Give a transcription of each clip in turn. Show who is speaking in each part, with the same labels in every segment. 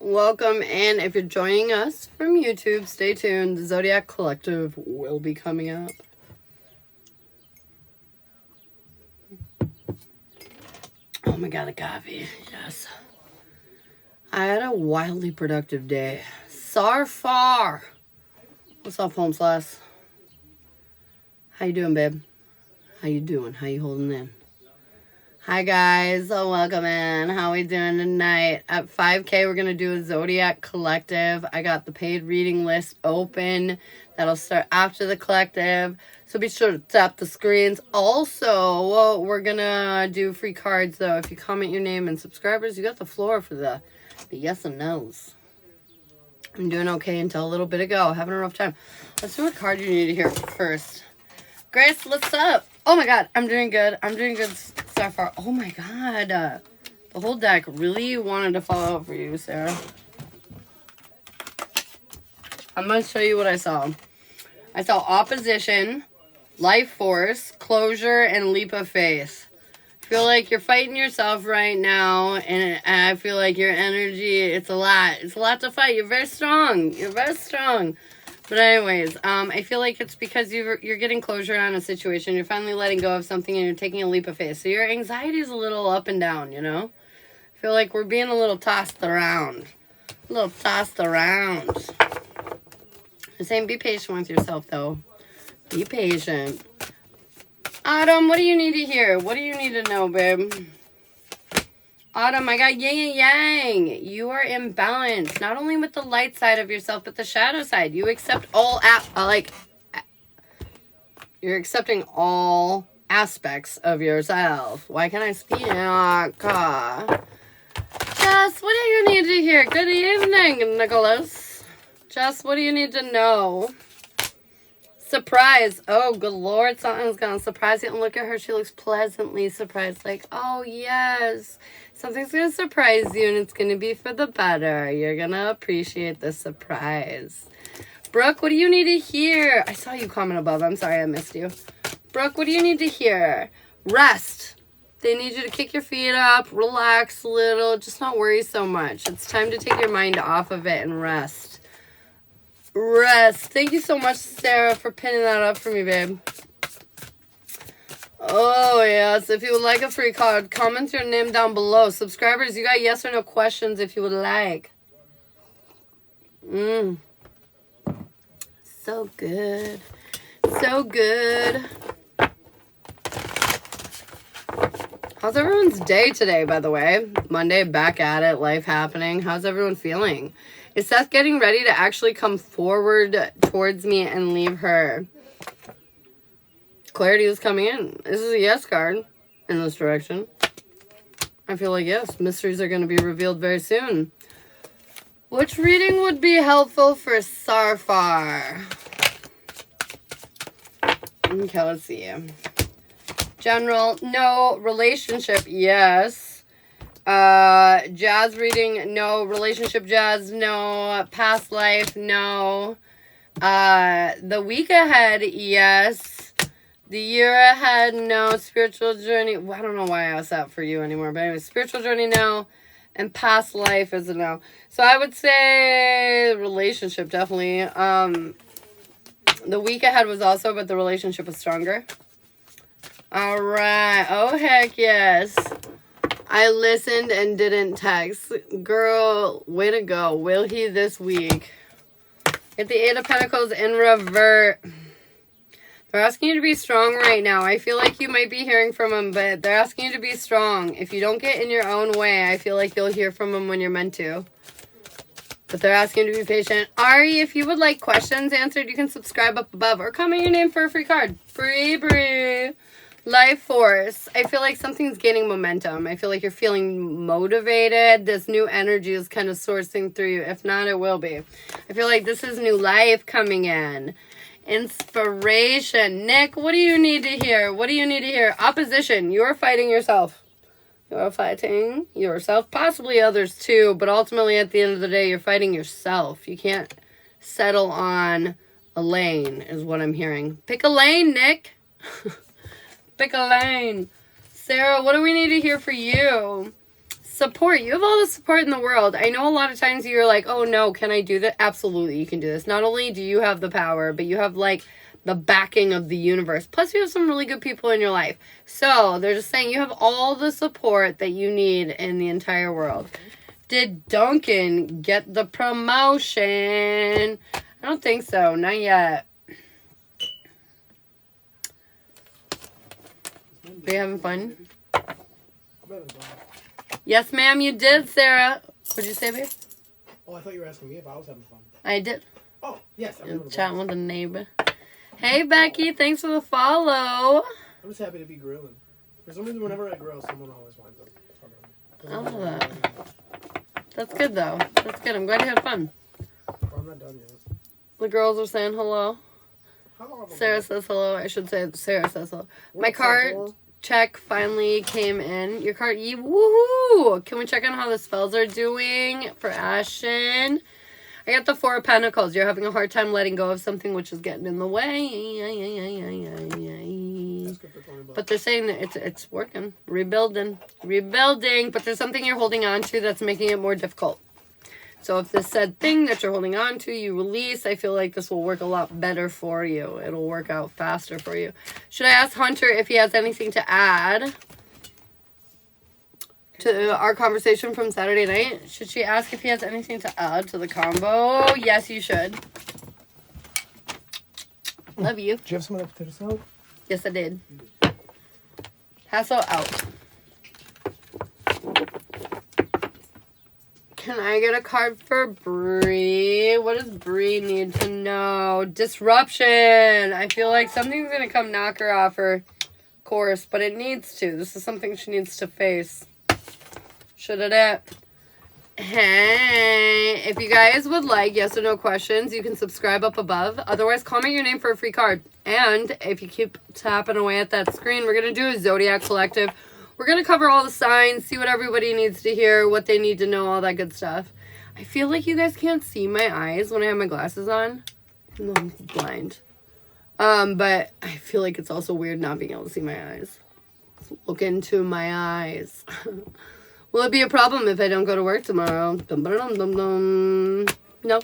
Speaker 1: Welcome, and if you're joining us from YouTube, stay tuned. The Zodiac Collective will be coming up. Oh my god, a coffee. Yes. I had a wildly productive day. Sarfar. What's up, home slash? How you doing, babe? How you doing? How you holding in? Hi guys, welcome in. How we doing tonight? At 5K, we're gonna do a Zodiac Collective. I got the paid reading list open. That'll start after the collective, so be sure to tap the screens. Also, we're gonna do free cards though. If you comment your name and subscribers, you got the floor for the yes and no's. I'm doing okay until a little bit ago. Having a rough time. Let's do a card you need to hear first. Grace, what's up? Oh my god, I'm doing good. I'm doing good so far. Oh my god. The whole deck really wanted to fall out for you, Sarah. I'm going to show you what I saw. I saw opposition, life force, closure, and leap of faith. I feel like you're fighting yourself right now, and I feel like your energy, it's a lot. It's a lot to fight. You're very strong. You're very strong. But anyways, I feel like it's because you're getting closure on a situation. You're finally letting go of something and you're taking a leap of faith. So your anxiety is a little up and down, you know? I feel like we're being a little tossed around. A little tossed around. I'm saying be patient with yourself, though. Be patient. Autumn, what do you need to hear? What do you need to know, babe? Autumn, I got yin and yang. You are in balance, not only with the light side of yourself, but the shadow side. You accept all, you're accepting all aspects of yourself. Why can't I speak? Jess, what do you need to hear? Good evening, Nicholas. Jess, what do you need to know? Surprise. Oh, good Lord, something's going to surprise you. And look at her. She looks pleasantly surprised. Like, oh, yes. Something's going to surprise you, and it's going to be for the better. You're going to appreciate the surprise. Brooke, what do you need to hear? I saw you comment above. I'm sorry I missed you. Brooke, what do you need to hear? Rest. They need you to kick your feet up, relax a little, just not worry so much. It's time to take your mind off of it and rest. Rest. Thank you so much, Sarah, for pinning that up for me, babe. Oh, yes. If you would like a free card, comment your name down below. Subscribers, you got yes or no questions if you would like. So good. So good. How's everyone's day today, by the way? Monday, back at it, life happening. How's everyone feeling? Is Seth getting ready to actually come forward towards me and leave her? Clarity is coming in. This is a yes card in this direction. I feel like yes. Mysteries are going to be revealed very soon. Which reading would be helpful for Sarfar? Okay, let's see. General, no. Relationship, yes. Jazz reading, no. Relationship jazz, no. Past life, no. The week ahead, yes. The year ahead, no. Spiritual journey, well, I don't know why I asked that for you anymore, but anyway, spiritual journey, no. And past life is a no. So I would say relationship, definitely. The week ahead was also, but the relationship was stronger. All right. Oh, heck yes. I listened and didn't text. Girl, way to go. Will he this week? Get the Eight of Pentacles in revert. They're asking you to be strong right now. I feel like you might be hearing from him, but they're asking you to be strong. If you don't get in your own way, I feel like you'll hear from him when you're meant to. But they're asking you to be patient. Ari, if you would like questions answered, you can subscribe up above or comment your name for a free card. Bree. Life force. I feel like something's gaining momentum. I feel like you're feeling motivated. This new energy is kind of sourcing through you. If not, it will be. I feel like this is new life coming in. Inspiration. Nick, what do you need to hear? What do you need to hear? Opposition. You're fighting yourself. You're fighting yourself. Possibly others too. But ultimately, at the end of the day, you're fighting yourself. You can't settle on a lane, is what I'm hearing. Pick a lane, Nick. Pick a lane. Sarah, what do we need to hear for you? Support. You have all the support in the world. I know a lot of times you're like, oh no, can I do that? Absolutely, you can do this. Not only do you have the power, but you have like the backing of the universe. Plus, you have some really good people in your life. So they're just saying you have all the support that you need in the entire world. Did Duncan get the promotion? I don't think so. Not yet. Are you having fun? Yes, ma'am, you did, Sarah. What'd you say, babe?
Speaker 2: Oh, I thought you were asking me if I was having fun.
Speaker 1: I did.
Speaker 2: Oh, yes.
Speaker 1: I'm chatting with a neighbor. Hey, Becky. Thanks for the follow.
Speaker 2: I'm just happy to be grilling. For some reason, whenever I grill, someone always winds up.
Speaker 1: I love that. That's good, though. That's good. I'm glad you had fun.
Speaker 2: Oh, I'm not done yet.
Speaker 1: The girls are saying hello. Sarah says hello. I should say Sarah says hello. My card check finally came in. Your card, woohoo! Can we check on how the spells are doing for Ashton? I got the Four of Pentacles. You're having a hard time letting go of something which is getting in the way. But they're saying that it's working. Rebuilding. But there's something you're holding on to that's making it more difficult. So if this said thing that you're holding on to, you release, I feel like this will work a lot better for you. It'll work out faster for you. Should I ask Hunter if he has anything to add to our conversation from Saturday night? Should she ask if he has anything to add to the combo? Yes, you should. Love you.
Speaker 2: Did you have some of that potato salad?
Speaker 1: Yes, I did. Hassle out. Can I get a card for Bree? What does Bree need to know? Disruption. I feel like something's going to come knock her off her course, but it needs to. This is something she needs to face. Should it? Hey, if you guys would like yes or no questions, you can subscribe up above. Otherwise, comment your name for a free card. And if you keep tapping away at that screen, we're going to do a Zodiac Collective. We're going to cover all the signs, see what everybody needs to hear, what they need to know, all that good stuff. I feel like you guys can't see my eyes when I have my glasses on. No, I'm blind. But I feel like it's also weird not being able to see my eyes. Let's look into my eyes. Will it be a problem if I don't go to work tomorrow? Dum, dum, dum, dum. No.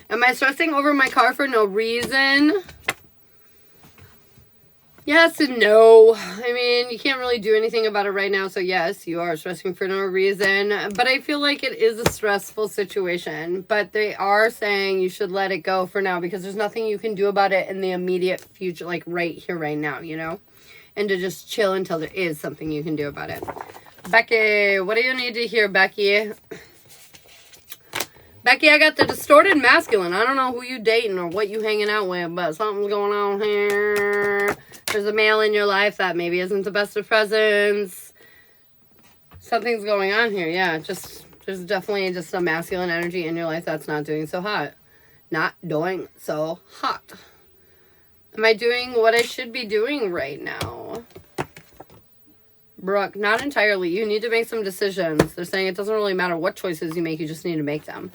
Speaker 1: Am I stressing over my car for no reason? Yes and no. I mean, you can't really do anything about it right now. So yes, you are stressing for no reason. But I feel like it is a stressful situation. But they are saying you should let it go for now because there's nothing you can do about it in the immediate future, like right here, right now, you know? And to just chill until there is something you can do about it. Becky, what do you need to hear, Becky? Becky, I got the distorted masculine. I don't know who you dating or what you hanging out with, but something's going on here. There's a male in your life that maybe isn't the best of presents. Something's going on here, yeah. There's definitely just a masculine energy in your life that's not doing so hot. Not doing so hot. Am I doing what I should be doing right now? Brooke, not entirely. You need to make some decisions. They're saying it doesn't really matter what choices you make. You just need to make them.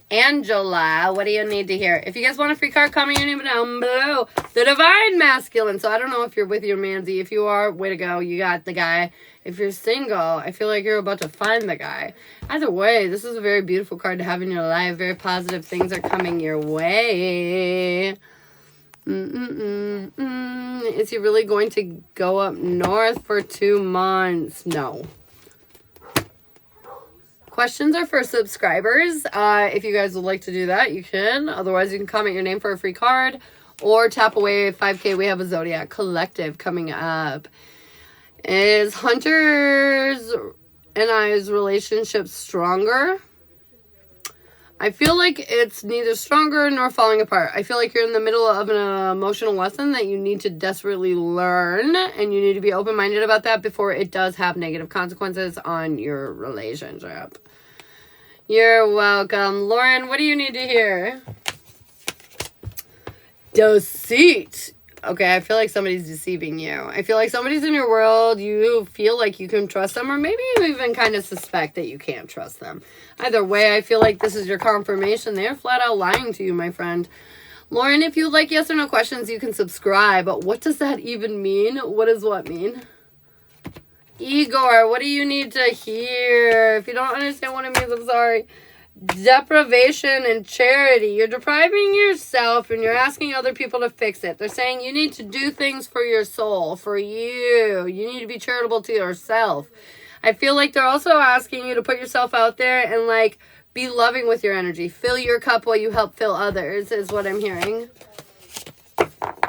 Speaker 1: Angela, what do you need to hear? If you guys want a free card, comment your name down below. The Divine Masculine. So I don't know if you're with your manzy. If you are, way to go. You got the guy. If you're single, I feel like you're about to find the guy. Either way, this is a very beautiful card to have in your life. Very positive things are coming your way. Is he really going to go up north for 2 months? No. Questions are for subscribers. If you guys would like to do that, you can. Otherwise, you can comment your name for a free card or tap away 5K. We have a Zodiac Collective coming up. Is Hunter's and I's relationship stronger? I feel like it's neither stronger nor falling apart. I feel like you're in the middle of an emotional lesson that you need to desperately learn, and you need to be open-minded about that before it does have negative consequences on your relationship. You're welcome. Lauren, what do you need to hear? Deceit. Okay, I feel like somebody's deceiving you. I feel like somebody's in your world. You feel like you can trust them, or maybe you even kind of suspect that you can't trust them. Either way, I feel like this is your confirmation. They're flat out lying to you, my friend. Lauren, if you would like yes or no questions, you can subscribe. But what does that even mean? What does what mean? Igor, what do you need to hear? If you don't understand what it means, I'm sorry. Deprivation and charity. You're depriving yourself and you're asking other people to fix it. They're saying you need to do things for your soul, for you. You need to be charitable to yourself. I feel like they're also asking you to put yourself out there and, like, be loving with your energy. Fill your cup while you help fill others, is what I'm hearing.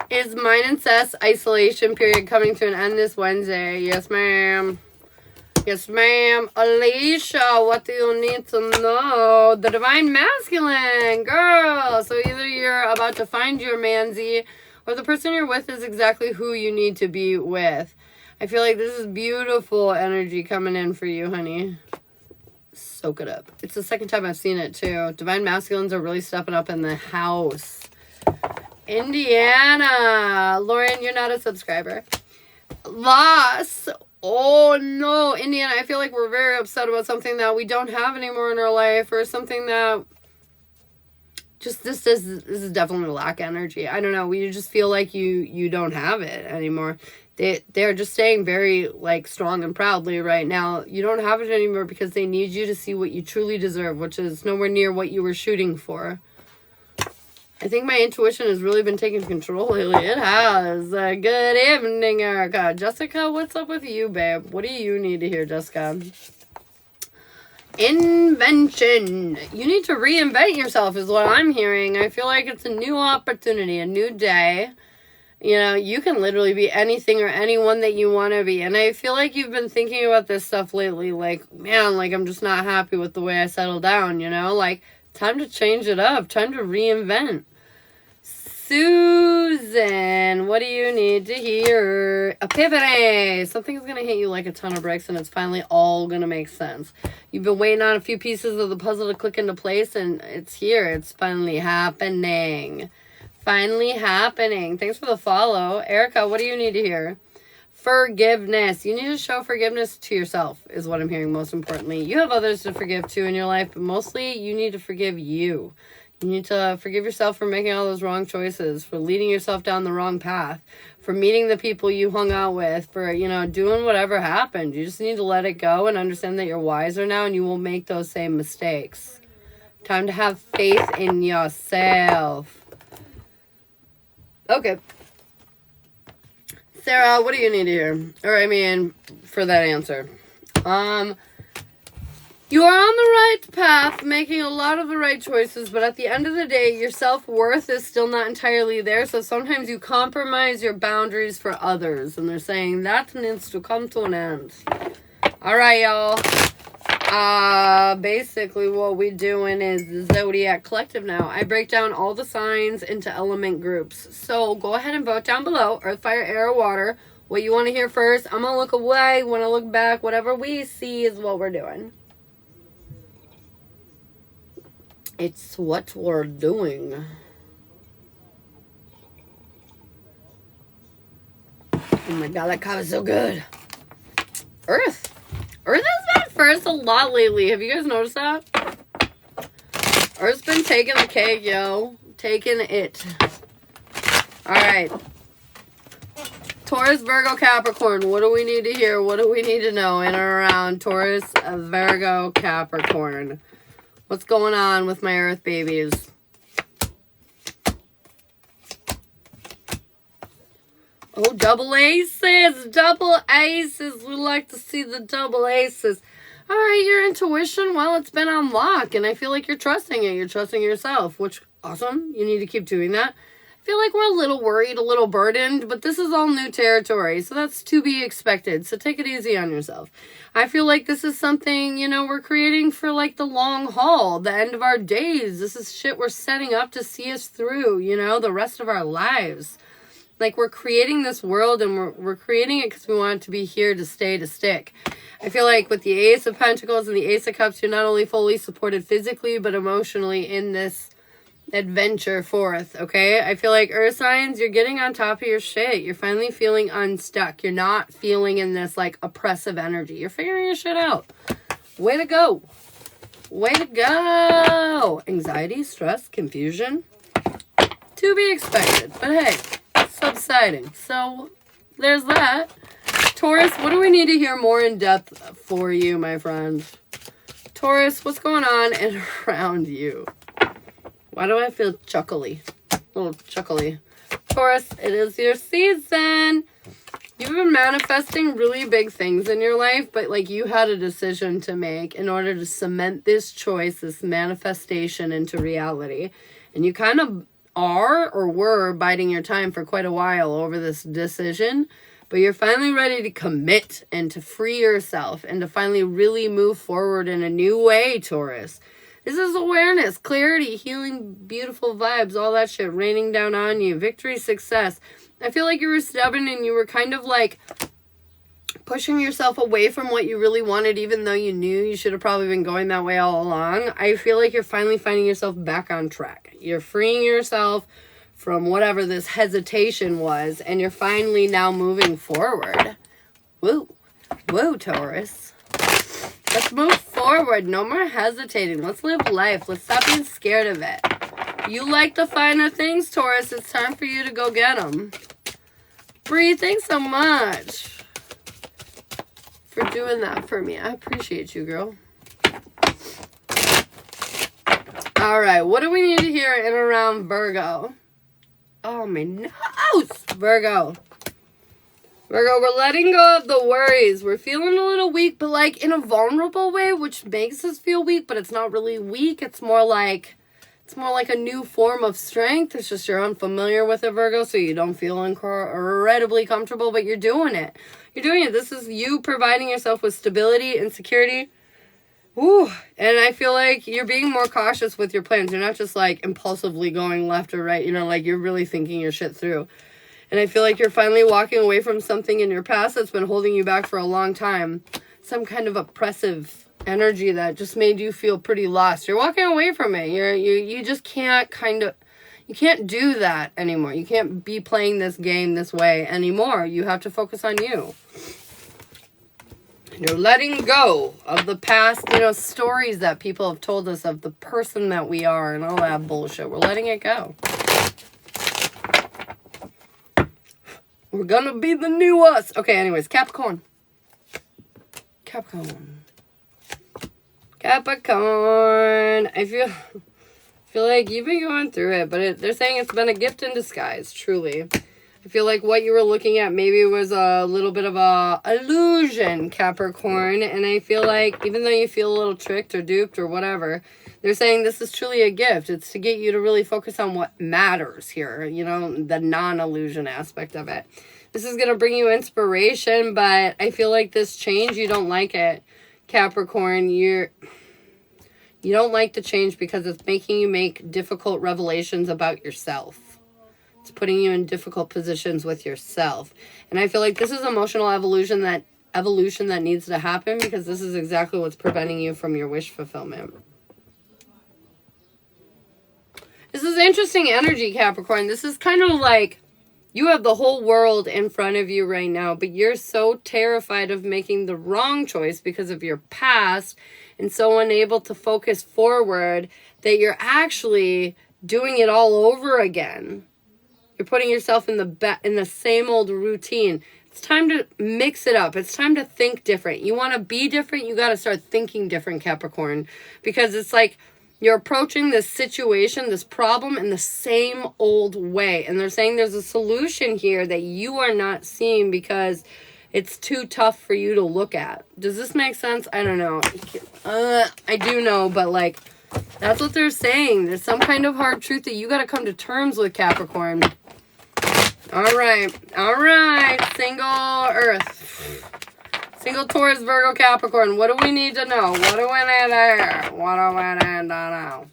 Speaker 1: Is mine and Seth's isolation period coming to an end this Wednesday? Yes, ma'am. Yes, ma'am. Alicia, what do you need to know? The Divine Masculine, girl. So either you're about to find your manzy or the person you're with is exactly who you need to be with. I feel like this is beautiful energy coming in for you, honey. Soak it up. It's the second time I've seen it, too. Divine Masculines are really stepping up in the house. Indiana. Lauren, you're not a subscriber. Loss. Oh, no. Indiana, I feel like we're very upset about something that we don't have anymore in our life or something that just this is definitely lack energy. I don't know. We just feel like you don't have it anymore. They're just staying very, like, strong and proudly right now. You don't have it anymore because they need you to see what you truly deserve, which is nowhere near what you were shooting for. I think my intuition has really been taking control lately. It has. Good evening, Erica. Jessica, what's up with you, babe? What do you need to hear, Jessica? Invention. You need to reinvent yourself is what I'm hearing. I feel like it's a new opportunity, a new day. You know, you can literally be anything or anyone that you want to be. And I feel like you've been thinking about this stuff lately. Like, man, like, I'm just not happy with the way I settle down, you know? Like, time to change it up. Time to reinvent. Susan, what do you need to hear? Epiphany. Something's going to hit you like a ton of bricks and it's finally all going to make sense. You've been waiting on a few pieces of the puzzle to click into place and it's here. It's finally happening. Finally happening. Thanks for the follow. Erica, what do you need to hear? Forgiveness. You need to show forgiveness to yourself is what I'm hearing most importantly. You have others to forgive too in your life, but mostly you need to forgive you. You need to forgive yourself for making all those wrong choices, for leading yourself down the wrong path, for meeting the people you hung out with, for, you know, doing whatever happened. You just need to let it go and understand that you're wiser now and you won't make those same mistakes. Time to have faith in yourself. Okay. Sarah, what do you need to hear? Or, I mean, for that answer. You are on the right path, making a lot of the right choices, but at the end of the day, your self-worth is still not entirely there, so sometimes you compromise your boundaries for others, and they're saying that needs to come to an end. All right, y'all. Basically what we're doing is the Zodiac Collective now. I break down all the signs into element groups, so go ahead and vote down below, earth, fire, air, water, what you want to hear first. I'm going to look away, when I look back, whatever we see is what we're doing. It's what we're doing. Oh my god, that cow is so good. Earth. Earth has been first a lot lately. Have you guys noticed that? Earth's been taking the cake, yo. Taking it. Alright. Taurus, Virgo, Capricorn. What do we need to hear? What do we need to know in and around Taurus, Virgo, Capricorn? What's going on with my Earth babies? Oh, double aces. Double aces. We like to see the double aces. All right, your intuition, well, it's been on lock, and I feel like you're trusting it. You're trusting yourself, which, awesome. You need to keep doing that. I feel like we're a little worried, a little burdened, but this is all new territory, so that's to be expected. So take it easy on yourself. I feel like this is something, you know, we're creating for, like, the long haul, the end of our days. This is shit we're setting up to see us through, you know, the rest of our lives. Like, we're creating this world, and we're creating it because we want it to be here to stay, to stick. I feel like with the Ace of Pentacles and the Ace of Cups, you're not only fully supported physically, but emotionally in this adventure forth, okay? I feel like Earth signs, you're getting on top of your shit. You're finally feeling unstuck. You're not feeling in this, like, oppressive energy. You're figuring your shit out. Way to go. Way to go. Anxiety, stress, confusion. To be expected. But hey, subsiding. So, there's that. Taurus, what do we need to hear more in depth for you, my friend? Taurus, what's going on and around you? Why do I feel chuckly? A little chuckly. Taurus, it is your season. You've been manifesting really big things in your life, but like you had a decision to make in order to cement this choice, this manifestation into reality. And you kind of are or were biding your time for quite a while over this decision, but you're finally ready to commit and to free yourself and to finally really move forward in a new way, Taurus. This is awareness, clarity, healing, beautiful vibes, all that shit raining down on you, victory, success. I feel like you were stubborn and you were kind of like pushing yourself away from what you really wanted, even though you knew you should have probably been going that way all along. I feel like you're finally finding yourself back on track. You're freeing yourself from whatever this hesitation was, and you're finally now moving forward. Woo. Woo, Taurus. Let's move forward. No more hesitating. Let's live life. Let's stop being scared of it. You like the finer things, Taurus. It's time for you to go get them. Bree, thanks so much for doing that for me. I appreciate you, girl. All right, what do we need to hear in around Virgo? Oh, my nose! Virgo, we're letting go of the worries. We're feeling a little weak, but like in a vulnerable way, which makes us feel weak, but it's not really weak. It's more like a new form of strength. It's just you're unfamiliar with it, Virgo, so you don't feel incredibly comfortable, but you're doing it. You're doing it. This is you providing yourself with stability and security. Ooh. And I feel like you're being more cautious with your plans. You're not just like impulsively going left or right. You know, like you're really thinking your shit through. And I feel like you're finally walking away from something in your past that's been holding you back for a long time. Some kind of oppressive energy that just made you feel pretty lost. You're walking away from it. You just can't you can't do that anymore. You can't be playing this game this way anymore. You have to focus on you. You're letting go of the past, stories that people have told us of the person that we are and all that bullshit. We're letting it go. We're gonna be the new us. Okay, anyways, Capricorn. I feel like you've been going through it, but they're saying it's been a gift in disguise, truly. I feel like what you were looking at maybe was a little bit of a illusion, Capricorn, and I feel like even though you feel a little tricked or duped or whatever, they're saying this is truly a gift. It's to get you to really focus on what matters here, the non-illusion aspect of it. This is going to bring you inspiration, but I feel like this change, you don't like it, Capricorn. You don't like the change because it's making you make difficult revelations about yourself. It's putting you in difficult positions with yourself. And I feel like this is emotional evolution that needs to happen because this is exactly what's preventing you from your wish fulfillment. This is interesting energy, Capricorn. This is kind of like you have the whole world in front of you right now, but you're so terrified of making the wrong choice because of your past and so unable to focus forward that you're actually doing it all over again. You're putting yourself in the same old routine. It's time to mix it up. It's time to think different. You want to be different, you got to start thinking different, Capricorn. Because it's like you're approaching this situation, this problem in the same old way. And they're saying there's a solution here that you are not seeing because it's too tough for you to look at. Does this make sense? I don't know. I do know, but like, that's what they're saying. There's some kind of hard truth that you got to come to terms with, Capricorn. All right. Single Earth. Single Taurus, Virgo, Capricorn. What do we need to know? What do we need to hear? What do we need to know?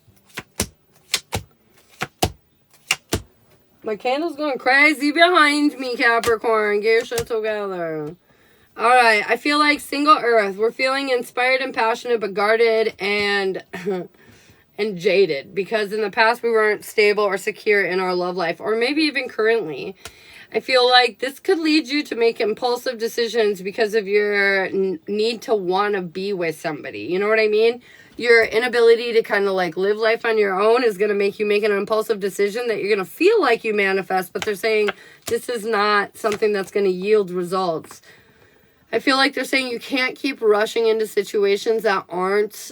Speaker 1: My candle's going crazy behind me, Capricorn. Get your shit together. All right. I feel like single Earth. We're feeling inspired and passionate, but guarded and jaded. Because in the past, we weren't stable or secure in our love life. Or maybe even currently. I feel like this could lead you to make impulsive decisions because of your need to want to be with somebody. You know what I mean? Your inability to kind of like live life on your own is going to make you make an impulsive decision that you're going to feel like you manifest, but they're saying this is not something that's going to yield results. I feel like they're saying you can't keep rushing into situations that aren't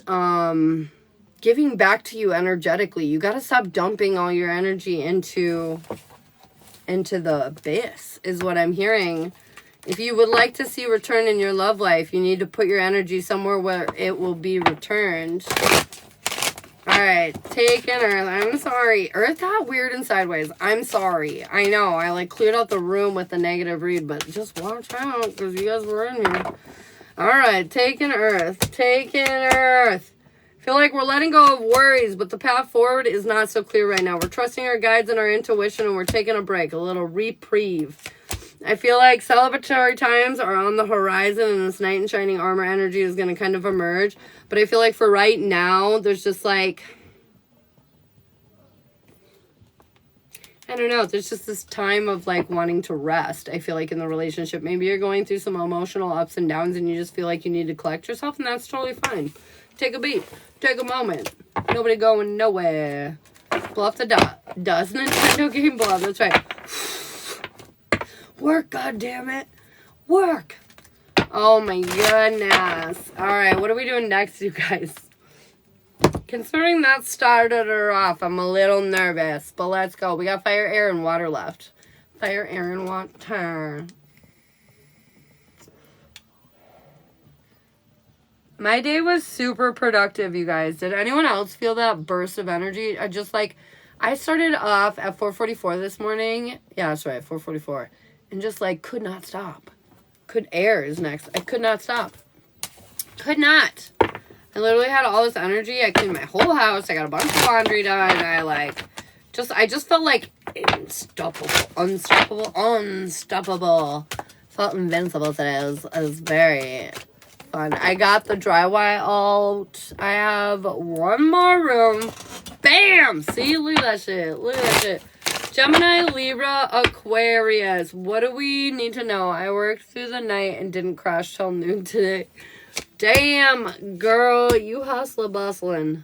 Speaker 1: giving back to you energetically. You got to stop dumping all your energy into the abyss, is what I'm hearing. If you would like to see return in your love life, you need to put your energy somewhere where it will be returned. All right, taking Earth. I'm sorry. Earth got weird and sideways. I'm sorry. I know. I like cleared out the room with the negative read, but just watch out because you guys were in here. All right, taking Earth. Taking Earth. Feel like we're letting go of worries, but the path forward is not so clear right now. We're trusting our guides and our intuition, and we're taking a break, a little reprieve. I feel like celebratory times are on the horizon, and this knight in shining armor energy is going to kind of emerge. But I feel like for right now, there's just like, I don't know, there's just this time of like wanting to rest. I feel like in the relationship, maybe you're going through some emotional ups and downs, and you just feel like you need to collect yourself, and that's totally fine. Take a beat. Take a moment. Nobody going nowhere. Bluff the dot. Does Nintendo game bluff? That's right. Work, goddammit. Work. Oh my goodness. Alright, what are we doing next, you guys? Considering that started her off, I'm a little nervous. But let's go. We got fire, air, and water left. Fire, air, and water. My day was super productive, you guys. Did anyone else feel that burst of energy? I started off at 4:44 this morning. Yeah, that's right, 4:44. And just like could not stop. Air is next. I could not stop. Could not. I literally had all this energy. I cleaned my whole house. I got a bunch of laundry done. I just felt like unstoppable. Felt invincible today. It was very fun. I got the drywall out. I have one more room. Bam! See? Look at that shit. Gemini, Libra, Aquarius. What do we need to know? I worked through the night and didn't crash till noon today. Damn, girl. You hustle bustlin'.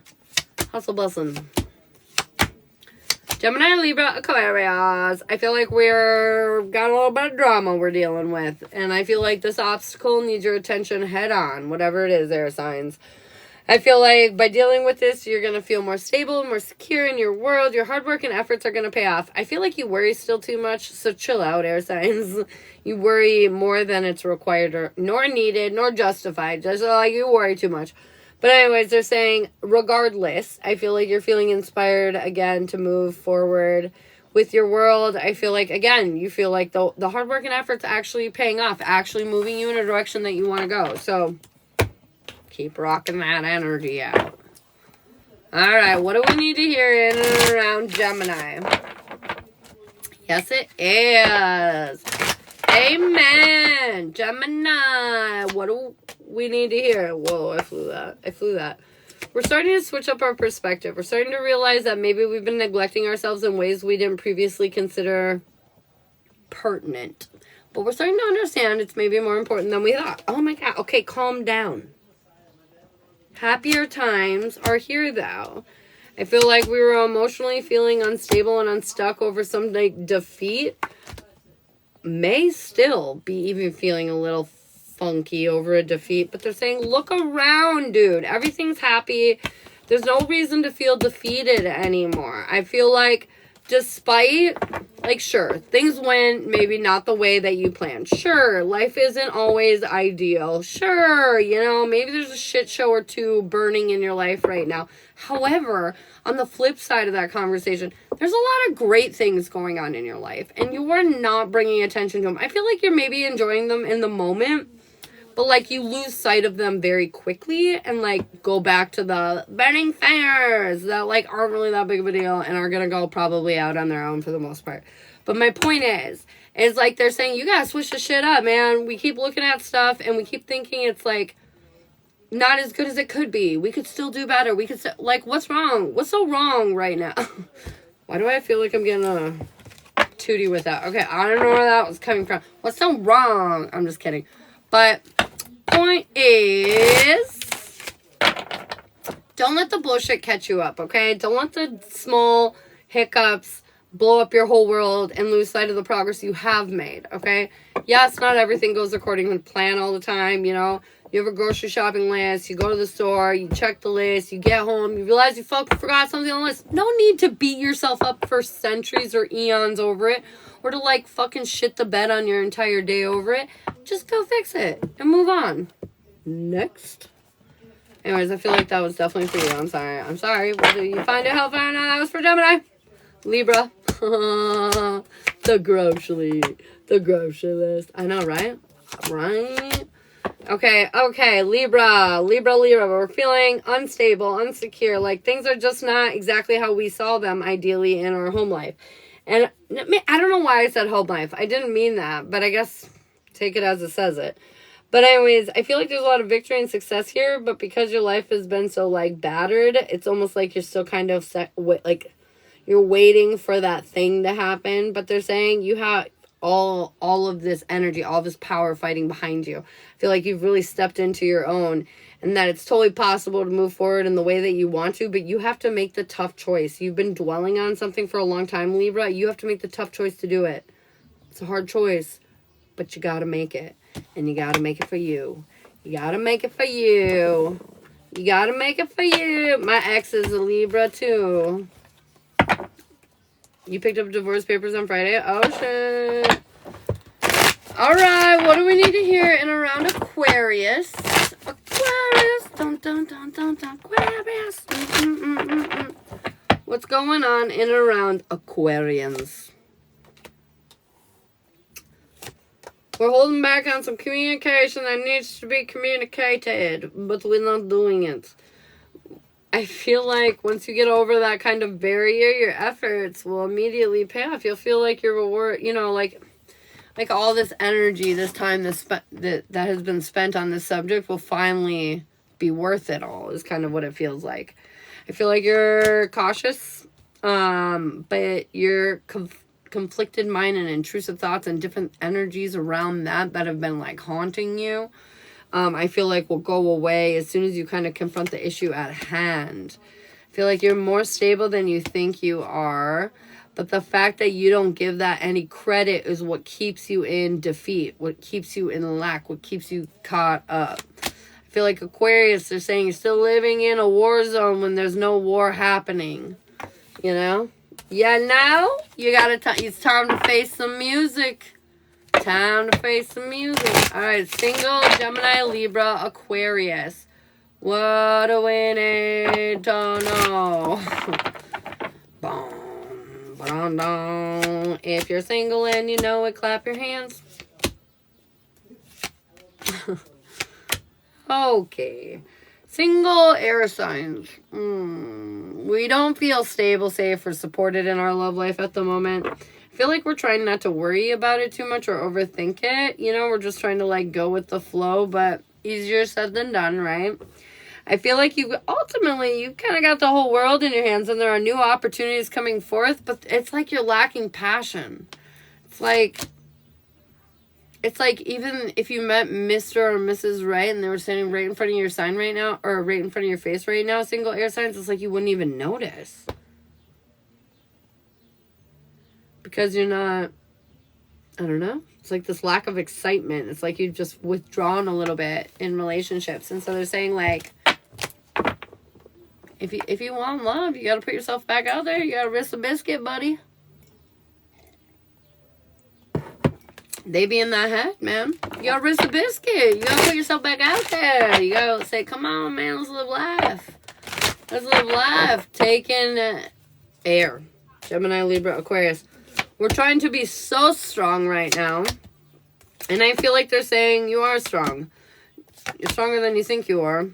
Speaker 1: Gemini, Libra, Aquarius. I feel like got a little bit of drama we're dealing with. And I feel like this obstacle needs your attention head on. Whatever it is, air signs. I feel like by dealing with this, you're going to feel more stable, more secure in your world. Your hard work and efforts are going to pay off. I feel like you worry still too much, so chill out, air signs. You worry more than it's required, nor needed, nor justified. Just like you worry too much. But anyways, they're saying, regardless, I feel like you're feeling inspired again to move forward with your world. I feel like, again, you feel like the hard work and efforts actually paying off, actually moving you in a direction that you want to go. So keep rocking that energy out. All right, what do we need to hear in and around Gemini? Yes, it is. Amen. Gemini. What do we need to hear? Whoa, I flew that. We're starting to switch up our perspective. We're starting to realize that maybe we've been neglecting ourselves in ways we didn't previously consider pertinent. But we're starting to understand it's maybe more important than we thought. Oh my God. Okay, calm down. Happier times are here, though. I feel like we were emotionally feeling unstable and unstuck over some like defeat. May still be even feeling a little funky over a defeat, but they're saying, look around, dude. Everything's happy. There's no reason to feel defeated anymore. I feel like despite, like, sure, things went maybe not the way that you planned. Sure, life isn't always ideal. Sure, maybe there's a shit show or two burning in your life right now. However, on the flip side of that conversation, there's a lot of great things going on in your life, and you are not bringing attention to them. I feel like you're maybe enjoying them in the moment, but, like, you lose sight of them very quickly and, like, go back to the burning fires that, like, aren't really that big of a deal and are going to go probably out on their own for the most part. But my point is like, they're saying, you got to switch the shit up, man. We keep looking at stuff and we keep thinking it's, like, not as good as it could be. We could still do better. We could still, like, what's wrong? What's so wrong right now? Why do I feel like I'm getting a tootie with that? Okay, I don't know where that was coming from. What's so wrong? I'm just kidding. But point is, don't let the bullshit catch you up, okay? Don't let the small hiccups blow up your whole world and lose sight of the progress you have made, okay? Yes, not everything goes according to plan all the time, you know? You have a grocery shopping list, you go to the store, you check the list, you get home, you realize you fucking forgot something on the list. No need to beat yourself up for centuries or eons over it, or to like fucking shit the bed on your entire day over it. Just go fix it and move on. Next. Anyways, I feel like that was definitely for you. I'm sorry. Whether you find it helpful or not, that was for Gemini. Libra. The grocery list. I know, right? Right? Okay, Libra. We're feeling unstable, unsecure. Like, things are just not exactly how we saw them, ideally, in our home life. And I don't know why I said home life. I didn't mean that, but I guess take it as it says it. But anyways, I feel like there's a lot of victory and success here, but because your life has been so, like, battered, it's almost like you're still kind of, you're waiting for that thing to happen. But they're saying you have all of this energy, all this power fighting behind you. I feel like you've really stepped into your own, and that it's totally possible to move forward in the way that you want to, but you have to make the tough choice. You've been dwelling on something for a long time, Libra. You have to make the tough choice to do it. It's a hard choice, but you gotta make it. And you gotta make it for you. You gotta make it for you. You gotta make it for you. My ex is a Libra too. You picked up divorce papers on Friday? Oh, shit. Alright, what do we need to hear in around Aquarius? Aquarius. Dun, dun, dun, dun, dun. Aquarius. What's going on in and around Aquarians? We're holding back on some communication that needs to be communicated, but we're not doing it. I feel like once you get over that kind of barrier, your efforts will immediately pay off. You'll feel like your reward, you know, like all this energy, this time that has been spent on this subject will finally be worth it all, is kind of what it feels like. I feel like you're cautious, but you're conflicted mind and intrusive thoughts and different energies around that have been like haunting you. I feel like will go away as soon as you kind of confront the issue at hand. I feel like you're more stable than you think you are, but the fact that you don't give that any credit is what keeps you in defeat, what keeps you in lack, what keeps you caught up. I feel like Aquarius, they're saying you're still living in a war zone when there's no war happening, you know? Yeah, now you gotta. It's time to face some music. Time to face some music. All right, single, Gemini, Libra, Aquarius. What do we need to know? Boom, ba-dum, dum. If you're single and you know it, clap your hands. Okay. Single air signs. We don't feel stable, safe, or supported in our love life at the moment. I feel like we're trying not to worry about it too much or overthink it. You know, we're just trying to like go with the flow, but easier said than done, right? I feel like you kind of got the whole world in your hands and there are new opportunities coming forth, but it's like you're lacking passion. It's like even if you met Mr. or Mrs. Right and they were standing right in front of your sign right now, or right in front of your face right now, single air signs, it's like you wouldn't even notice. Because you're not, I don't know. It's like this lack of excitement. It's like you've just withdrawn a little bit in relationships. And so they're saying like, if you want love, you got to put yourself back out there. You got to risk the biscuit, buddy. They be in that head, man. You gotta risk the biscuit. You gotta put yourself back out there. You gotta say, come on, man, let's live life. Let's live life. Taking air. Gemini, Libra, Aquarius. We're trying to be so strong right now. And I feel like they're saying you are strong. You're stronger than you think you are.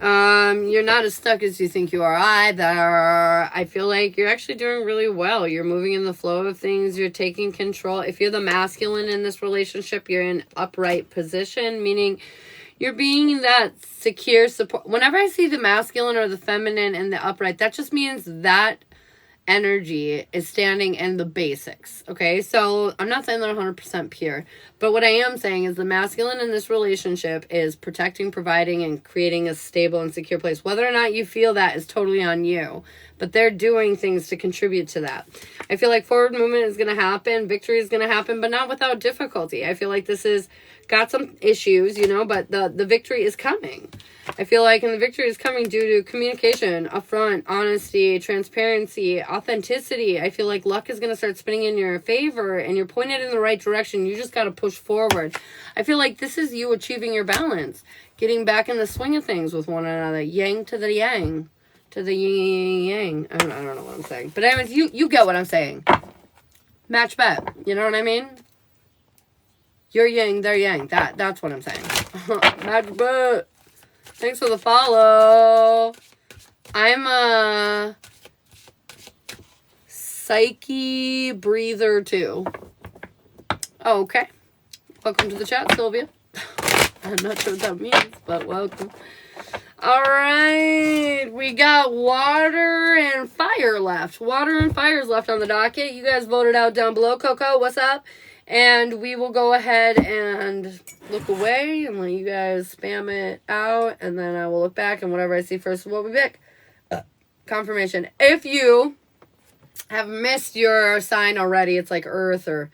Speaker 1: You're not as stuck as you think you are either. I feel like you're actually doing really well. You're moving in the flow of things. You're taking control. If you're the masculine in this relationship, you're in upright position, meaning you're being that secure support. Whenever I see the masculine or the feminine in the upright, that just means that energy is standing in the basics. Okay, so I'm not saying they're 100% pure, but what I am saying is the masculine in this relationship is protecting, providing, and creating a stable and secure place. Whether or not you feel that is totally on you, but they're doing things to contribute to that. I feel like forward movement is going to happen, victory is going to happen, but not without difficulty. I feel like this is got some issues, you know, but the victory is coming. I feel like, and the victory is coming due to communication, upfront, honesty, transparency, authenticity. I feel like luck is going to start spinning in your favor and you're pointed in the right direction. You just got to push forward. I feel like this is you achieving your balance, getting back in the swing of things with one another. Yang to the yang, to the yin yang. I don't know what I'm saying. But anyways, you get what I'm saying. Match bet. You know what I mean? You're yang, they're yang. That's what I'm saying. Match bet. Thanks for the follow. I'm a Psyche breather too. Okay. Welcome to the chat, Sylvia. I'm not sure what that means, but welcome. All right. We got water and fire left. Water and fire's left on the docket. You guys voted out down below. Coco, what's up? And we will go ahead and look away and let you guys spam it out. And then I will look back and whatever I see first is what we pick. Confirmation. If you have missed your sign already, it's like earth or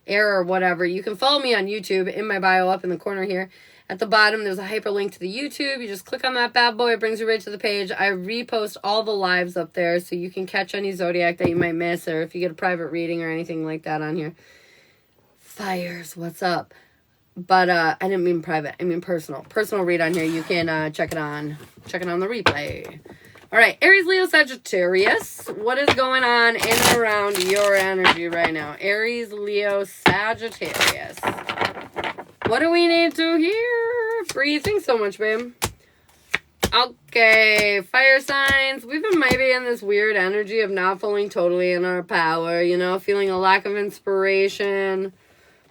Speaker 1: air or whatever, you can follow me on YouTube in my bio up in the corner here. At the bottom, there's a hyperlink to the YouTube. You just click on that bad boy. It brings you right to the page. I repost all the lives up there so you can catch any Zodiac that you might miss or if you get a private reading or anything like that on here. Fires, what's up? But I didn't mean private. I mean personal. Personal read on here. You can check it on the replay. All right, Aries, Leo, Sagittarius. What is going on in and around your energy right now? Aries, Leo, Sagittarius. What do we need to hear? Breathe. Thanks so much, babe. Okay, fire signs. We've been maybe in this weird energy of not feeling totally in our power, you know, feeling a lack of inspiration.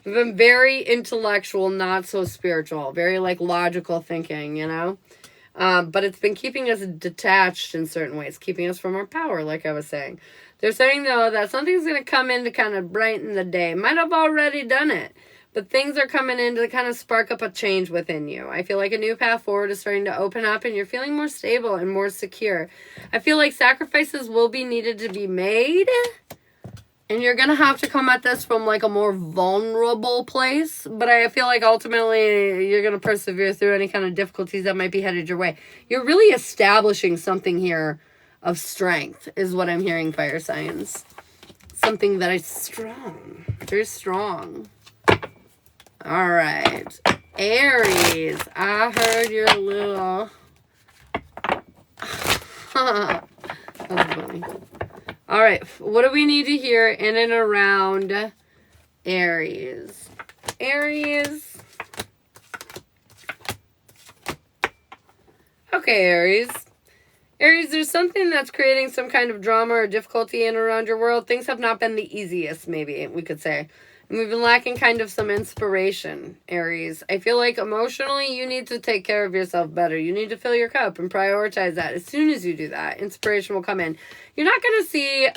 Speaker 1: We've been very intellectual, not so spiritual, very like logical thinking, you know. But it's been keeping us detached in certain ways, keeping us from our power, like I was saying. They're saying, though, that something's going to come in to kind of brighten the day. Might have already done it, but things are coming in to kind of spark up a change within you. I feel like a new path forward is starting to open up and you're feeling more stable and more secure. I feel like sacrifices will be needed to be made. And you're going to have to come at this from like a more vulnerable place. But I feel like ultimately you're going to persevere through any kind of difficulties that might be headed your way. You're really establishing something here of strength is what I'm hearing, fire signs. Something that is strong. Very strong. All right. Aries. I heard your little... That's funny. All right, what do we need to hear in and around Aries? Aries. Okay, Aries. Aries, there's something that's creating some kind of drama or difficulty in and around your world. Things have not been the easiest, maybe, we could say. And we've been lacking kind of some inspiration, Aries. I feel like emotionally you need to take care of yourself better. You need to fill your cup and prioritize that. As soon as you do that, inspiration will come in. You're not going to see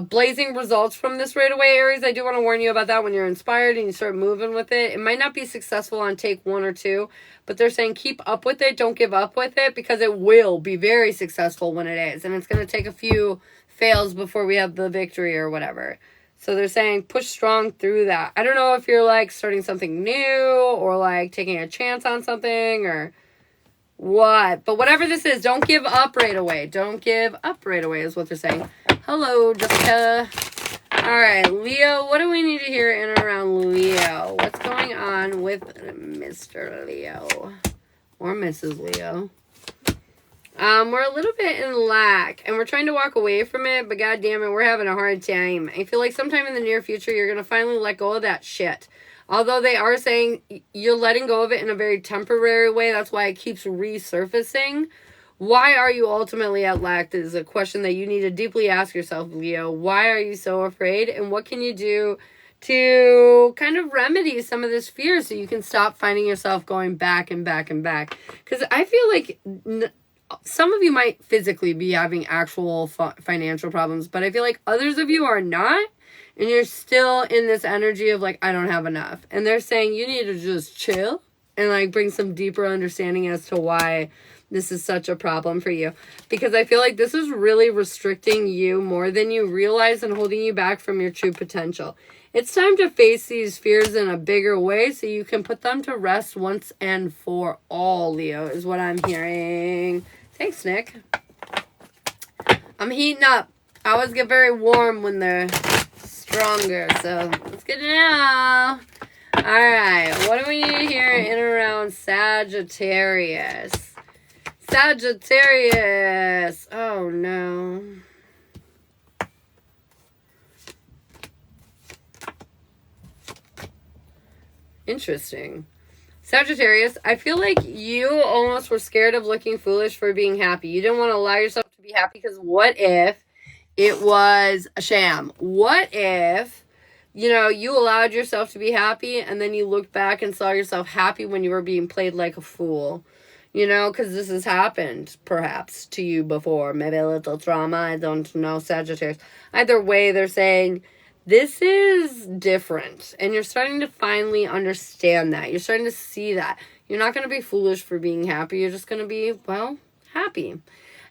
Speaker 1: blazing results from this right away, Aries. I do want to warn you about that when you're inspired and you start moving with it. It might not be successful on take 1 or 2, but they're saying keep up with it. Don't give up with it because it will be very successful when it is. And it's going to take a few fails before we have the victory or whatever. So they're saying push strong through that. I don't know if you're like starting something new or like taking a chance on something or what. But whatever this is, don't give up right away. Don't give up right away is what they're saying. Hello, Jessica. All right, Leo, what do we need to hear in and around Leo? What's going on with Mr. Leo or Mrs. Leo? We're a little bit in lack, and we're trying to walk away from it, but god damn it, we're having a hard time. I feel like sometime in the near future, you're going to finally let go of that shit. Although they are saying you're letting go of it in a very temporary way, that's why it keeps resurfacing. Why are you ultimately at lack is a question that you need to deeply ask yourself, Leo. Why are you so afraid, and what can you do to kind of remedy some of this fear so you can stop finding yourself going back and back and back? Because I feel like some of you might physically be having actual financial problems, but I feel like others of you are not. And you're still in this energy of like, I don't have enough. And they're saying you need to just chill and like bring some deeper understanding as to why this is such a problem for you. Because I feel like this is really restricting you more than you realize and holding you back from your true potential. It's time to face these fears in a bigger way so you can put them to rest once and for all, Leo, is what I'm hearing. Thanks, Nick. I'm heating up. I always get very warm when they're stronger, so let's get it now. All right, what do we need here in and around Sagittarius? Sagittarius. Oh, no. Interesting. Sagittarius, I feel like you almost were scared of looking foolish for being happy. You didn't want to allow yourself to be happy because what if it was a sham? What if, you allowed yourself to be happy and then you looked back and saw yourself happy when you were being played like a fool? Because this has happened perhaps to you before. Maybe a little trauma. I don't know, Sagittarius. Either way, they're saying this is different. And you're starting to finally understand that. You're starting to see that. You're not going to be foolish for being happy. You're just going to be, happy.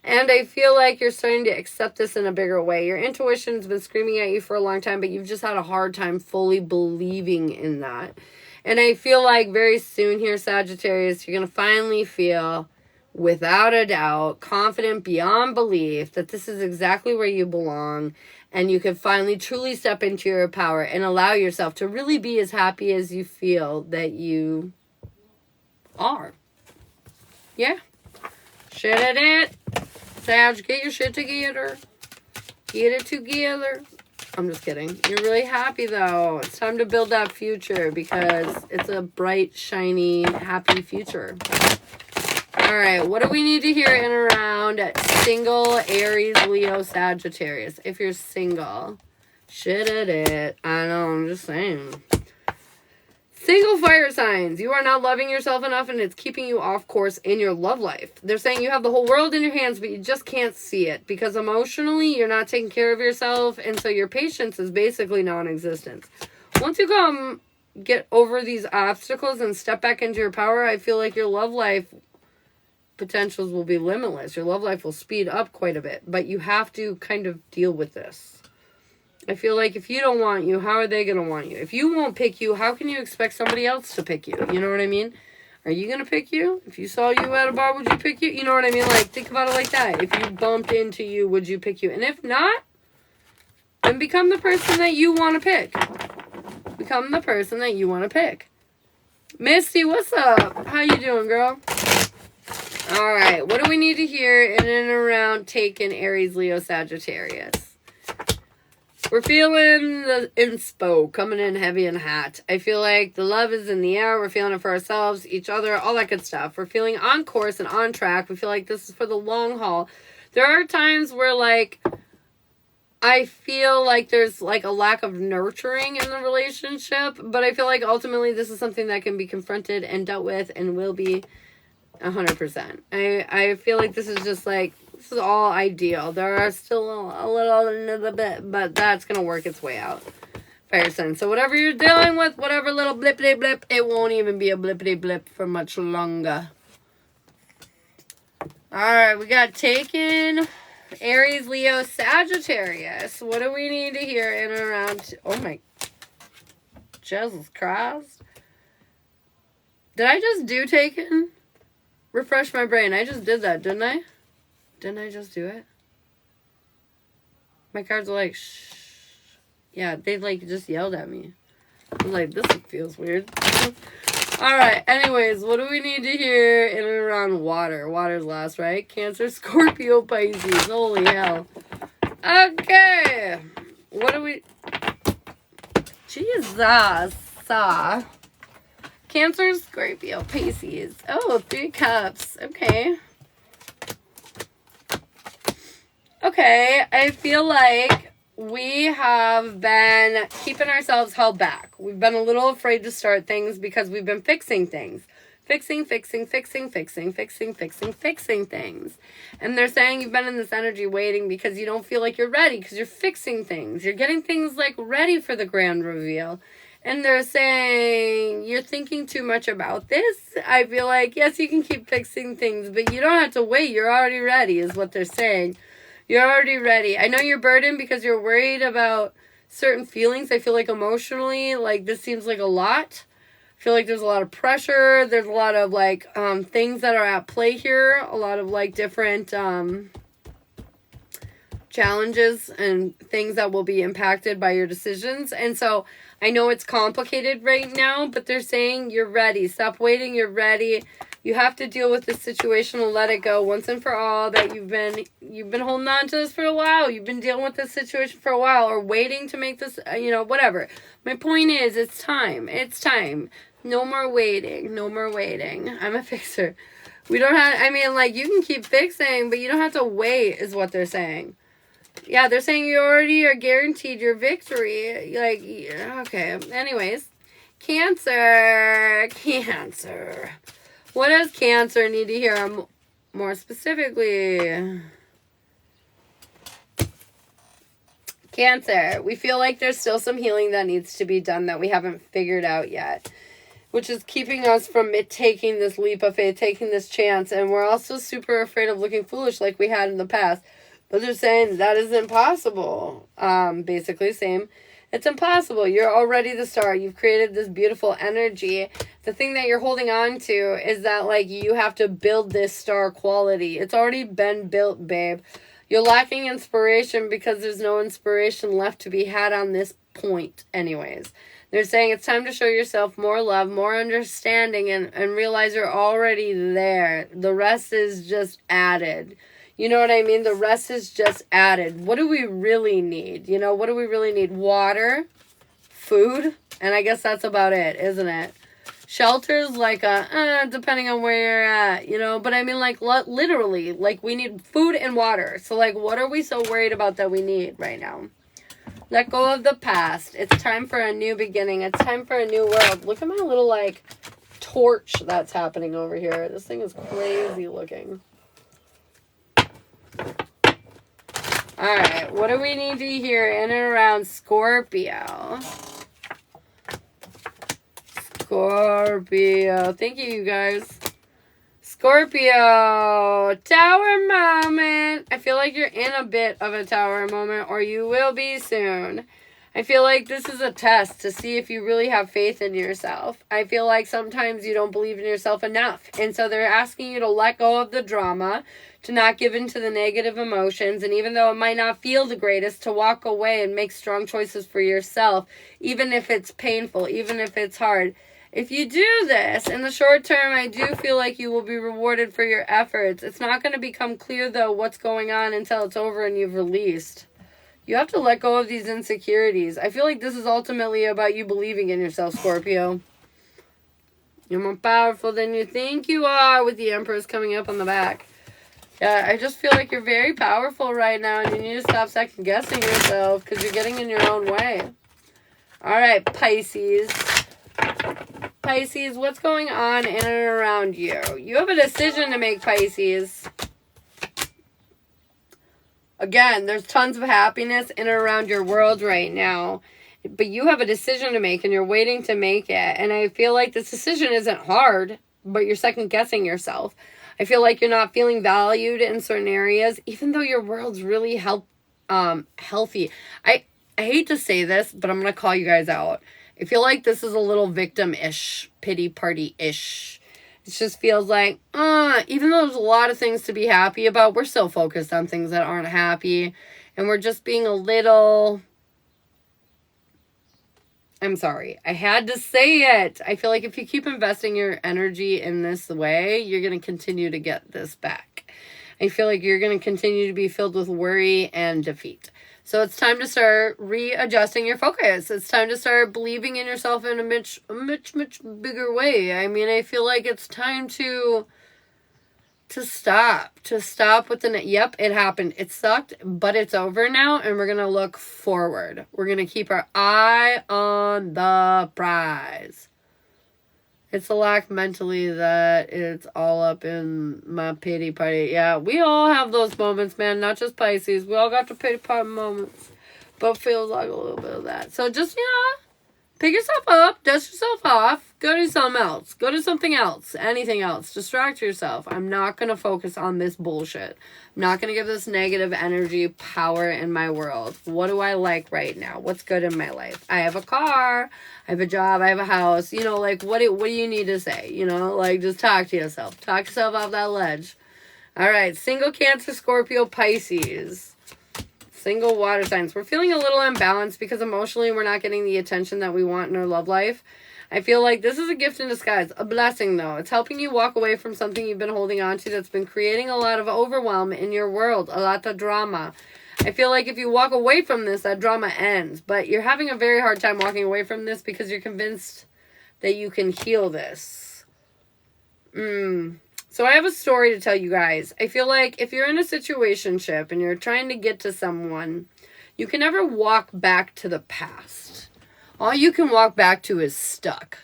Speaker 1: And I feel like you're starting to accept this in a bigger way. Your intuition's been screaming at you for a long time, but you've just had a hard time fully believing in that. And I feel like very soon here, Sagittarius, you're going to finally feel, without a doubt, confident beyond belief that this is exactly where you belong. And you can finally truly step into your power and allow yourself to really be as happy as you feel that you are. Yeah. Shit at it. Sag, get your shit together. Get it together. I'm just kidding. You're really happy, though. It's time to build that future because it's a bright, shiny, happy future. All right. What do we need to hear in and around single Aries, Leo, Sagittarius? If you're single, shit at it. I know. I'm just saying. Single fire signs, you are not loving yourself enough and it's keeping you off course in your love life. They're saying you have the whole world in your hands, but you just can't see it because emotionally you're not taking care of yourself, and so your patience is basically non-existent. Once you get over these obstacles and step back into your power, I feel like your love life potentials will be limitless. Your love life will speed up quite a bit, but you have to kind of deal with this. I feel like if you don't want you, how are they going to want you? If you won't pick you, how can you expect somebody else to pick you? You know what I mean? Are you going to pick you? If you saw you at a bar, would you pick you? You know what I mean? Like, think about it like that. If you bumped into you, would you pick you? And if not, then become the person that you want to pick. Become the person that you want to pick. Misty, what's up? How you doing, girl? All right. What do we need to hear in and around taking Aries, Leo, Sagittarius? We're feeling the inspo coming in heavy and hot. I feel like the love is in the air. We're feeling it for ourselves, each other, all that good stuff. We're feeling on course and on track. We feel like this is for the long haul. There are times where, I feel like there's, a lack of nurturing in the relationship. But I feel like ultimately this is something that can be confronted and dealt with and will be 100%. I feel like this is just, this is all ideal. There are still a little bit, but that's going to work its way out. Fire sign. So whatever you're dealing with, whatever little blippity blip, it won't even be a blippity blip for much longer. Alright, we got taken Aries, Leo, Sagittarius. What do we need to hear in and around? Oh my Jesus Christ. Did I just do taken? Refresh my brain. I just did that, didn't I? Didn't I just do it? My cards are like, shh. Yeah, they just yelled at me. I'm like, this feels weird. Alright, anyways, what do we need to hear in and around water? Water's last, right? Cancer, Scorpio, Pisces. Holy hell. Okay. What do we... Jesus. Cancer, Scorpio, Pisces. Oh, 3 cups. Okay. Okay, I feel like we have been keeping ourselves held back. We've been a little afraid to start things because we've been fixing things. fixing things. And they're saying you've been in this energy waiting because you don't feel like you're ready because you're fixing things. You're getting things like ready for the grand reveal. And they're saying you're thinking too much about this. I feel like, yes, you can keep fixing things, but you don't have to wait. You're already ready is what they're saying. You're already ready. I know you're burdened because you're worried about certain feelings. I feel like emotionally, like this seems like a lot. I feel like there's a lot of pressure. There's a lot of like things that are at play here. A lot of like different challenges and things that will be impacted by your decisions. And so I know it's complicated right now, but they're saying you're ready. Stop waiting. You're ready. You have to deal with this situation and let it go once and for all. That you've been holding on to this for a while. You've been dealing with this situation for a while, or waiting to make this, whatever. My point is, it's time. It's time. No more waiting. No more waiting. I'm a fixer. We don't have, you can keep fixing, but you don't have to wait, is what they're saying. Yeah, they're saying you already are guaranteed your victory. Like, okay. Anyways, Cancer. What does Cancer need to hear more specifically? Cancer. We feel like there's still some healing that needs to be done that we haven't figured out yet, which is keeping us from taking this leap of faith, taking this chance. And we're also super afraid of looking foolish like we had in the past. But they're saying that is impossible. Basically saying it's impossible. You're already the star. You've created this beautiful energy. The thing that you're holding on to is that like you have to build this star quality. It's already been built, babe. You're lacking inspiration because there's no inspiration left to be had on this point anyways. They're saying it's time to show yourself more love, more understanding, and realize you're already there. The rest is just added. You know what I mean? The rest is just added. What do we really need? What do we really need? Water, food, and I guess that's about it, isn't it? Shelter's like depending on where you're at, but I mean like literally, like we need food and water. So like what are we so worried about that we need right now? Let go of the past. It's time for a new beginning. It's time for a new world. Look at my little like torch that's happening over here. This thing is crazy looking. Alright, what do we need to hear in and around Scorpio? Scorpio. Thank you guys. Scorpio. Tower moment. I feel like you're in a bit of a tower moment, or you will be soon. I feel like this is a test to see if you really have faith in yourself. I feel like sometimes you don't believe in yourself enough. And so they're asking you to let go of the drama, to not give in to the negative emotions, and even though it might not feel the greatest, to walk away and make strong choices for yourself, even if it's painful, even if it's hard. If you do this, in the short term, I do feel like you will be rewarded for your efforts. It's not going to become clear, though, what's going on until it's over and you've released. You have to let go of these insecurities. I feel like this is ultimately about you believing in yourself, Scorpio. You're more powerful than you think you are, with the Empress coming up on the back. Yeah, I just feel like you're very powerful right now, and you need to stop second-guessing yourself because you're getting in your own way. All right, Pisces. Pisces, what's going on in and around you? You have a decision to make, Pisces. Again, there's tons of happiness in and around your world right now. But you have a decision to make, and you're waiting to make it. And I feel like this decision isn't hard, but you're second-guessing yourself. I feel like you're not feeling valued in certain areas, even though your world's really healthy. I hate to say this, but I'm going to call you guys out. I feel like this is a little victim-ish, pity party-ish. It just feels like, even though there's a lot of things to be happy about, we're still focused on things that aren't happy. And we're just being a little... I'm sorry. I had to say it. I feel like if you keep investing your energy in this way, you're going to continue to get this back. I feel like you're going to continue to be filled with worry and defeat. So it's time to start readjusting your focus. It's time to start believing in yourself in a much bigger way. I mean, I feel like it's time to stop with the, yep, it happened. It sucked, but it's over now, and we're going to look forward. We're going to keep our eye on the prize. It's the lack mentally that it's all up in my pity party. Yeah, we all have those moments, man. Not just Pisces. We all got the pity party moments. But feels like a little bit of that. So just, pick yourself up, dust yourself off, go do something else. Go do something else. Anything else. Distract yourself. I'm not going to focus on this bullshit. I'm not going to give this negative energy power in my world. What do I like right now? What's good in my life? I have a car. I have a job. I have a house. Like, what do you need to say? Like, just talk to yourself. Talk yourself off that ledge. All right. Single Cancer, Scorpio, Pisces. Single water signs. We're feeling a little imbalanced because emotionally we're not getting the attention that we want in our love life. I feel like this is a gift in disguise. A blessing, though. It's helping you walk away from something you've been holding on to that's been creating a lot of overwhelm in your world. A lot of drama. I feel like if you walk away from this, that drama ends. But you're having a very hard time walking away from this because you're convinced that you can heal this. So I have a story to tell you guys. I feel like if you're in a situationship and you're trying to get to someone, you can never walk back to the past. All you can walk back to is stuck.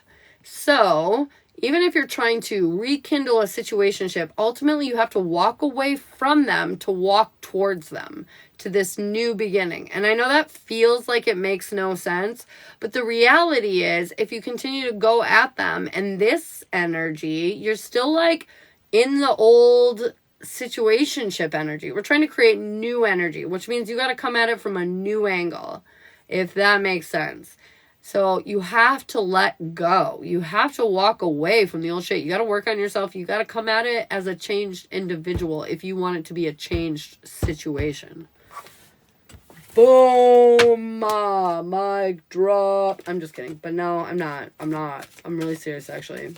Speaker 1: So even if you're trying to rekindle a situationship, ultimately you have to walk away from them to walk towards them, to this new beginning. And I know that feels like it makes no sense, but the reality is if you continue to go at them and this energy, you're still like in the old situationship energy. We're trying to create new energy, which means you got to come at it from a new angle, if that makes sense. So you have to let go. You have to walk away from the old shit. You got to work on yourself. You got to come at it as a changed individual if you want it to be a changed situation. Boom! Mic drop. I'm just kidding. But no, I'm not. I'm really serious, actually.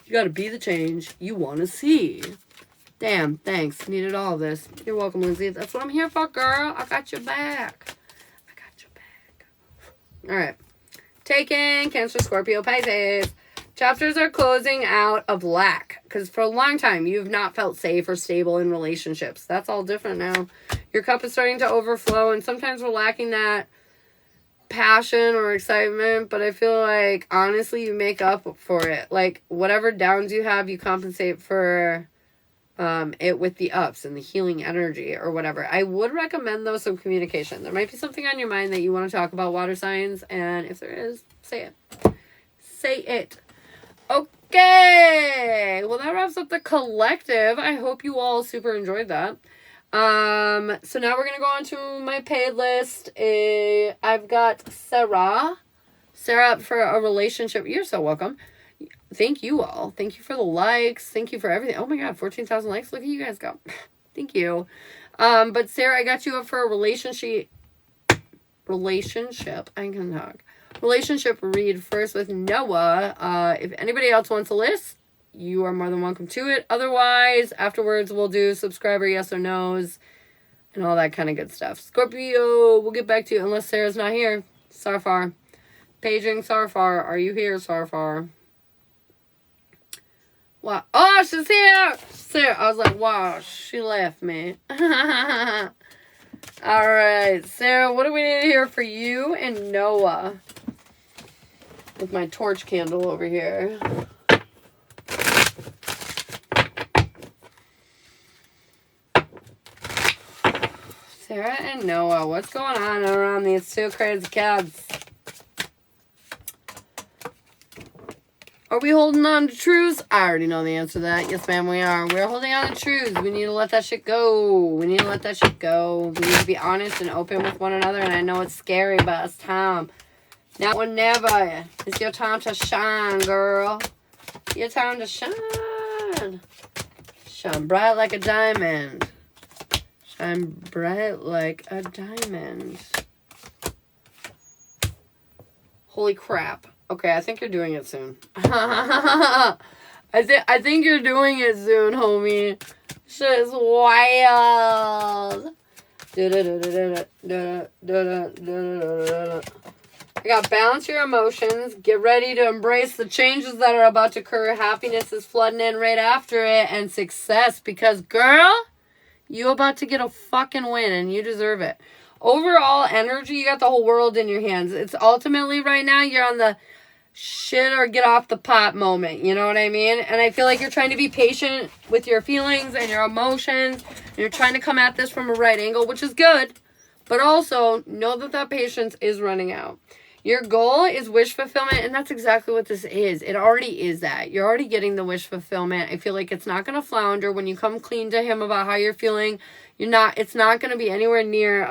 Speaker 1: You got to be the change you want to see. Damn, thanks. Needed all of this. You're welcome, Lindsay. That's what I'm here for, girl. I got your back. All right. Taken, Cancer, Scorpio, Pisces. Chapters are closing out of lack. Because for a long time, you've not felt safe or stable in relationships. That's all different now. Your cup is starting to overflow. And sometimes we're lacking that passion or excitement, but I feel like honestly you make up for it. Like whatever downs you have, you compensate for it with the ups and the healing energy or whatever. I would recommend though some communication. There might be something on your mind that you want to talk about, water signs, and if there is, say it. Okay, well that wraps up the collective. I hope you all super enjoyed that. So now we're going to go on to my paid list. I've got Sarah up for a relationship. You're so welcome. Thank you all. Thank you for the likes. Thank you for everything. Oh my God, 14,000 likes. Look at you guys go. Thank you. But Sarah, I got you up for a relationship. I can talk. Relationship read first with Noah. If anybody else wants a list, you are more than welcome to it. Otherwise, afterwards, we'll do subscriber yes or no's and all that kind of good stuff. Scorpio, we'll get back to you unless Sarah's not here. Sarfar. Paging Sarfar. Are you here, Sarfar? Wow. Oh, she's here! Sarah. I was like, wow, she left me. Alright, Sarah, what do we need here for you and Noah? With my torch candle over here. Sarah and Noah, what's going on around these two crazy cats? Are we holding on to truths? I already know the answer to that. Yes, ma'am, we are. We're holding on to truths. We need to let that shit go. We need to be honest and open with one another. And I know it's scary, but it's time. Now or never. It's your time to shine, girl. Your time to shine. Shine bright like a diamond. Shine bright like a diamond. Holy crap. Okay, I think you're doing it soon. I think you're doing it soon, homie. Shit is wild. I got balance your emotions. Get ready to embrace the changes that are about to occur. Happiness is flooding in right after it. And success. Because, girl, you about to get a fucking win. And you deserve it. Overall energy, you got the whole world in your hands. It's ultimately right now, you're on the shit or get off the pot moment, you know what I mean? And I feel like you're trying to be patient with your feelings and your emotions, and you're trying to come at this from a right angle, which is good, but also know that that patience is running out. Your goal is wish fulfillment, and that's exactly what this is. It already is that. You're already getting the wish fulfillment. I feel like it's not going to flounder when you come clean to him about how you're feeling. It's not going to be anywhere near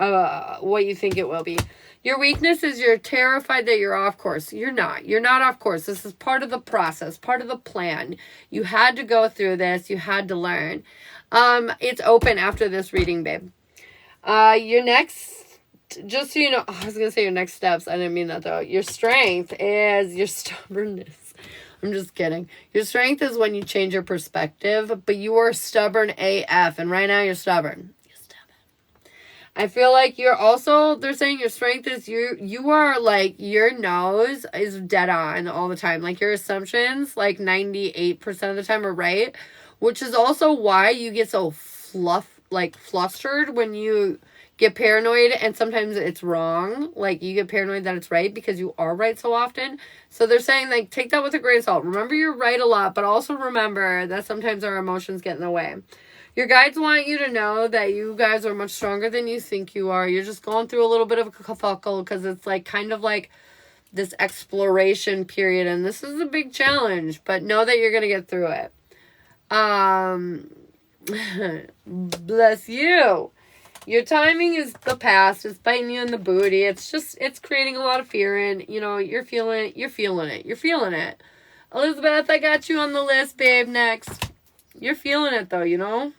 Speaker 1: what you think it will be. Your weakness is you're terrified that you're off course. You're not. You're not off course. This is part of the process, part of the plan. You had to go through this. You had to learn. It's open after this reading, babe. Your next, just so you know, I was going to say your next steps. I didn't mean that though. Your strength is your stubbornness. I'm just kidding. Your strength is when you change your perspective, but you are stubborn AF, and right now you're stubborn. I feel like you're also, they're saying your strength is you are like, your nose is dead on all the time. Like your assumptions, like 98% of the time are right, which is also why you get so flustered when you get paranoid and sometimes it's wrong. Like you get paranoid that it's right because you are right so often. So they're saying like, take that with a grain of salt. Remember you're right a lot, but also remember that sometimes our emotions get in the way. Your guides want you to know that you guys are much stronger than you think you are. You're just going through a little bit of a kerfuffle because it's like kind of like this exploration period. And this is a big challenge, but know that you're going to get through it. Bless you. Your timing is the past. It's biting you in the booty. It's creating a lot of fear. And, you know, you're feeling it. You're feeling it. Elizabeth, I got you on the list, babe, next. You're feeling it, though, you know?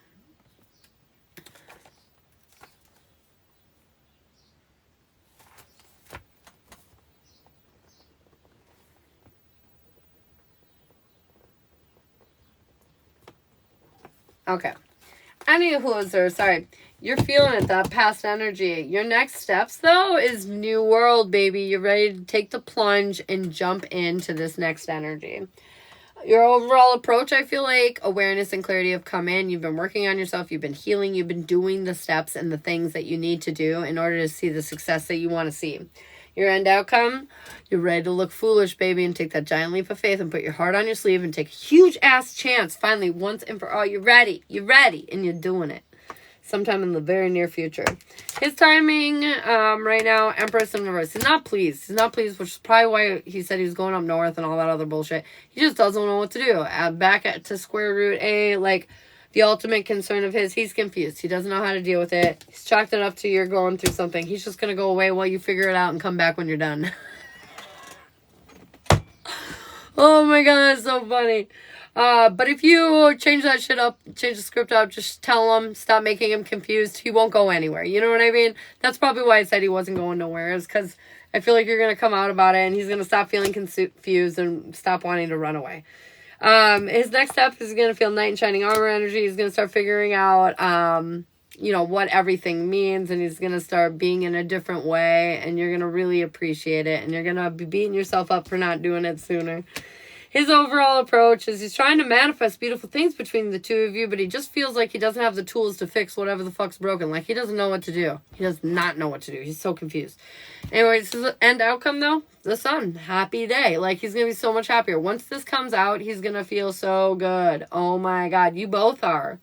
Speaker 1: Okay. Anywho, sorry. You're feeling it, that past energy. Your next steps, though, is new world, baby. You're ready to take the plunge and jump into this next energy. Your overall approach, I feel like awareness and clarity have come in. You've been working on yourself. You've been healing. You've been doing the steps and the things that you need to do in order to see the success that you want to see. Your end outcome, you're ready to look foolish, baby, and take that giant leap of faith and put your heart on your sleeve and take a huge ass chance. Finally, once and for all, you're ready, and you're doing it. Sometime in the very near future. His timing, right now, Empress in reverse. He's not pleased, which is probably why he said he was going up north and all that other bullshit. He just doesn't know what to do. To square root A, like, the ultimate concern of his, he's confused. He doesn't know how to deal with it. He's chalked it up to you're going through something. He's just going to go away while you figure it out and come back when you're done. Oh my god, that's so funny. But if you change that shit up, change the script up, just tell him, stop making him confused. He won't go anywhere. You know what I mean? That's probably why I said he wasn't going nowhere, is because I feel like you're going to come out about it and he's going to stop feeling confused and stop wanting to run away. His next step is going to feel knight in shining armor energy. He's going to start figuring out, what everything means, and he's going to start being in a different way, and you're going to really appreciate it, and you're going to be beating yourself up for not doing it sooner. His overall approach is he's trying to manifest beautiful things between the two of you, but he just feels like he doesn't have the tools to fix whatever the fuck's broken. Like, he doesn't know what to do. He does not know what to do. He's so confused. Anyways, his end outcome, though, the sun. Happy day. Like, he's going to be so much happier. Once this comes out, he's going to feel so good. Oh, my God. You both are.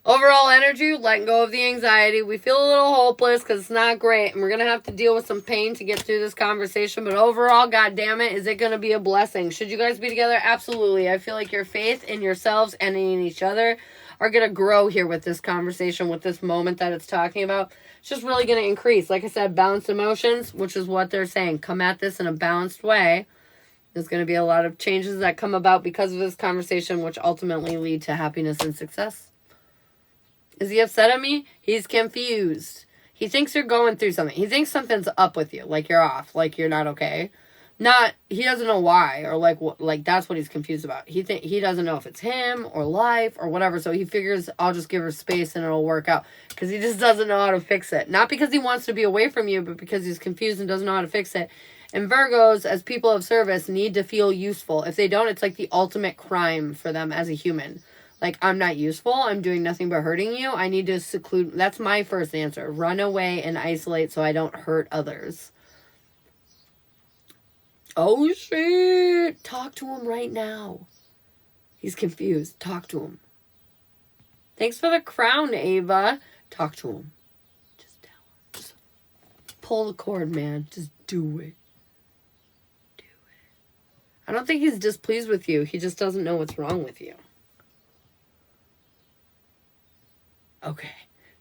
Speaker 1: Overall energy, letting go of the anxiety. We feel a little hopeless because it's not great, and we're going to have to deal with some pain to get through this conversation, but overall, God damn it, is it going to be a blessing? Should you guys be together? Absolutely. I feel like your faith in yourselves and in each other are going to grow here with this conversation, with this moment that it's talking about. It's just really going to increase. Like I said, balanced emotions, which is what they're saying. Come at this in a balanced way. There's going to be a lot of changes that come about because of this conversation, which ultimately lead to happiness and success. Is he upset at me? He's confused. He thinks you're going through something. He thinks something's up with you, like you're off, like you're not okay. He doesn't know why, or like that's what he's confused about. He doesn't know if it's him or life or whatever, so he figures I'll just give her space and it'll work out, because he just doesn't know how to fix it. Not because he wants to be away from you, but because he's confused and doesn't know how to fix it. And Virgos, as people of service, need to feel useful. If they don't, it's like the ultimate crime for them as a human. Like, I'm not useful. I'm doing nothing but hurting you. I need to seclude. That's my first answer. Run away and isolate so I don't hurt others. Oh, shit. Talk to him right now. He's confused. Talk to him. Thanks for the crown, Ava. Talk to him. Just tell him. Just pull the cord, man. Just do it. Do it. I don't think he's displeased with you. He just doesn't know what's wrong with you. Okay.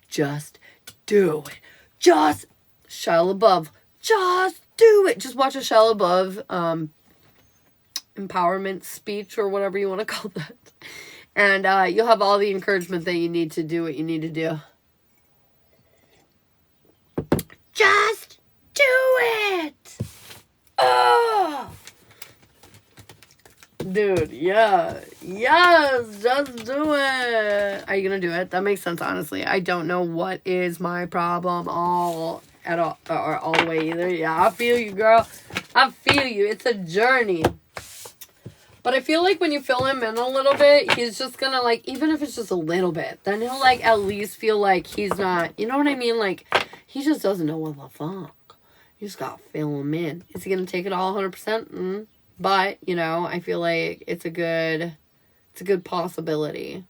Speaker 1: Just do it. Just Shia LaBeouf. Just do it. Just watch a Shia LaBeouf empowerment speech or whatever you want to call that. And you'll have all the encouragement that you need to do what you need to do. Just do it. Oh. Dude, yeah. Yes, just do it. Are you going to do it? That makes sense, honestly. I don't know what is my problem all the way either. Yeah, I feel you, girl. I feel you. It's a journey. But I feel like when you fill him in a little bit, he's just going to, like, even if it's just a little bit, then he'll, like, at least feel like he's not, you know what I mean? Like, he just doesn't know what the fuck. You just got to fill him in. Is he going to take it all 100%? But, you know, I feel like it's a good possibility.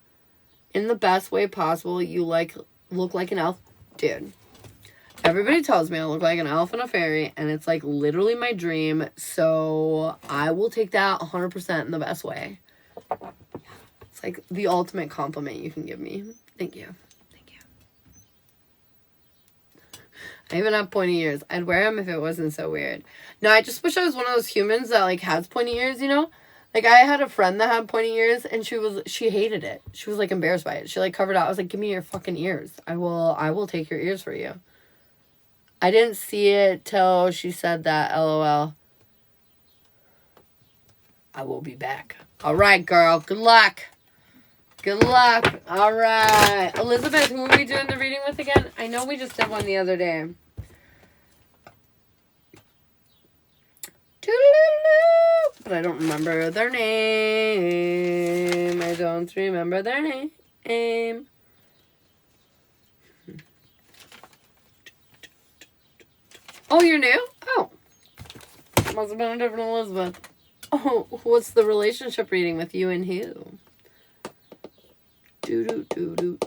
Speaker 1: In the best way possible, you, like, look like an elf. Dude, everybody tells me I look like an elf and a fairy, and it's, like, literally my dream. So I will take that 100% in the best way. It's, like, the ultimate compliment you can give me. Thank you. Thank you. I even have pointy ears. I'd wear them if it wasn't so weird. No, I just wish I was one of those humans that, like, has pointy ears, you know? Like, I had a friend that had pointy ears, and she hated it. She was, like, embarrassed by it. She, like, covered it. I was like, give me your fucking ears. I will take your ears for you. I didn't see it till she said that, LOL. I will be back. All right, girl. Good luck. Good luck. All right. Elizabeth, who are we doing the reading with again? I know we just did one the other day. But I don't remember their name. I don't remember their name. Oh, you're new? Oh. Must have been a different Elizabeth. Oh, what's the relationship reading with you and who? Doo-doo.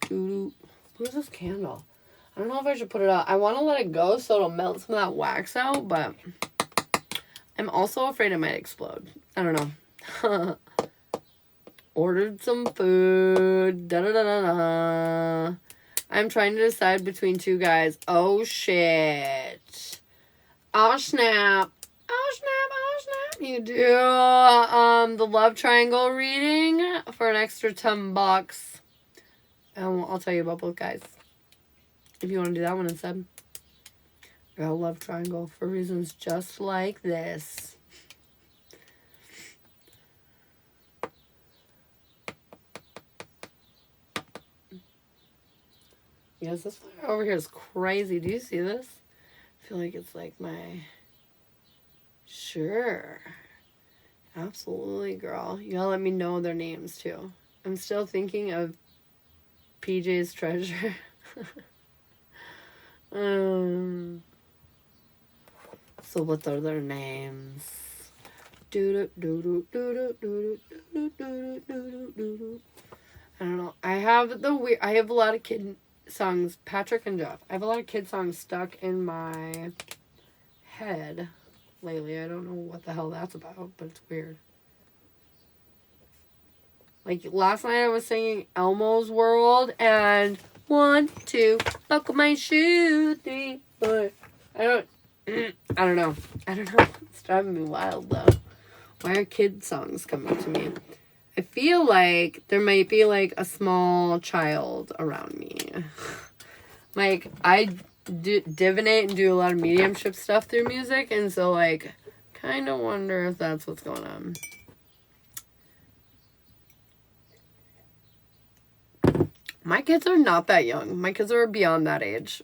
Speaker 1: Who's this candle? I don't know if I should put it out. I want to let it go so it'll melt some of that wax out, but I'm also afraid it might explode. I don't know. Ordered some food. Da-da-da-da-da. I'm trying to decide between two guys. Oh, shit. Oh, snap. Oh, snap. Oh, snap. You do the love triangle reading for an extra $10. And I'll tell you about both guys. If you want to do that one instead. I got a love triangle for reasons just like this. Yes, this fire over here is crazy. Do you see this? I feel like it's like my... Sure. Absolutely, girl. You gotta let me know their names, too. I'm still thinking of PJ's treasure. So what are their names? I don't know. I have a lot of kid songs. Patrick and Jeff. I have a lot of kid songs stuck in my head lately. I don't know what the hell that's about, but it's weird. Like last night I was singing Elmo's World and 1, 2, buckle my shoe, 3, 4. I don't know. It's driving me wild though. Why are kid songs coming to me? I feel like there might be like a small child around me. Like I divinate and do a lot of mediumship stuff through music, and so like kind of wonder if that's what's going on. My kids are not that young. My kids are beyond that age.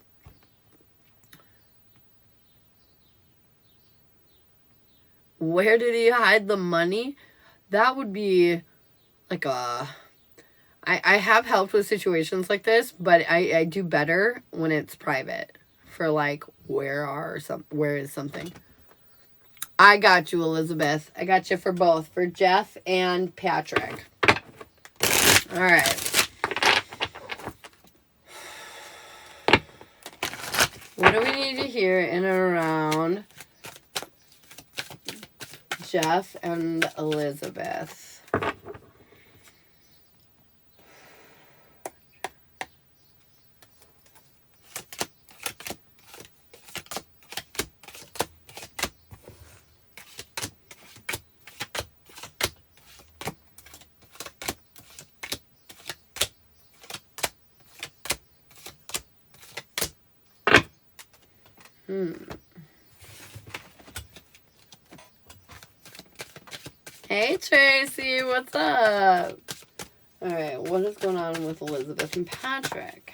Speaker 1: Where did he hide the money? That would be like a... I have helped with situations like this, but I do better when it's private. for like where is something. I got you, Elizabeth. I got you for both, for Jeff and Patrick. All right. What do we need to hear in and around Jeff and Elizabeth? Hey, Tracy, what's up? All right, what is going on with Elizabeth and Patrick?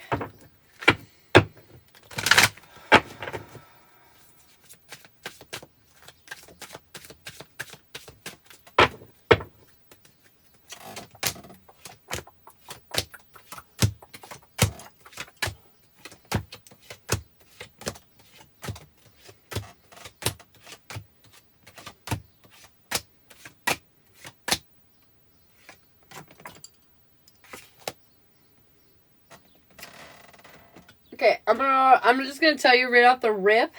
Speaker 1: Okay, I'm just gonna tell you right off the rip.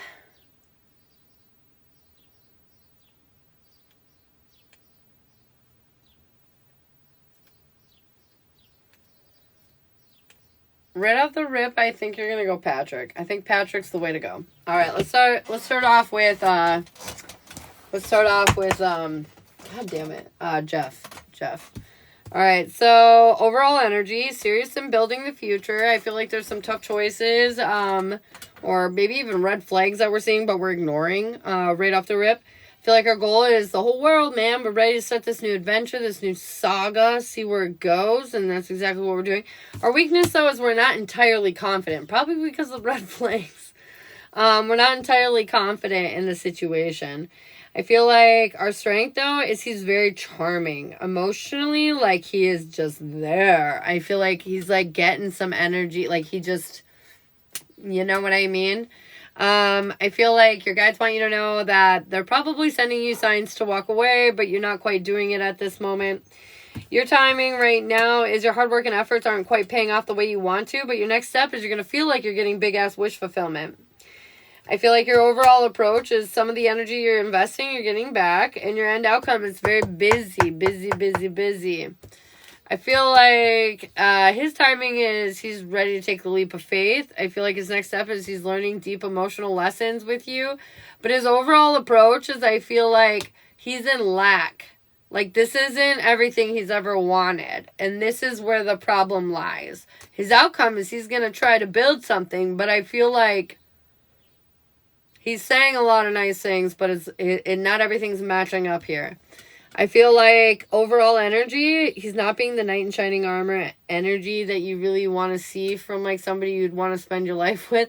Speaker 1: Right off the rip, I think you're gonna go Patrick. I think Patrick's the way to go. All right, let's start off with God damn it, Jeff. All right, so overall energy, serious in building the future. I feel like there's some tough choices, or maybe even red flags that we're seeing, but we're ignoring right off the rip. I feel like our goal is the whole world, man. We're ready to start this new adventure, this new saga, see where it goes, and that's exactly what we're doing. Our weakness, though, is we're not entirely confident, probably because of red flags. We're not entirely confident in the situation. I feel like our strength, though, is he's very charming. Emotionally, like, he is just there. I feel like he's, like, getting some energy. Like, he just, you know what I mean? I feel like your guides want you to know that they're probably sending you signs to walk away, but you're not quite doing it at this moment. Your timing right now is your hard work and efforts aren't quite paying off the way you want to, but your next step is you're going to feel like you're getting big-ass wish fulfillment. I feel like your overall approach is some of the energy you're investing, you're getting back, and your end outcome is very busy. I feel like his timing is he's ready to take the leap of faith. I feel like his next step is he's learning deep emotional lessons with you. But his overall approach is I feel like he's in lack. Like, this isn't everything he's ever wanted. And this is where the problem lies. His outcome is he's going to try to build something, but I feel like he's saying a lot of nice things, but not everything's matching up here. I feel like overall energy, he's not being the knight in shining armor energy that you really want to see from like somebody you'd want to spend your life with.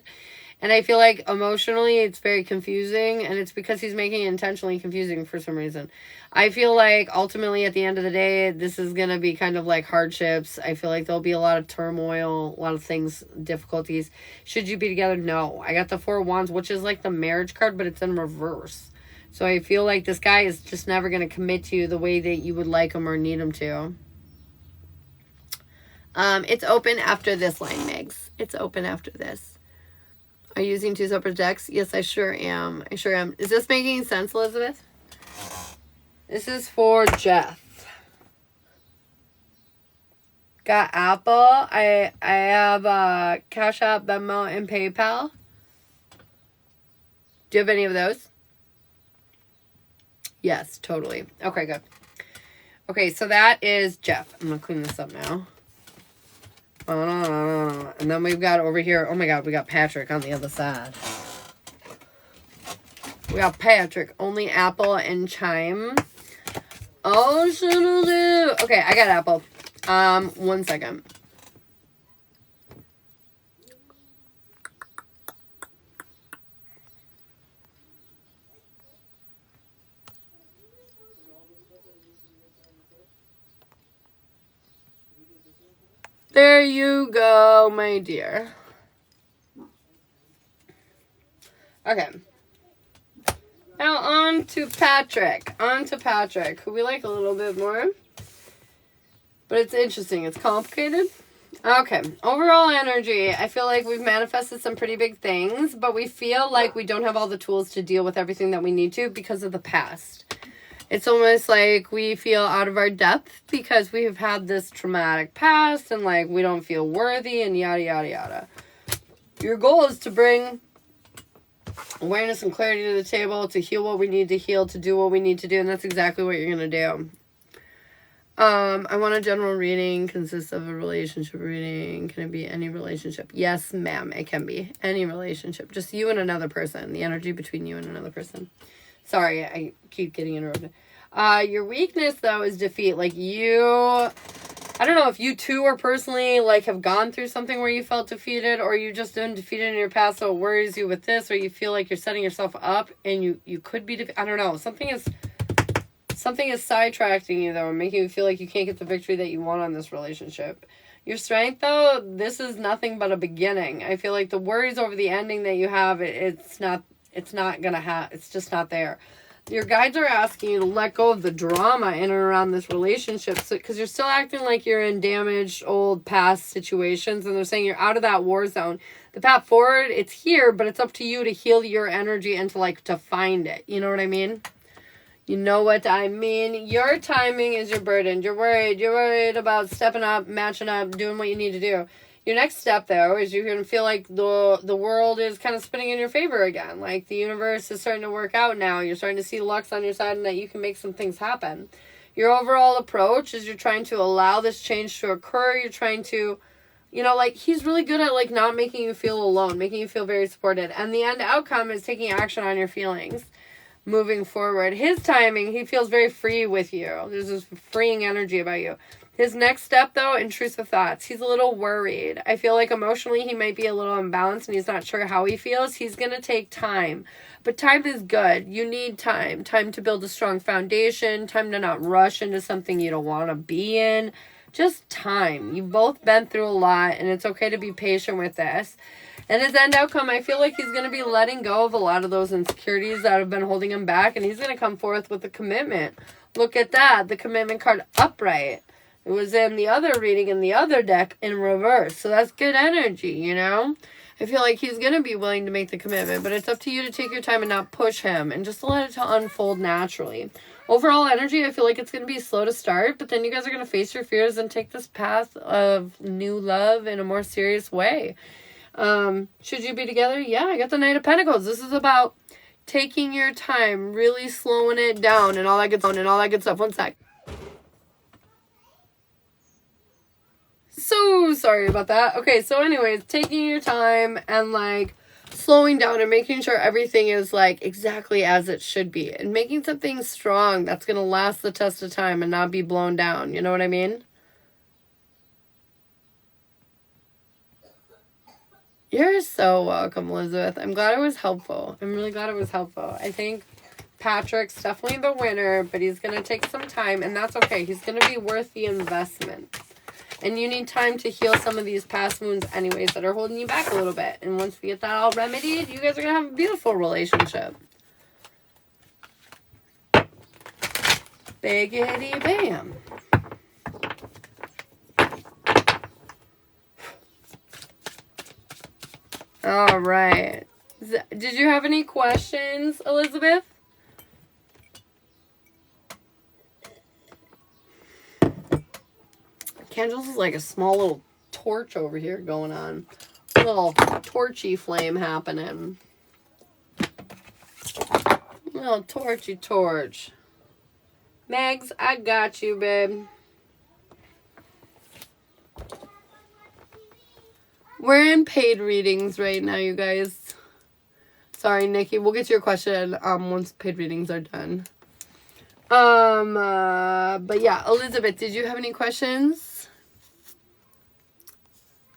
Speaker 1: And I feel like emotionally it's very confusing, and it's because he's making it intentionally confusing for some reason. I feel like ultimately at the end of the day, this is going to be kind of like hardships. I feel like there'll be a lot of turmoil, a lot of things, difficulties. Should you be together? No. I got the Four of Wands, which is like the marriage card, but it's in reverse. So I feel like this guy is just never going to commit to you the way that you would like him or need him to. It's open after this line, Megs. It's open after this. Are you using two separate decks? Yes, I sure am. Is this making sense, Elizabeth? This is for Jeff. Got Apple. I have Cash App, Venmo, and PayPal. Do you have any of those? Yes, totally. Okay, good. Okay, so that is Jeff. I'm going to clean this up now. And then we've got over here, oh my God, we got Patrick on the other side. We got Patrick, only Apple and Chime. Oh, shit. Okay, I got Apple. 1 second. There you go, my dear. Okay. Now on to Patrick. Who we like a little bit more. But it's interesting. It's complicated. Okay. Overall energy. I feel like we've manifested some pretty big things, but we feel like we don't have all the tools to deal with everything that we need to because of the past. It's almost like we feel out of our depth because we've had this traumatic past and like we don't feel worthy and yada, yada, yada. Your goal is to bring awareness and clarity to the table, to heal what we need to heal, to do what we need to do, and that's exactly what you're going to do. I want a general reading, consists of a relationship reading. Can it be any relationship? Yes, ma'am, it can be any relationship. Just you and another person, the energy between you and another person. Sorry, I keep getting interrupted. Your weakness, though, is defeat. Like, I don't know if you two are personally, like, have gone through something where you felt defeated, or you just been defeated in your past, so it worries you with this, or you feel like you're setting yourself up, and you could be I don't know. Something is sidetracking you, though, and making you feel like you can't get the victory that you want on this relationship. Your strength, though, this is nothing but a beginning. I feel like the worries over the ending that you have, it's just not there. Your guides are asking you to let go of the drama in and around this relationship, because you're still acting like you're in damaged, old, past situations, and they're saying you're out of that war zone. The path forward, it's here, but it's up to you to heal your energy and to find it. You know what I mean? You know what I mean? Your timing is your burden. You're worried about stepping up, matching up, doing what you need to do. Your next step, though, is you're going to feel like the world is kind of spinning in your favor again. Like, the universe is starting to work out now. You're starting to see luck's on your side and that you can make some things happen. Your overall approach is you're trying to allow this change to occur. You're trying to, he's really good at, not making you feel alone, making you feel very supported. And the end outcome is taking action on your feelings. Moving forward. His timing, he feels very free with you. There's this freeing energy about you. His next step, though, intrusive thoughts. He's a little worried. I feel like emotionally he might be a little imbalanced and he's not sure how he feels. He's going to take time. But time is good. You need time. Time to build a strong foundation. Time to not rush into something you don't want to be in. Just time. You've both been through a lot, and it's okay to be patient with this. And his end outcome, I feel like he's going to be letting go of a lot of those insecurities that have been holding him back, and he's going to come forth with a commitment. Look at that. The commitment card upright. It was in the other reading in the other deck in reverse. So that's good energy, I feel like he's going to be willing to make the commitment, but it's up to you to take your time and not push him and just let it to unfold naturally. Overall energy, I feel like it's going to be slow to start, but then you guys are going to face your fears and take this path of new love in a more serious way. Should you be together? Yeah, I got the Knight of Pentacles. This is about taking your time, really slowing it down and all that good stuff. One sec. So sorry about that. Okay, so anyways, taking your time and slowing down and making sure everything is exactly as it should be, and making something strong that's going to last the test of time and not be blown down. You know what I mean? You're so welcome, Elizabeth. I'm glad it was helpful. I'm really glad it was helpful. I think Patrick's definitely the winner, but he's going to take some time, and that's okay. He's going to be worth the investment. And you need time to heal some of these past wounds anyways that are holding you back a little bit. And once we get that all remedied, you guys are going to have a beautiful relationship. Biggity bam. All right. Did you have any questions, Elizabeth? Candles is like a small little torch over here going on. A little torchy flame happening. Little torchy torch. Megs, I got you, babe. We're in paid readings right now, you guys. Sorry, Nikki. We'll get to your question once paid readings are done. But yeah, Elizabeth, did you have any questions?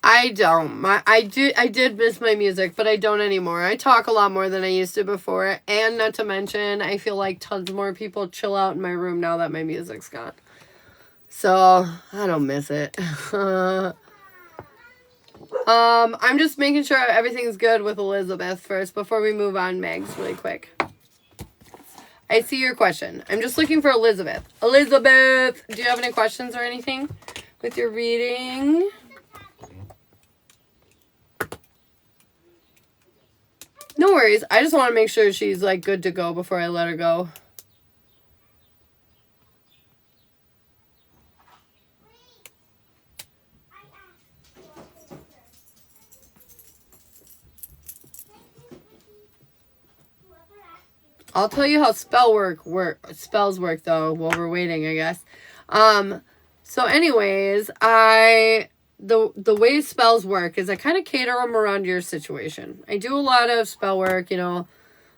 Speaker 1: I don't. I did miss my music, but I don't anymore. I talk a lot more than I used to before, and not to mention, I feel like tons more people chill out in my room now that my music's gone. So, I don't miss it. I'm just making sure everything's good with Elizabeth first before we move on, Megs, really quick. I see your question. I'm just looking for Elizabeth. Elizabeth, do you have any questions or anything with your reading? No worries. I just want to make sure she's like good to go before I let her go. I'll tell you how spells work though while we're waiting, I guess. So anyways, the way spells work is I kind of cater them around your situation. I do a lot of spell work, you know,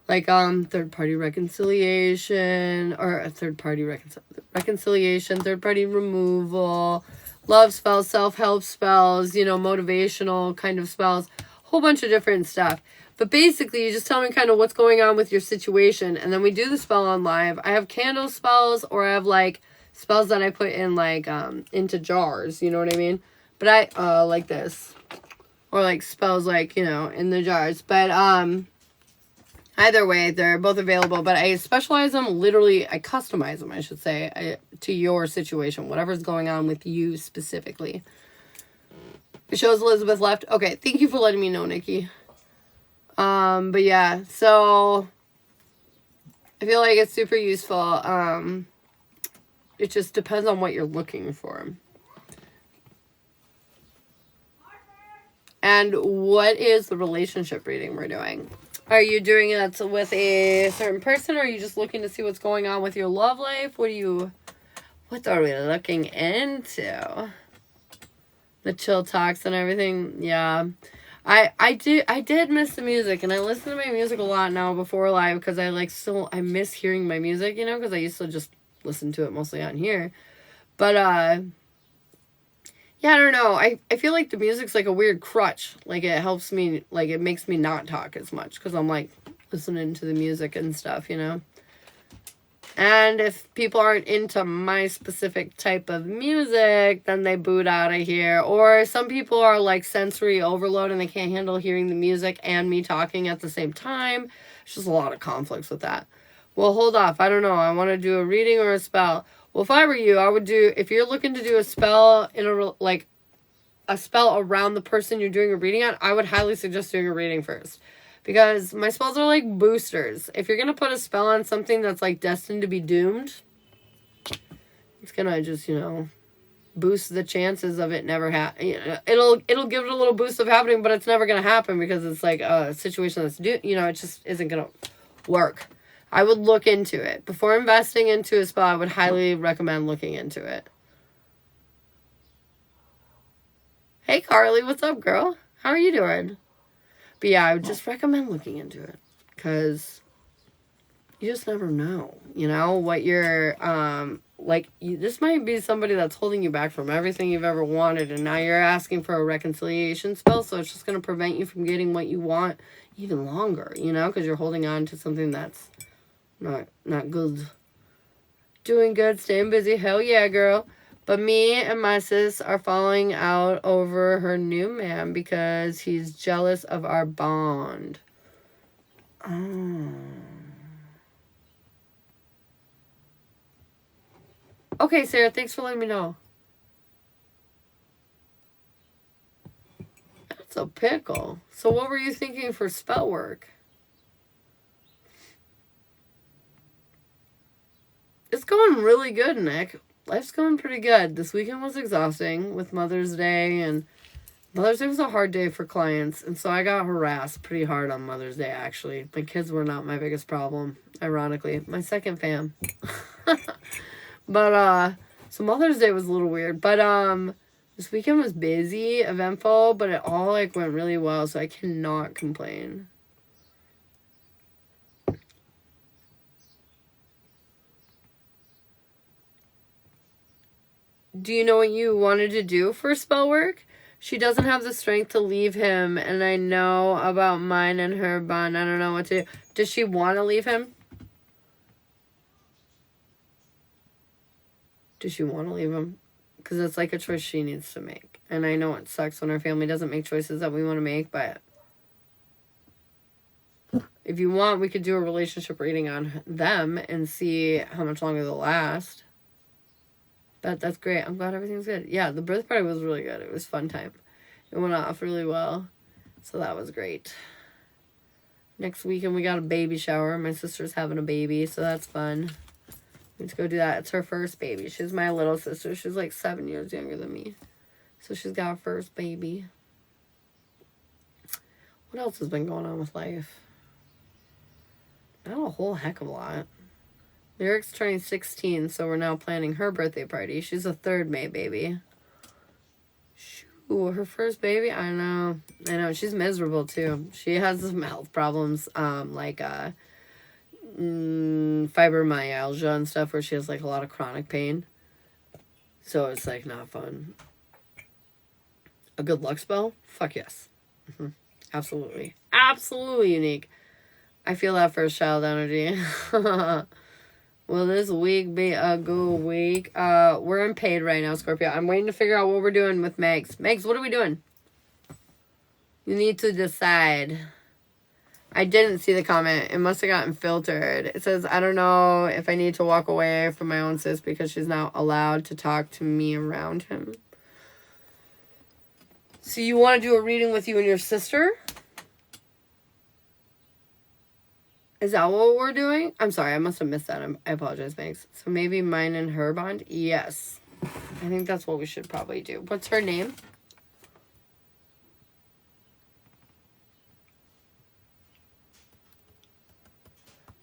Speaker 1: like third party reconciliation or a third party reconciliation, third party removal, love spells, self-help spells, you know, motivational kind of spells, whole bunch of different stuff. But basically, you just tell me kind of what's going on with your situation, and then we do the spell on live. I have candle spells, or I have, like, spells that I put in, like, into jars, you know what I mean? But I, like this. Or, like, spells, like, you know, in the jars. But, either way, they're both available, but I specialize them, literally, I customize them, I should say, to your situation, whatever's going on with you specifically. It shows Elizabeth left. Okay, thank you for letting me know, Nikki. But yeah, so I feel like it's super useful. It just depends on what you're looking for. And what is the relationship reading we're doing? Are you doing it with a certain person, or are you just looking to see what's going on with your love life? What are we looking into? The chill talks and everything, yeah. I did miss the music, and I listen to my music a lot now before live because I miss hearing my music, you know, because I used to just listen to it mostly on here. But yeah, I don't know. I feel like the music's like a weird crutch. Like it helps me, like it makes me not talk as much because I'm like listening to the music and stuff, you know. And if people aren't into my specific type of music, then they boot out of here. Or some people are like sensory overload and they can't handle hearing the music and me talking at the same time. There's just a lot of conflicts with that. Well, hold off. I don't know. I want to do a reading or a spell. Well, if I were you, I would do, if you're looking to do a spell a spell around the person you're doing a reading on, I would highly suggest doing a reading first. Because my spells are like boosters. If you're going to put a spell on something that's like destined to be doomed, it's going to just, you know, boost the chances of it never happening. You know, it'll give it a little boost of happening, but it's never going to happen because it's like a situation that's, you know, it just isn't going to work. I would look into it. Before investing into a spell, I would highly recommend looking into it. Hey, Carly, what's up, girl? How are you doing? But yeah, I would just recommend looking into it because you just never know, you know, what you're, this might be somebody that's holding you back from everything you've ever wanted, and now you're asking for a reconciliation spell, so it's just going to prevent you from getting what you want even longer, you know, because you're holding on to something that's not good. Doing good, staying busy, hell yeah, girl. But me and my sis are falling out over her new man because he's jealous of our bond. Oh. Okay, Sarah, thanks for letting me know. That's a pickle. So what were you thinking for spell work? It's going really good, Nick. Life's going pretty good. This weekend was exhausting with Mother's Day, and Mother's Day was a hard day for clients, and so I got harassed pretty hard on Mother's Day, actually. My kids were not my biggest problem, ironically. My second fam. But, so Mother's Day was a little weird, but, this weekend was busy, eventful, but it all, like, went really well, so I cannot complain. Do you know what you wanted to do for spell work? She doesn't have the strength to leave him, and I know about mine and her bond. I don't know what to do. Does she want to leave him? Does she want to leave him? Because it's like a choice she needs to make. And I know it sucks when our family doesn't make choices that we want to make, but if you want, we could do a relationship reading on them and see how much longer they'll last. That's great. I'm glad everything's good. Yeah, the birth party was really good. It was a fun time. It went off really well. So that was great. Next weekend we got a baby shower. My sister's having a baby, so that's fun. We need to go do that. It's her first baby. She's my little sister. She's like 7 years younger than me. So she's got her first baby. What else has been going on with life? Not a whole heck of a lot. Lyric's turning 16, so we're now planning her birthday party. She's a 3rd May baby. Shoo, her first baby? I know. She's miserable, too. She has some health problems, like fibromyalgia and stuff, where she has, like, a lot of chronic pain. So it's, like, not fun. A good luck spell? Fuck yes. Mm-hmm. Absolutely. Absolutely unique. I feel that first child energy. Will this week be a good week? We're in paid right now, Scorpio. I'm waiting to figure out what we're doing with Megs. Megs, what are we doing? You need to decide. I didn't see the comment. It must have gotten filtered. It says, I don't know if I need to walk away from my own sis because she's not allowed to talk to me around him. So you want to do a reading with you and your sister? Is that what we're doing? I'm sorry, I must have missed that. I apologize, Megs. So maybe mine and her bond? Yes. I think that's what we should probably do. What's her name?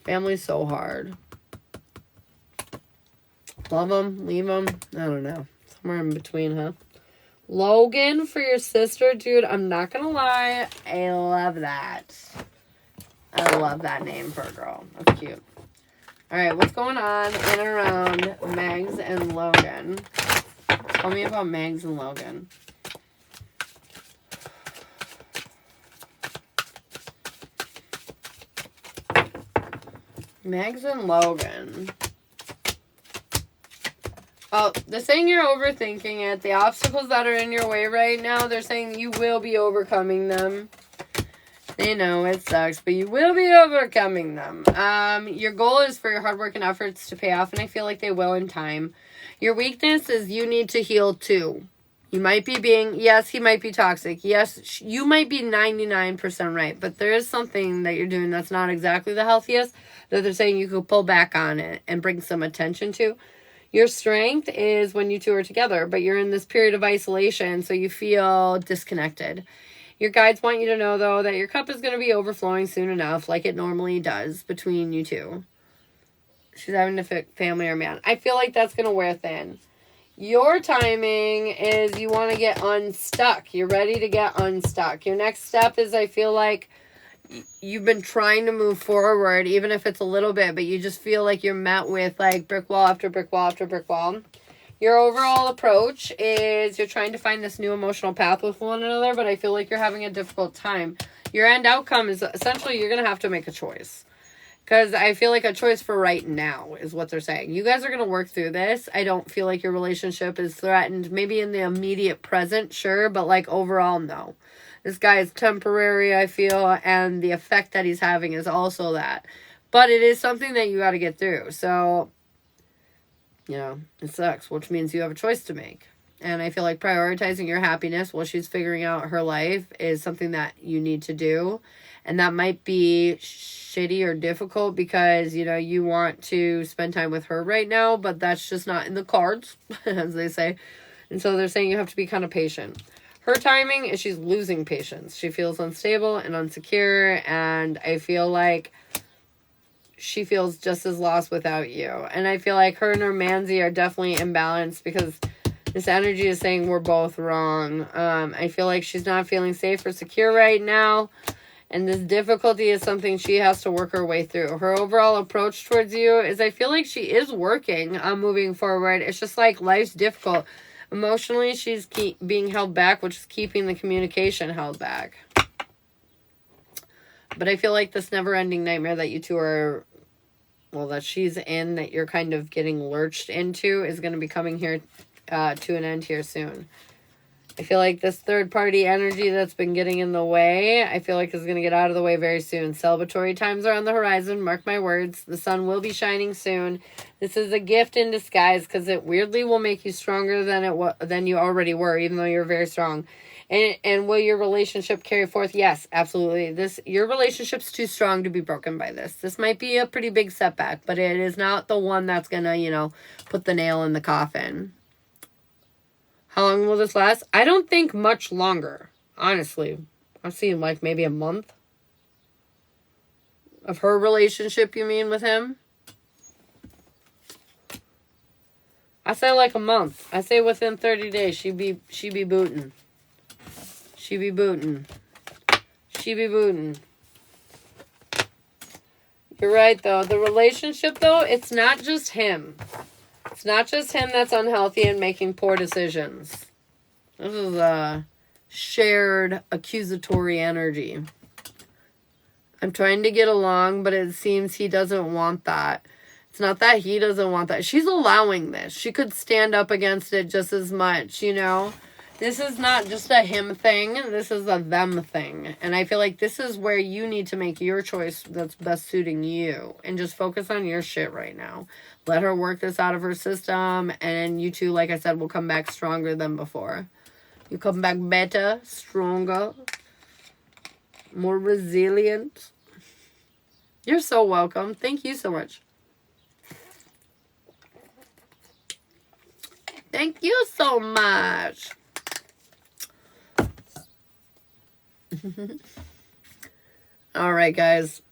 Speaker 1: Family's so hard. Love them, leave them. I don't know. Somewhere in between, huh? Logan for your sister. Dude, I'm not going to lie. I love that. I love that name for a girl. That's cute. All right, what's going on in and around Megs and Logan? Tell me about Megs and Logan. Megs and Logan. Oh, they're saying you're overthinking it. The obstacles that are in your way right now, they're saying you will be overcoming them. They know it sucks, but you will be overcoming them. Your goal is for your hard work and efforts to pay off, and I feel like they will in time. Your weakness is you need to heal too. You might be yes, he might be toxic. Yes, you might be 99% right, but there is something that you're doing that's not exactly the healthiest that they're saying you could pull back on it and bring some attention to. Your strength is when you two are together, but you're in this period of isolation, so you feel disconnected. Your guides want you to know, though, that your cup is going to be overflowing soon enough, like it normally does between you two. She's having to fit family or man. I feel like that's going to wear thin. Your timing is you want to get unstuck. You're ready to get unstuck. Your next step is, I feel like, you've been trying to move forward, even if it's a little bit, but you just feel like you're met with, like, brick wall after brick wall after brick wall. Your overall approach is you're trying to find this new emotional path with one another, but I feel like you're having a difficult time. Your end outcome is essentially you're going to have to make a choice. Because I feel like a choice for right now is what they're saying. You guys are going to work through this. I don't feel like your relationship is threatened. Maybe in the immediate present, sure, but like overall, no. This guy is temporary, I feel, and the effect that he's having is also that. But it is something that you got to get through. So, you know, it sucks, which means you have a choice to make. And I feel like prioritizing your happiness while she's figuring out her life is something that you need to do. And that might be shitty or difficult because, you know, you want to spend time with her right now, but that's just not in the cards, as they say. And so they're saying you have to be kind of patient. Her timing is she's losing patience. She feels unstable and insecure, and I feel like she feels just as lost without you. And I feel like her and her Manzi are definitely imbalanced because this energy is saying we're both wrong. I feel like she's not feeling safe or secure right now. And this difficulty is something she has to work her way through. Her overall approach towards you is I feel like she is working on moving forward. It's just like life's difficult. Emotionally, she's being held back, which is keeping the communication held back. But I feel like this never-ending nightmare that you two are, well, that she's in, that you're kind of getting lurched into, is going to be coming here to an end here soon. I feel like this third party energy that's been getting in the way, I feel like is going to get out of the way very soon. Celebratory times are on the horizon. Mark my words. The sun will be shining soon. This is a gift in disguise because it weirdly will make you stronger than you already were, even though you're very strong. And will your relationship carry forth? Yes, absolutely. Your relationship's too strong to be broken by this. This might be a pretty big setback, but it is not the one that's going to, put the nail in the coffin. How long will this last? I don't think much longer, honestly. I've seen like maybe a month. Of her relationship, you mean, with him? I say like a month. I say within 30 days she be booting. She be booting. She be booting. You're right, though. The relationship, though, it's not just him. It's not just him that's unhealthy and making poor decisions. This is a shared accusatory energy. I'm trying to get along, but it seems he doesn't want that. It's not that he doesn't want that. She's allowing this. She could stand up against it just as much, This is not just a him thing. This is a them thing. And I feel like this is where you need to make your choice that's best suiting you. And just focus on your shit right now. Let her work this out of her system. And you two, like I said, will come back stronger than before. You come back better, stronger, more resilient. You're so welcome. Thank you so much. Thank you so much. All right, guys.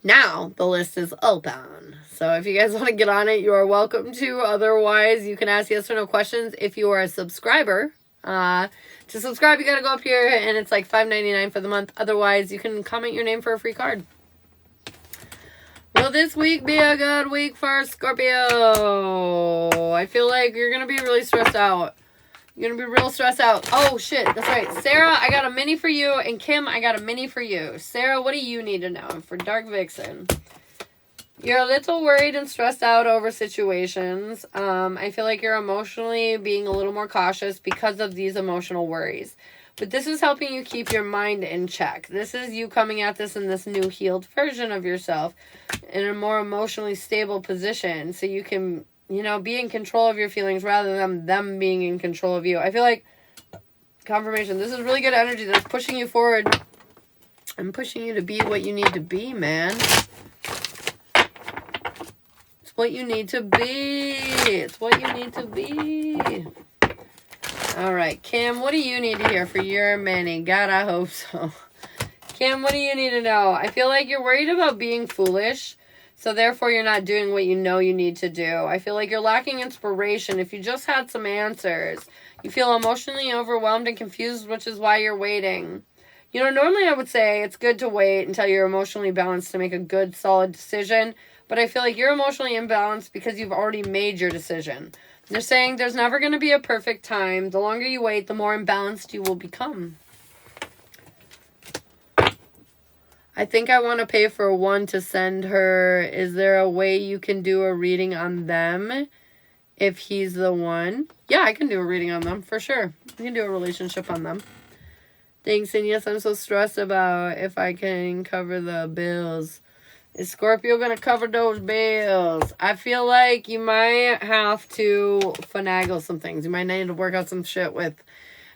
Speaker 1: Now the list is open. So if you guys want to get on it, you are welcome to. Otherwise, you can ask yes or no questions. If you are a subscriber, to subscribe, you got to go up here and it's like $5.99 for the month. Otherwise, you can comment your name for a free card. Will this week be a good week for Scorpio? I feel like you're going to be really stressed out. You're going to be real stressed out. Oh, shit. That's right. Sarah, I got a mini for you. And Kim, I got a mini for you. Sarah, what do you need to know for Dark Vixen? You're a little worried and stressed out over situations. I feel like you're emotionally being a little more cautious because of these emotional worries. But this is helping you keep your mind in check. This is you coming at this in this new healed version of yourself in a more emotionally stable position so you can, be in control of your feelings rather than them being in control of you. I feel like, confirmation, this is really good energy that's pushing you forward and pushing you to be what you need to be, man. It's what you need to be. It's what you need to be. All right, Kim, what do you need to hear for your mini? God, I hope so. Kim, what do you need to know? I feel like you're worried about being foolish, so therefore you're not doing what you know you need to do. I feel like you're lacking inspiration. If you just had some answers, you feel emotionally overwhelmed and confused, which is why you're waiting. Normally I would say it's good to wait until you're emotionally balanced to make a good, solid decision, but I feel like you're emotionally imbalanced because you've already made your decision. They're saying there's never going to be a perfect time. The longer you wait, the more imbalanced you will become. I think I want to pay for one to send her. Is there a way you can do a reading on them if he's the one? Yeah, I can do a reading on them for sure. I can do a relationship on them. Thanks, and yes, I'm so stressed about if I can cover the bills. Is Scorpio going to cover those bills? I feel like you might have to finagle some things. You might need to work out some shit with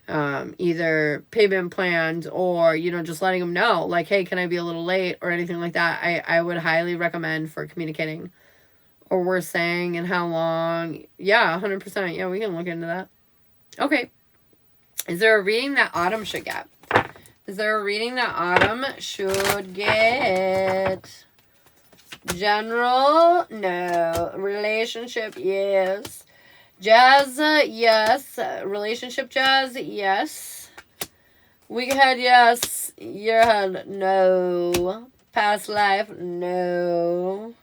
Speaker 1: either payment plans or, just letting them know. Like, hey, can I be a little late or anything like that? I would highly recommend for communicating. Or worth saying and how long. Yeah, 100%. Yeah, we can look into that. Okay. Is there a reading that Autumn should get? Is there a reading that Autumn should get? General, no. Relationship, yes. Jazz, yes. Relationship jazz, yes. Week ahead, yes. Year ahead, no. Past life, no.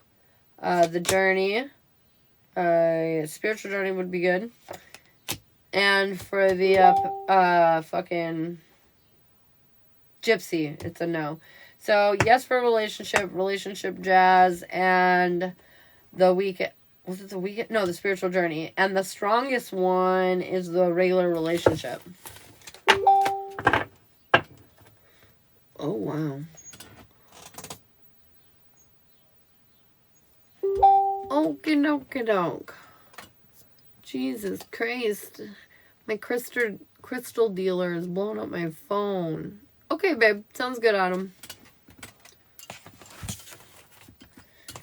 Speaker 1: The journey, spiritual journey would be good. And for the fucking gypsy, it's a no. So, yes for relationship jazz, and the week Was it the weekend? No, the spiritual journey. And the strongest one is the regular relationship. Oh, wow. Okie dokie doke. Jesus Christ. My crystal dealer is blowing up my phone. Okay, babe. Sounds good, Autumn.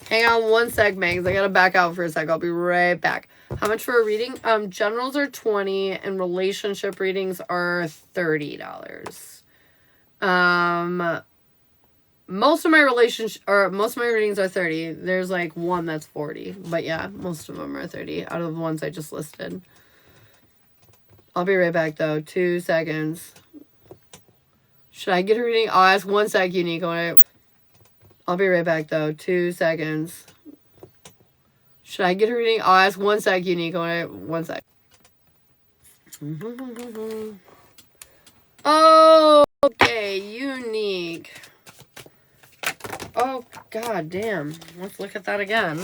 Speaker 1: Hang on one sec, Megs. I gotta back out for a sec. I'll be right back. How much for a reading? Generals are $20 and relationship readings are $30. Most of my readings are 30. There's like one that's 40. But yeah, most of them are 30 out of the ones I just listed. I'll be right back though. 2 seconds. Should I get a reading? I'll ask 1 sec, Unique. I'll be right back though. 2 seconds. Should I get a reading? I'll ask 1 sec, Unique. 1 sec. Oh, okay, Unique. Oh, god damn. Let's look at that again.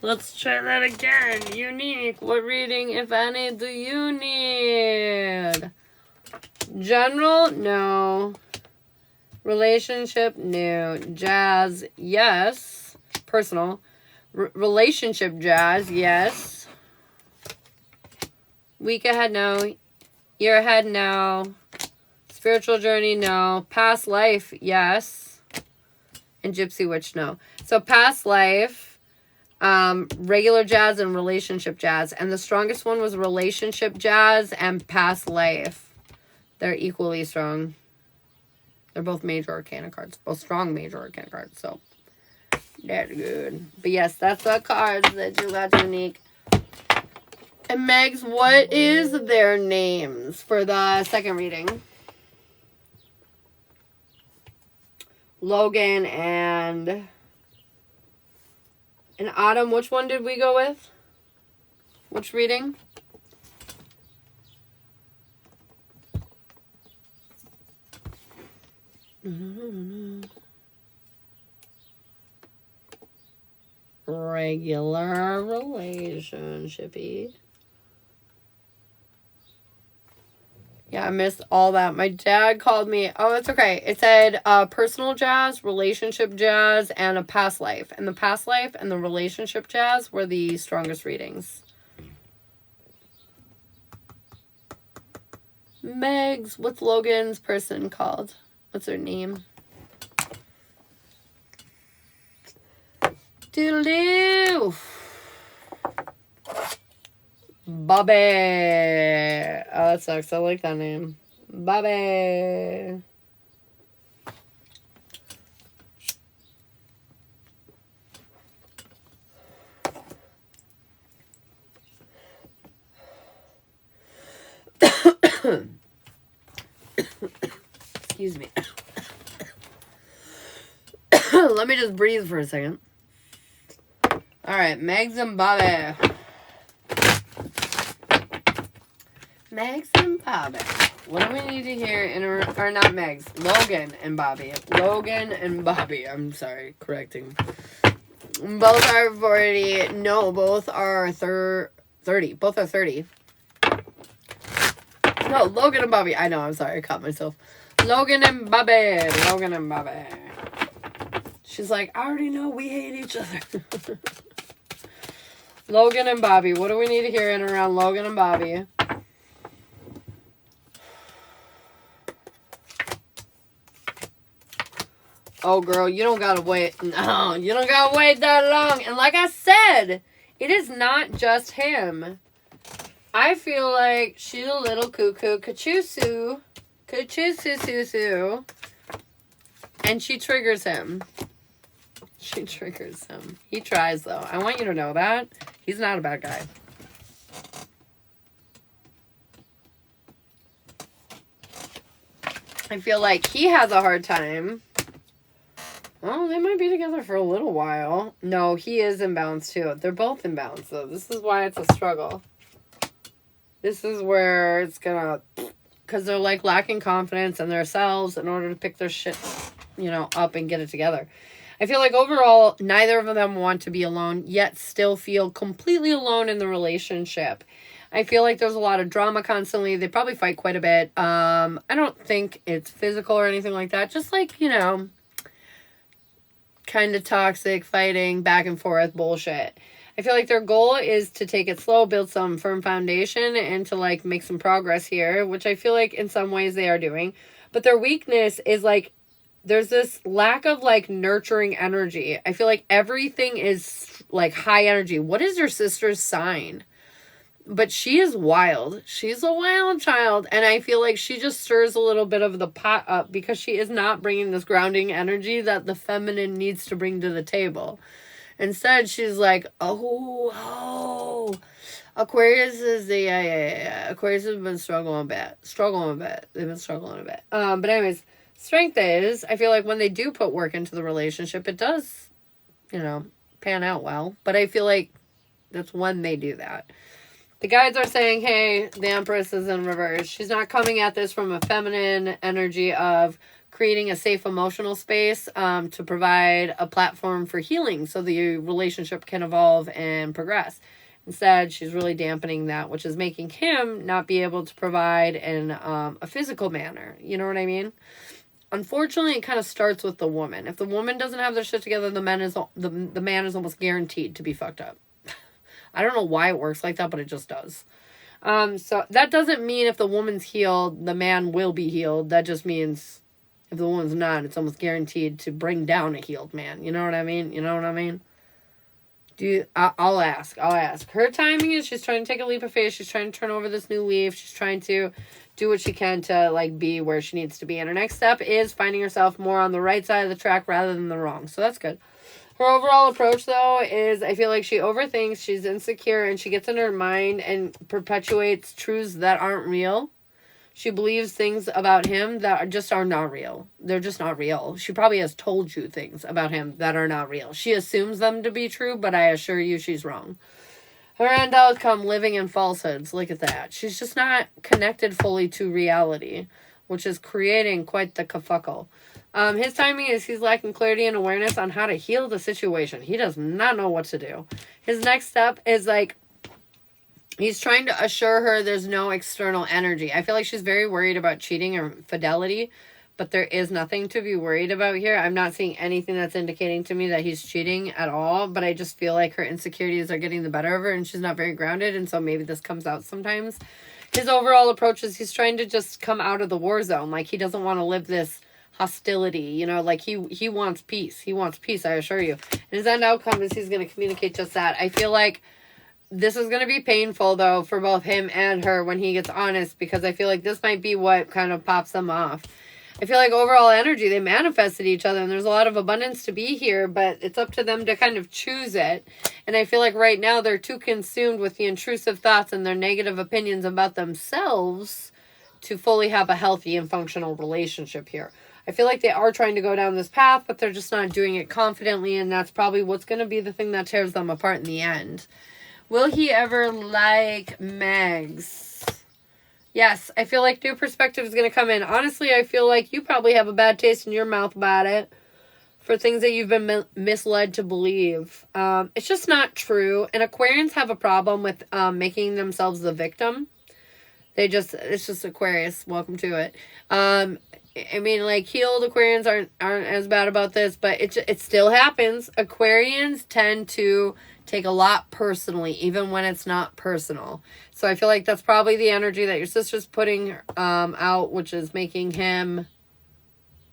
Speaker 1: Let's try that again. Unique. What reading, if any, do you need? General? No. Relationship? No. Jazz? Yes. Personal. Relationship jazz? Yes. Week ahead? No. Year ahead? No. Spiritual journey? No. Past life? Yes. And Gypsy Witch? No. So past life, regular jazz and relationship jazz. And the strongest one was relationship jazz and past life. They're equally strong. They're both major arcana cards. Both strong major arcana cards. So, that's good. But yes, that's the cards that you got, Unique. And Megs, what is their names for the second reading? Logan and Autumn. Which one did we go with? Which reading? Regular relationshipy. Yeah, I missed all that. My dad called me. Oh, it's okay. It said personal jazz, relationship jazz, and a past life. And the past life and the relationship jazz were the strongest readings. Megs, what's Logan's person called? What's her name? Doodle-doo. Bobby. Oh, that sucks. I like that name. Bobby. Excuse me. Let me just breathe for a second. Alright, Megs and Bobby. Megs and Bobby. What do we need to hear or not Megs? Logan and Bobby. Logan and Bobby. I'm sorry, correcting. Both are 40. No, both are 30. Both are 30. No, Logan and Bobby. I know, I'm sorry. I caught myself. Logan and Bobby. Logan and Bobby. She's like, I already know we hate each other. Logan and Bobby. What do we need to hear in around Logan and Bobby? Oh, girl, you don't gotta wait. No, you don't gotta wait that long. And like I said, it is not just him. I feel like she's a little cuckoo. Kachusu. Kachusu. And she triggers him. She triggers him. He tries, though. I want you to know that. He's not a bad guy. I feel like he has a hard time. Oh, they might be together for a little while. No, he is imbalanced, too. They're both imbalanced, though. This is why it's a struggle. This is where it's gonna... Because they're, like, lacking confidence in themselves in order to pick their shit, you know, up and get it together. I feel like overall, neither of them want to be alone, yet still feel completely alone in the relationship. I feel like there's a lot of drama constantly. They probably fight quite a bit. I don't think it's physical or anything like that. Just like, you know, kind of toxic, fighting, back and forth bullshit. I feel like their goal is to take it slow, build some firm foundation, and to like make some progress here, which I feel like in some ways they are doing. But their weakness is like there's this lack of like nurturing energy. I feel like everything is like high energy. What is your sister's sign? But she is wild. She's a wild child. And I feel like she just stirs a little bit of the pot up because she is not bringing this grounding energy that the feminine needs to bring to the table. Instead, she's like, oh. Aquarius is Aquarius has been struggling a bit. They've been struggling a bit. But anyways, strength is, I feel like when they do put work into the relationship, it does, you know, pan out well. But I feel like that's when they do that. The guides are saying, hey, the Empress is in reverse. She's not coming at this from a feminine energy of creating a safe emotional space to provide a platform for healing so the relationship can evolve and progress. Instead, she's really dampening that, which is making him not be able to provide in a physical manner. You know what I mean? Unfortunately, it kind of starts with the woman. If the woman doesn't have their shit together, the man is almost guaranteed to be fucked up. I don't know why it works like that, but it just does. So that doesn't mean if the woman's healed, the man will be healed. That just means if the woman's not, it's almost guaranteed to bring down a healed man. You know what I mean? I'll ask. Her timing is she's trying to take a leap of faith. She's trying to turn over this new leaf. She's trying to do what she can to like be where she needs to be. And her next step is finding herself more on the right side of the track rather than the wrong. So that's good. Her overall approach, though, is I feel like she overthinks, she's insecure, and she gets in her mind and perpetuates truths that aren't real. She believes things about him that just are not real. They're just not real. She probably has told you things about him that are not real. She assumes them to be true, but I assure you she's wrong. Her end outcome, living in falsehoods. Look at that. She's just not connected fully to reality, which is creating quite the kerfuffle. His timing is he's lacking clarity and awareness on how to heal the situation. He does not know what to do. His next step is like he's trying to assure her there's no external energy. I feel like she's very worried about cheating or fidelity, but there is nothing to be worried about here. I'm not seeing anything that's indicating to me that he's cheating at all, but I just feel like her insecurities are getting the better of her and she's not very grounded, and so maybe this comes out sometimes. His overall approach is he's trying to just come out of the war zone. Like, he doesn't want to live this hostility, you know, like he wants peace. He wants peace, I assure you. And his end outcome is he's going to communicate just that. I feel like this is going to be painful, though, for both him and her when he gets honest, because I feel like this might be what kind of pops them off. I feel like overall energy, they manifested each other, and there's a lot of abundance to be here, but it's up to them to kind of choose it. And I feel like right now they're too consumed with the intrusive thoughts and their negative opinions about themselves to fully have a healthy and functional relationship here. I feel like they are trying to go down this path, but they're just not doing it confidently, and that's probably what's going to be the thing that tears them apart in the end. Will he ever like Megs? Yes, I feel like new perspective is going to come in. Honestly, I feel like you probably have a bad taste in your mouth about it for things that you've been misled to believe. It's just not true, and Aquarians have a problem with making themselves the victim. It's just Aquarius. Welcome to it. I mean, like, healed Aquarians aren't as bad about this, but it still happens. Aquarians tend to take a lot personally, even when it's not personal. So I feel like that's probably the energy that your sister's putting out, which is making him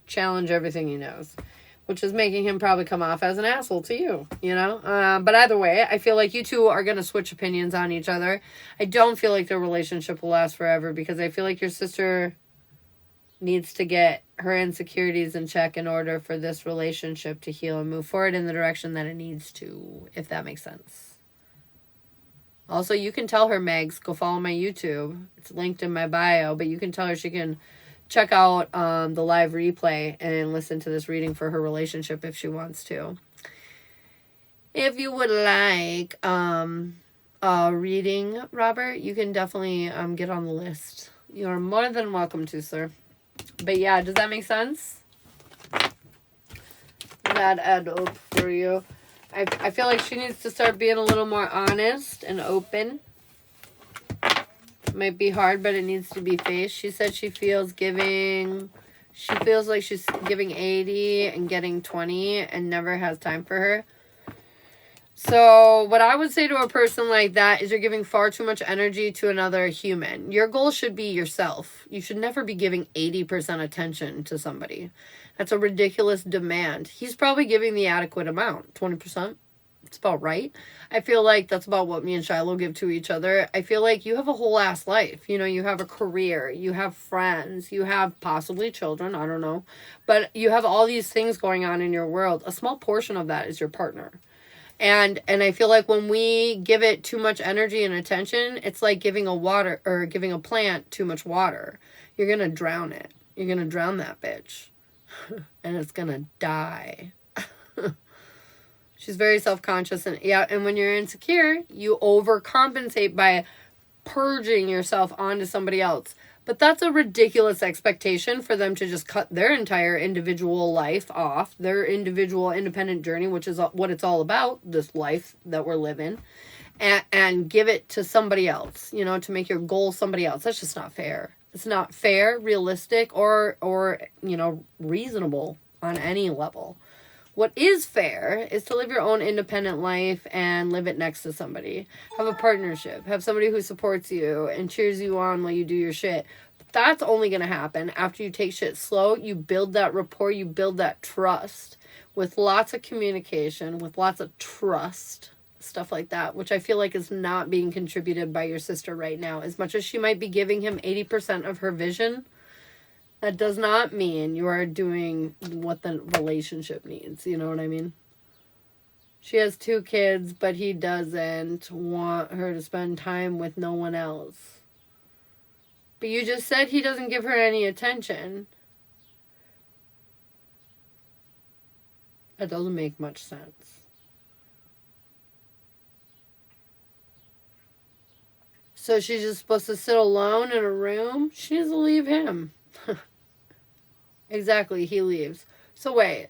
Speaker 1: challenge everything he knows, which is making him probably come off as an asshole to you, you know? But either way, I feel like you two are going to switch opinions on each other. I don't feel like their relationship will last forever, because I feel like your sister needs to get her insecurities in check in order for this relationship to heal and move forward in the direction that it needs to, if that makes sense. Also, you can tell her, Megs, go follow my YouTube. It's linked in my bio, but you can tell her she can check out the live replay and listen to this reading for her relationship if she wants to. If you would like a reading, Robert, you can definitely get on the list. You're more than welcome to, sir. But yeah, does that make sense? that end up for you. I feel like she needs to start being a little more honest and open. It might be hard, but it needs to be faced. She said she feels like she's giving 80 and getting 20 and never has time for her. So what I would say to a person like that is you're giving far too much energy to another human. Your goal should be yourself. You should never be giving 80% attention to somebody. That's a ridiculous demand. He's probably giving the adequate amount, 20%. It's about right. I feel like that's about what me and Shiloh give to each other. I feel like you have a whole ass life. You know, you have a career, you have friends, you have possibly children, I don't know. But you have all these things going on in your world. A small portion of that is your partner. And I feel like when we give it too much energy and attention, it's like giving a plant too much water. You're going to drown it. You're going to drown that bitch. And it's going to die. She's very self-conscious. And when you're insecure, you overcompensate by purging yourself onto somebody else. But that's a ridiculous expectation for them to just cut their entire individual life off, their individual independent journey, which is what it's all about, this life that we're living, and give it to somebody else, you know, to make your goal somebody else. That's just not fair. It's not fair, realistic, or you know, reasonable on any level. What is fair is to live your own independent life and live it next to somebody. Have a partnership. Have somebody who supports you and cheers you on while you do your shit. But that's only going to happen after you take shit slow. You build that rapport. You build that trust with lots of communication, with lots of trust, stuff like that, which I feel like is not being contributed by your sister right now. As much as she might be giving him 80% of her vision, that does not mean you are doing what the relationship needs. You know what I mean? She has 2 kids, but he doesn't want her to spend time with no one else. But you just said he doesn't give her any attention. That doesn't make much sense. So she's just supposed to sit alone in a room? She needs to leave him. Exactly, he leaves. So wait.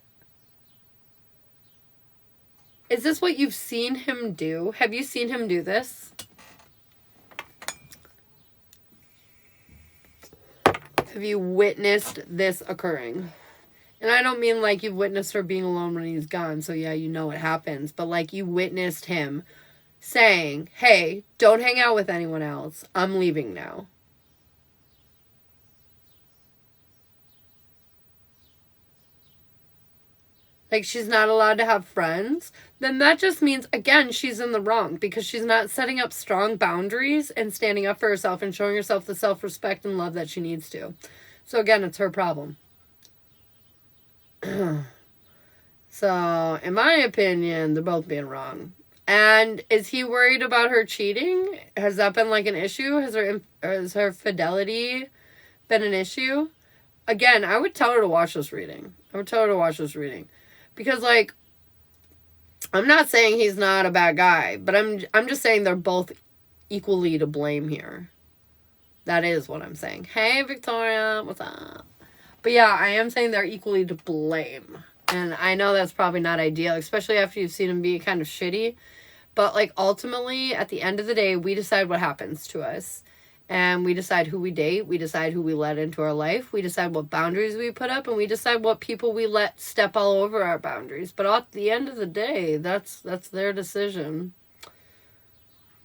Speaker 1: Is this what you've seen him do? Have you seen him do this? Have you witnessed this occurring? And I don't mean like you've witnessed her being alone when he's gone, so yeah, you know it happens. But like you witnessed him saying, hey, don't hang out with anyone else. I'm leaving now. Like she's not allowed to have friends, then that just means, again, she's in the wrong because she's not setting up strong boundaries and standing up for herself and showing herself the self-respect and love that she needs to. So again, it's her problem. So, in my opinion, they're both being wrong. And is he worried about her cheating? Has that been like an issue? Has her fidelity been an issue? Again, I would tell her to watch this reading. Because, like, I'm not saying he's not a bad guy, but I'm just saying they're both equally to blame here. That is what I'm saying. Hey, Victoria, what's up? But yeah, I am saying they're equally to blame. And I know that's probably not ideal, especially after you've seen him be kind of shitty. But, like, ultimately, at the end of the day, we decide what happens to us. And we decide who we date. We decide who we let into our life. We decide what boundaries we put up. And we decide what people we let step all over our boundaries. But at the end of the day, that's their decision.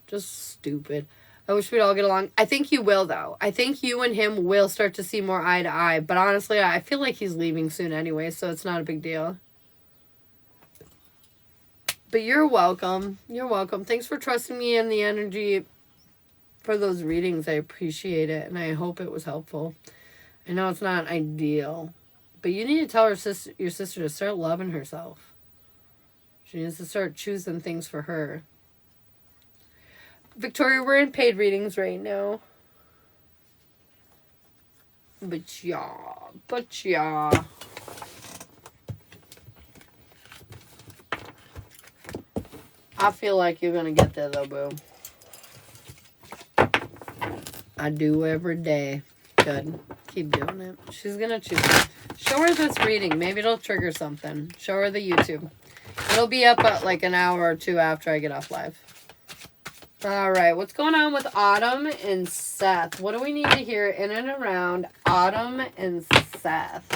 Speaker 1: Just stupid. I wish we'd all get along. I think you will, though. I think you and him will start to see more eye to eye. But honestly, I feel like he's leaving soon anyway, so it's not a big deal. But you're welcome. You're welcome. Thanks for trusting me and the energy for those readings. I appreciate it, and I hope it was helpful. I know it's not ideal, but you need to tell your sister to start loving herself. She needs to start choosing things for her. Victoria, we're in paid readings right now. But yeah. I feel like you're gonna get there though, boo. I do every day. Good. Keep doing it. She's gonna choose. Show her this reading. Maybe it'll trigger something. Show her the YouTube. It'll be up at like an hour or two after I get off live. All right, what's going on with Autumn and Seth? What do we need to hear in and around Autumn and Seth?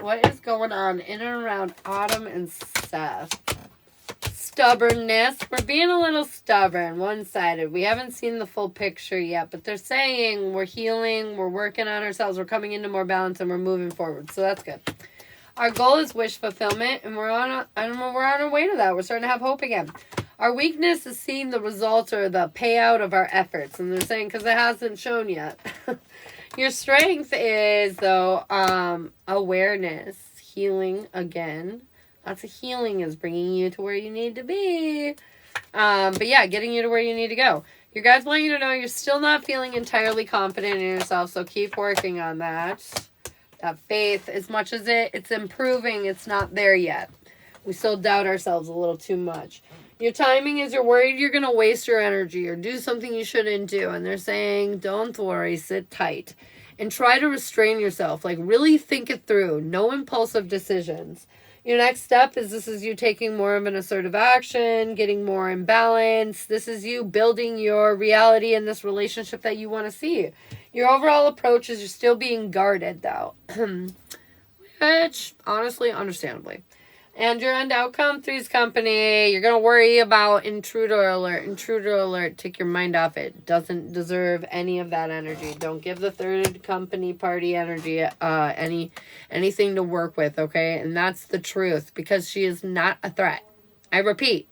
Speaker 1: What is going on in and around Autumn and Seth? Stubbornness. We're being a little stubborn, one-sided. We haven't seen the full picture yet, but they're saying we're healing, we're working on ourselves, we're coming into more balance, and we're moving forward. So that's good. Our goal is wish fulfillment, and we're on our way to that. We're starting to have hope again. Our weakness is seeing the results or the payout of our efforts, and they're saying because it hasn't shown yet. Your strength is, though, awareness, healing again. Lots of healing is bringing you to where you need to be. But yeah, getting you to where you need to go. Your guides want you to know you're still not feeling entirely confident in yourself, so keep working on that. That faith, as much as it's improving, it's not there yet. We still doubt ourselves a little too much. Your timing is you're worried you're going to waste your energy or do something you shouldn't do. And they're saying, don't worry, sit tight. And try to restrain yourself. Like, really think it through. No impulsive decisions. Your next step is this is you taking more of an assertive action, getting more in balance. This is you building your reality in this relationship that you want to see. Your overall approach is you're still being guarded, though. Which, honestly, understandably. And your end outcome, Three's Company. You're going to worry about intruder alert. Intruder alert. Take your mind off it. Doesn't deserve any of that energy. Don't give the third company party energy anything to work with, okay? And that's the truth, because she is not a threat. I repeat,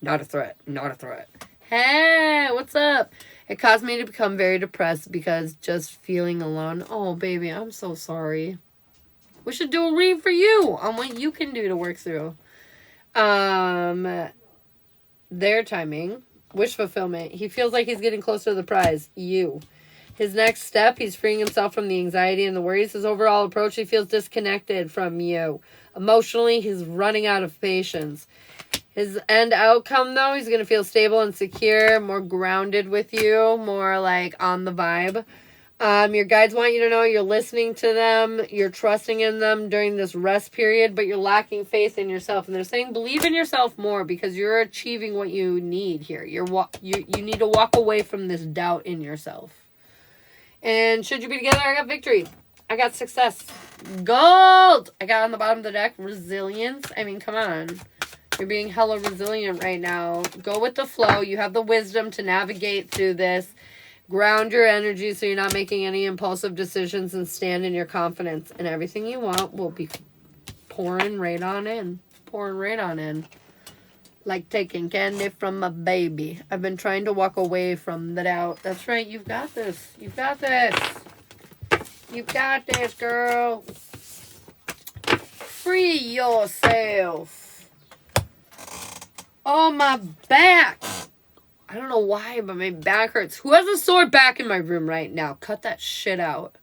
Speaker 1: not a threat. Not a threat. Hey, what's up? It caused me to become very depressed because just feeling alone. Oh, baby, I'm so sorry. We should do a read for you on what you can do to work through. Their timing. Wish fulfillment. He feels like he's getting closer to the prize. You. His next step, he's freeing himself from the anxiety and the worries. His overall approach, he feels disconnected from you. Emotionally, he's running out of patience. His end outcome, though, he's going to feel stable and secure, more grounded with you, more like on the vibe. Your guides want you to know you're listening to them, you're trusting in them during this rest period, but you're lacking faith in yourself. And they're saying believe in yourself more because you're achieving what you need here. You need to walk away from this doubt in yourself. And should you be together, I got victory. I got success. Gold! I got on the bottom of the deck, resilience. I mean, come on. You're being hella resilient right now. Go with the flow. You have the wisdom to navigate through this. Ground your energy so you're not making any impulsive decisions and stand in your confidence. And everything you want will be pouring right on in. Pouring right on in. Like taking candy from a baby. I've been trying to walk away from the doubt. That's right. You've got this. You've got this. You've got this, girl. Free yourself. Oh, my back. I don't know why, but my back hurts. Who has a sore back in my room right now? Cut that shit out.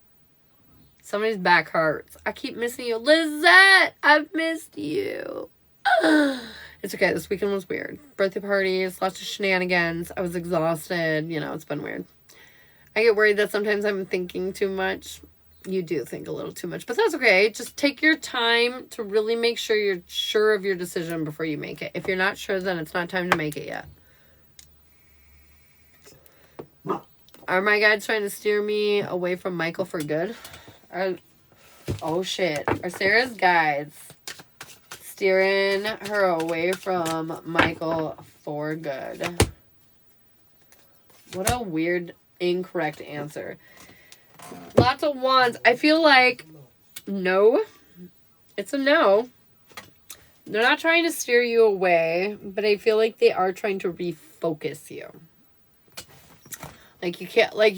Speaker 1: Somebody's back hurts. I keep missing you. Lizette, I've missed you. It's okay. This weekend was weird. Birthday parties, lots of shenanigans. I was exhausted. You know, it's been weird. I get worried that sometimes I'm thinking too much. You do think a little too much, but that's okay. Just take your time to really make sure you're sure of your decision before you make it. If you're not sure, then it's not time to make it yet. Are my guides trying to steer me away from Michael for good? Oh shit. Are Sarah's guides steering her away from Michael for good? What a weird, incorrect answer. Lots of wands. I feel like no. It's a no. They're not trying to steer you away, but I feel like they are trying to refocus you. You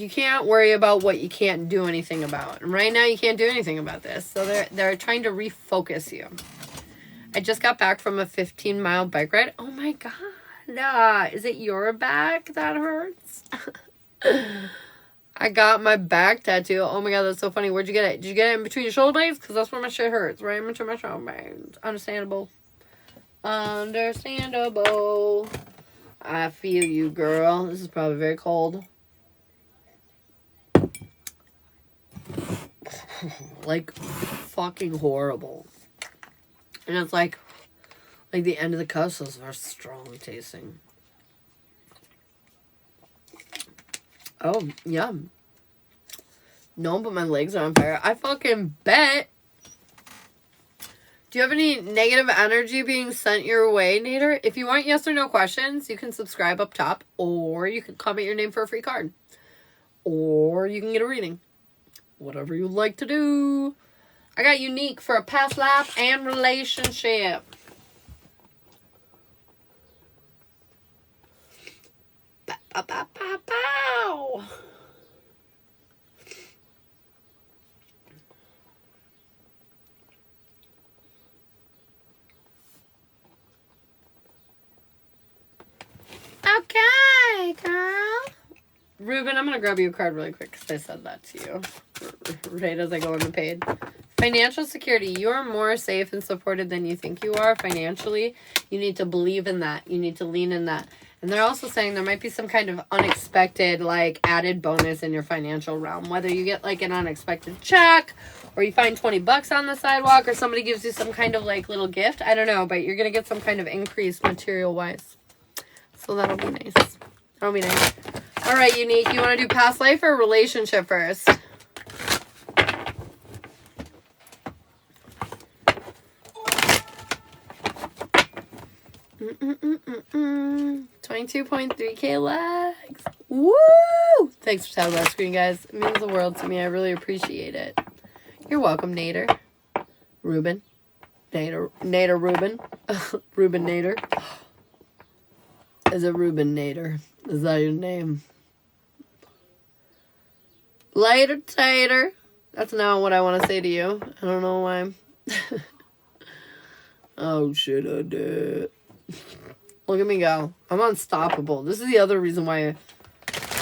Speaker 1: can't worry about what you can't do anything about. And right now you can't do anything about this. So they're trying to refocus you. I just got back from a 15-mile bike ride. Oh my god. Is it your back that hurts? I got my back tattoo. Oh my god, that's so funny. Where'd you get it? Did you get it in between your shoulder blades? Because that's where my shit hurts. Right in between my shoulder blades. Understandable. I feel you, girl. This is probably very cold. Like, fucking horrible. And it's like the end of the cups, those are strong tasting. Oh, yum. No, but my legs are on fire. I fucking bet. Do you have any negative energy being sent your way, Nader? If you want yes or no questions, you can subscribe up top, or you can comment your name for a free card, or you can get a reading. Whatever you like to do. I got unique for a past life and relationship. Bow, bow, bow, bow, bow. Okay, girl. Ruben, I'm going to grab you a card really quick because I said that to you right as I go on the page. Financial security. You are more safe and supported than you think you are financially. You need to believe in that. You need to lean in that. And they're also saying there might be some kind of unexpected, like, added bonus in your financial realm. Whether you get, like, an unexpected check, or you find $20 on the sidewalk, or somebody gives you some kind of, like, little gift. I don't know, but you're going to get some kind of increase material-wise. So that'll be nice. That'll be nice. All right, Unique. You want to do past life or relationship first? Mm-mm-mm-mm-mm. 22.3K legs. Woo! Thanks for tapping that screen, guys. It means the world to me. I really appreciate it. You're welcome, Nader. Ruben. Nader Ruben. Ruben Nader. Is it Ruben Nader? Is that your name? Later, Tater. That's not what I want to say to you. I don't know why. Oh, shit, I did. Look at me go. I'm unstoppable. This is the other reason why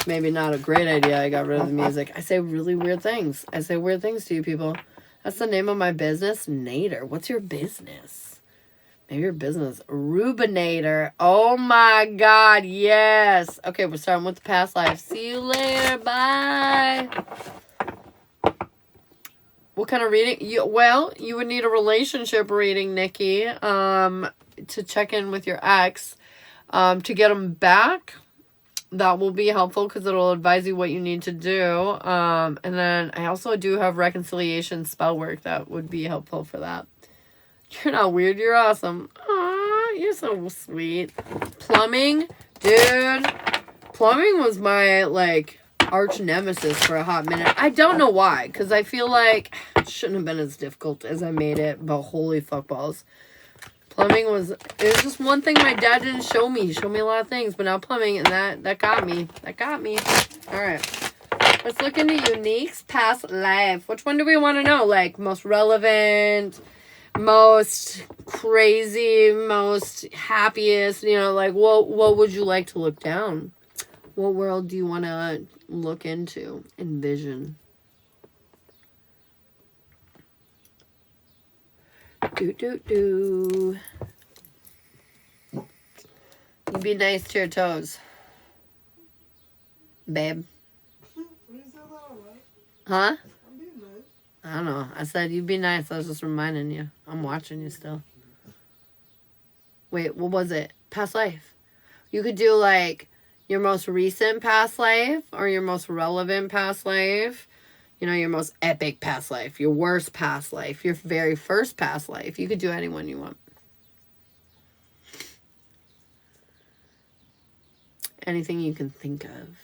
Speaker 1: maybe not a great idea I got rid of the music. I say really weird things. I say weird things to you people. That's the name of my business, Nader. What's your business? Maybe your business, Rubinator. Oh my God, yes. Okay, we're starting with the past life. See you later. Bye. What kind of reading? You would need a relationship reading, Nikki, to check in with your ex, to get them back. That will be helpful because it'll advise you what you need to do. And then I also do have reconciliation spell work that would be helpful for that. You're not weird. You're awesome. Aw, you're so sweet. Plumbing, dude. Plumbing was my, like, arch nemesis for a hot minute. I don't know why, because I feel like it shouldn't have been as difficult as I made it, but holy fuck balls. Plumbing was just one thing my dad didn't show me. He showed me a lot of things, but now plumbing, and that got me. That got me. All right. Let's look into Unique's past life. Which one do we want to know? Like, most relevant, most crazy, most happiest, you know, like, what would you like to look down? What world do you want to look into, envision? Do. You be nice to your toes, babe. Huh? I don't know. I said you be nice. I was just reminding you. I'm watching you still. Wait, what was it? Past life. You could do like your most recent past life or your most relevant past life. You know, your most epic past life, your worst past life, your very first past life. You could do any one you want. Anything you can think of.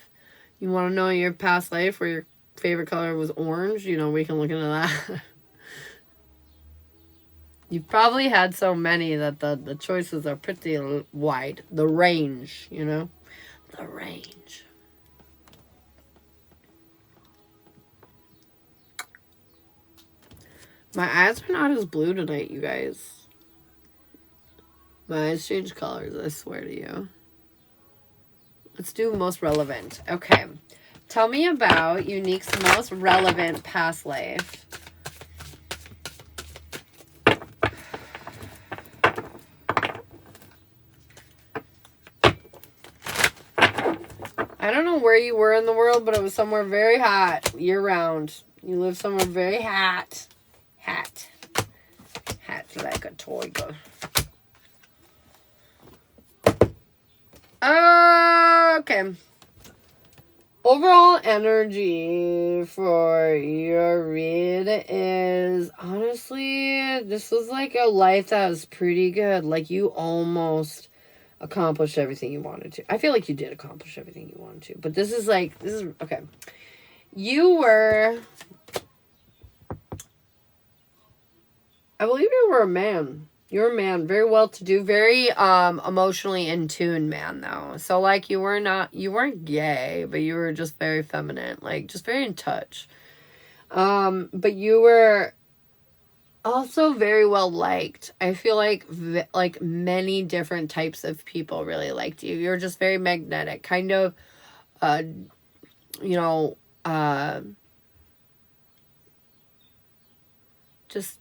Speaker 1: You want to know your past life where your favorite color was orange? You know, we can look into that. You've probably had so many that the choices are pretty wide. The range, you know? The range. My eyes are not as blue tonight, you guys. My eyes change colors, I swear to you. Let's do most relevant. Okay. Tell me about Unique's most relevant past life. where you were in the world, but it was somewhere very hot year round. You live somewhere very hot. Hot like a tiger. Okay. Overall energy for your read is, honestly, this was like a life that was pretty good. Like, you almost accomplished everything you wanted to. I feel like you did accomplish everything you wanted to. But this is, okay. I believe you were a man. You were a man, very well-to-do, very emotionally in tune man, though. So, like, you weren't gay, but you were just very feminine, like, just very in touch. But you were also very well liked. I feel like many different types of people really liked you. You're just very magnetic, kind of, just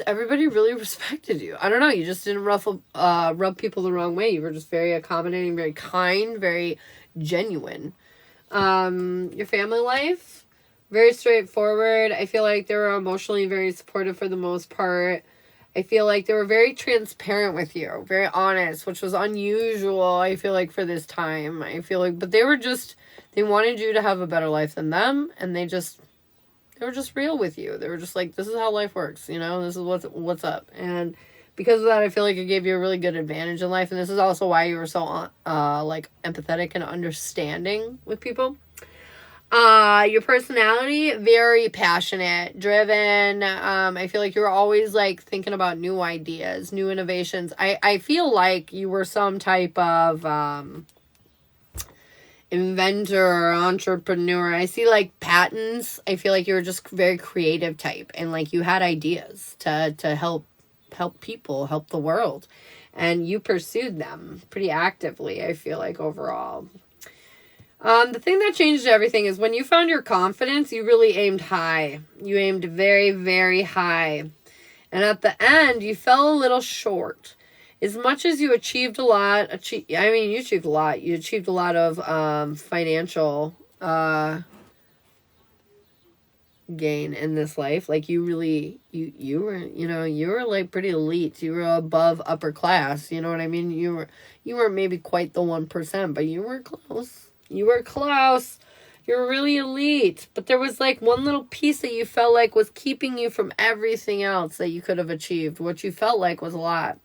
Speaker 1: everybody really respected you. I don't know. You just didn't rub people the wrong way. You were just very accommodating, very kind, very genuine. Your family life, very straightforward. I feel like they were emotionally very supportive for the most part. I feel like they were very transparent with you, very honest, which was unusual, I feel like, for this time. I feel like, but they wanted you to have a better life than them, and they were just real with you. They were just like, this is how life works, this is what's up. And because of that, I feel like it gave you a really good advantage in life. And this is also why you were so, empathetic and understanding with people. Your personality, very passionate, driven. I feel like you were always, like, thinking about new ideas, new innovations. I feel like you were some type of, inventor or entrepreneur. I see, like, patents. I feel like you were just very creative type, and, like, you had ideas to help people, help the world, and you pursued them pretty actively, I feel like, overall. The thing that changed everything is when you found your confidence, you really aimed high. You aimed very, very high, and at the end you fell a little short. As much as you achieved a lot, you achieved a lot. You achieved a lot of financial gain in this life. Like, you really, you were like pretty elite. You were above upper class. You know what I mean? You weren't maybe quite the 1%, but you were close. You were close. You were really elite. But there was like one little piece that you felt like was keeping you from everything else that you could have achieved. What you felt like was a lot.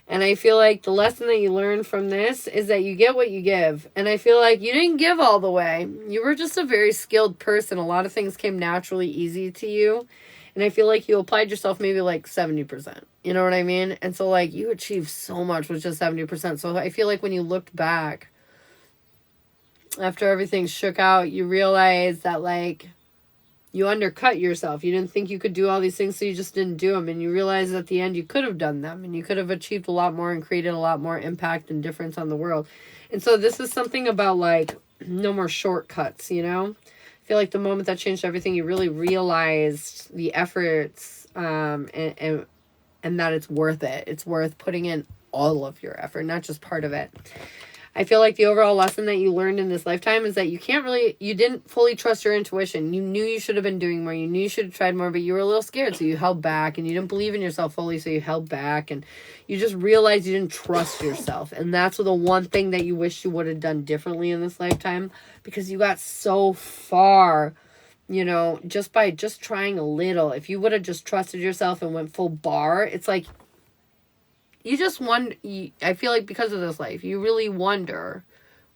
Speaker 1: And I feel like the lesson that you learned from this is that you get what you give. And I feel like you didn't give all the way. You were just a very skilled person. A lot of things came naturally easy to you. And I feel like you applied yourself maybe like 70%. You know what I mean? And so, like, you achieved so much with just 70%. So I feel like when you looked back, after everything shook out, you realize that, like, you undercut yourself. You didn't think you could do all these things, so you just didn't do them. And you realize at the end you could have done them, and you could have achieved a lot more and created a lot more impact and difference on the world. And so this is something about, like, no more shortcuts, I feel like the moment that changed everything, you really realized the efforts, and that it's worth it. It's worth putting in all of your effort, not just part of it. I feel like the overall lesson that you learned in this lifetime is that you didn't fully trust your intuition. You knew you should have been doing more. You knew you should have tried more, but you were a little scared, so you held back, and you didn't believe in yourself fully, so you held back, and you just realized you didn't trust yourself. And that's the one thing that you wish you would have done differently in this lifetime, because you got so far, just by just trying a little. If you would have just trusted yourself and went full bar, it's like, you just wonder. I feel like because of this life, you really wonder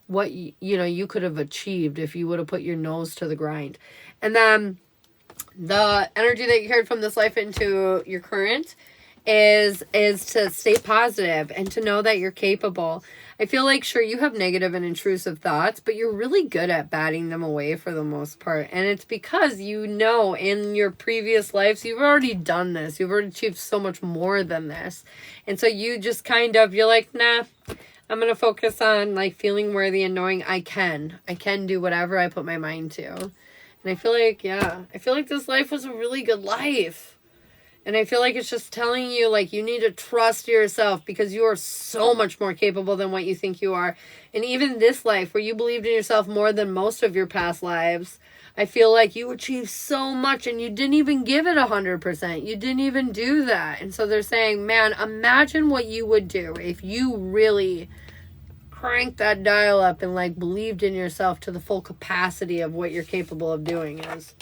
Speaker 1: what you could have achieved if you would have put your nose to the grind. And then the energy that you carried from this life into your current is to stay positive and to know that you're capable. I feel like, sure, you have negative and intrusive thoughts, but you're really good at batting them away for the most part. And it's because in your previous lives, you've already done this. You've already achieved so much more than this. And so you just you're like, nah, I'm going to focus on, like, feeling worthy and knowing I can do whatever I put my mind to. And I feel like, this life was a really good life. And I feel like it's just telling you, like, you need to trust yourself because you are so much more capable than what you think you are. And even this life, where you believed in yourself more than most of your past lives, I feel like you achieved so much and you didn't even give it 100%. You didn't even do that. And so they're saying, man, imagine what you would do if you really cranked that dial up and, like, believed in yourself to the full capacity of what you're capable of doing is.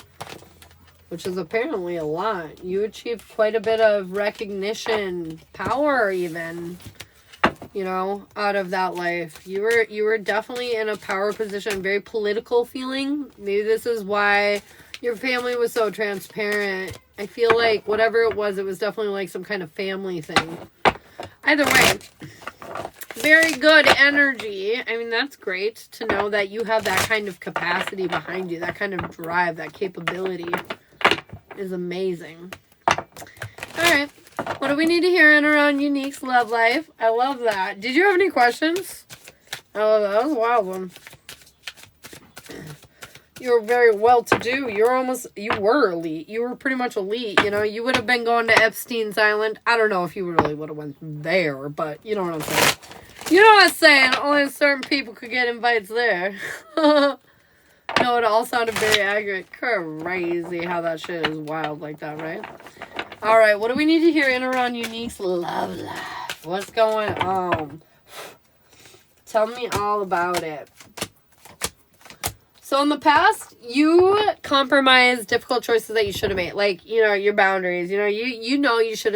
Speaker 1: Which is apparently a lot. You achieved quite a bit of recognition, power even, you know, out of that life. You were definitely in a power position, very political feeling. Maybe this is why your family was so transparent. I feel like whatever it was definitely like some kind of family thing. Either way, very good energy. I mean, that's great to know that you have that kind of capacity behind you, that kind of drive, that capability. Is amazing. All right, what do we need to hear in around Unique's love life? I love that. Did you have any questions? I love that. That was a wild one. You were very well to do. You were elite. You were pretty much elite. You know, you would have been going to Epstein's Island. I don't know if you really would have went there, but you know what I'm saying. You know what I'm saying? Only certain people could get invites there. No, it all sounded very accurate. Crazy how that shit is wild like that, right? Alright, what do we need to hear in around Unique's love life? What's going on? Tell me all about it. So in the past, you compromised difficult choices that you should have made. Like, you know, your boundaries. You know, you should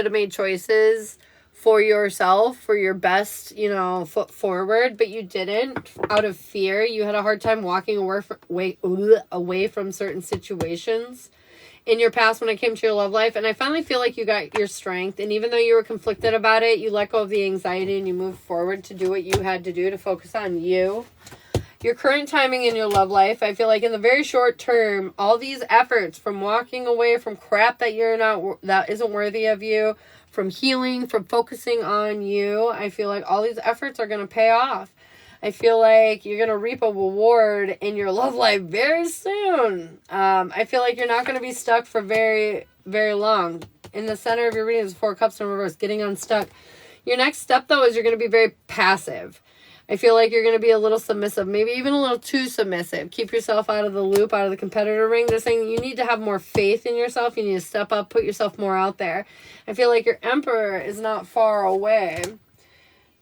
Speaker 1: have made choices for yourself, for your best, you know, foot forward, but you didn't out of fear. You had a hard time walking away from certain situations in your past when it came to your love life. And I finally feel like you got your strength. And even though you were conflicted about it, you let go of the anxiety and you moved forward to do what you had to do to focus on you. Your current timing in your love life, I feel like in the very short term, all these efforts from walking away from crap that isn't worthy of you, from healing, from focusing on you, I feel like all these efforts are going to pay off. I feel like you're going to reap a reward in your love life very soon. I feel like you're not going to be stuck for very, very long. In the center of your reading is 4 Cups in reverse, getting unstuck. Your next step, though, is you're going to be very passive. I feel like you're going to be a little submissive, maybe even a little too submissive. Keep yourself out of the loop, out of the competitor ring. They're saying you need to have more faith in yourself. You need to step up, put yourself more out there. I feel like your Emperor is not far away.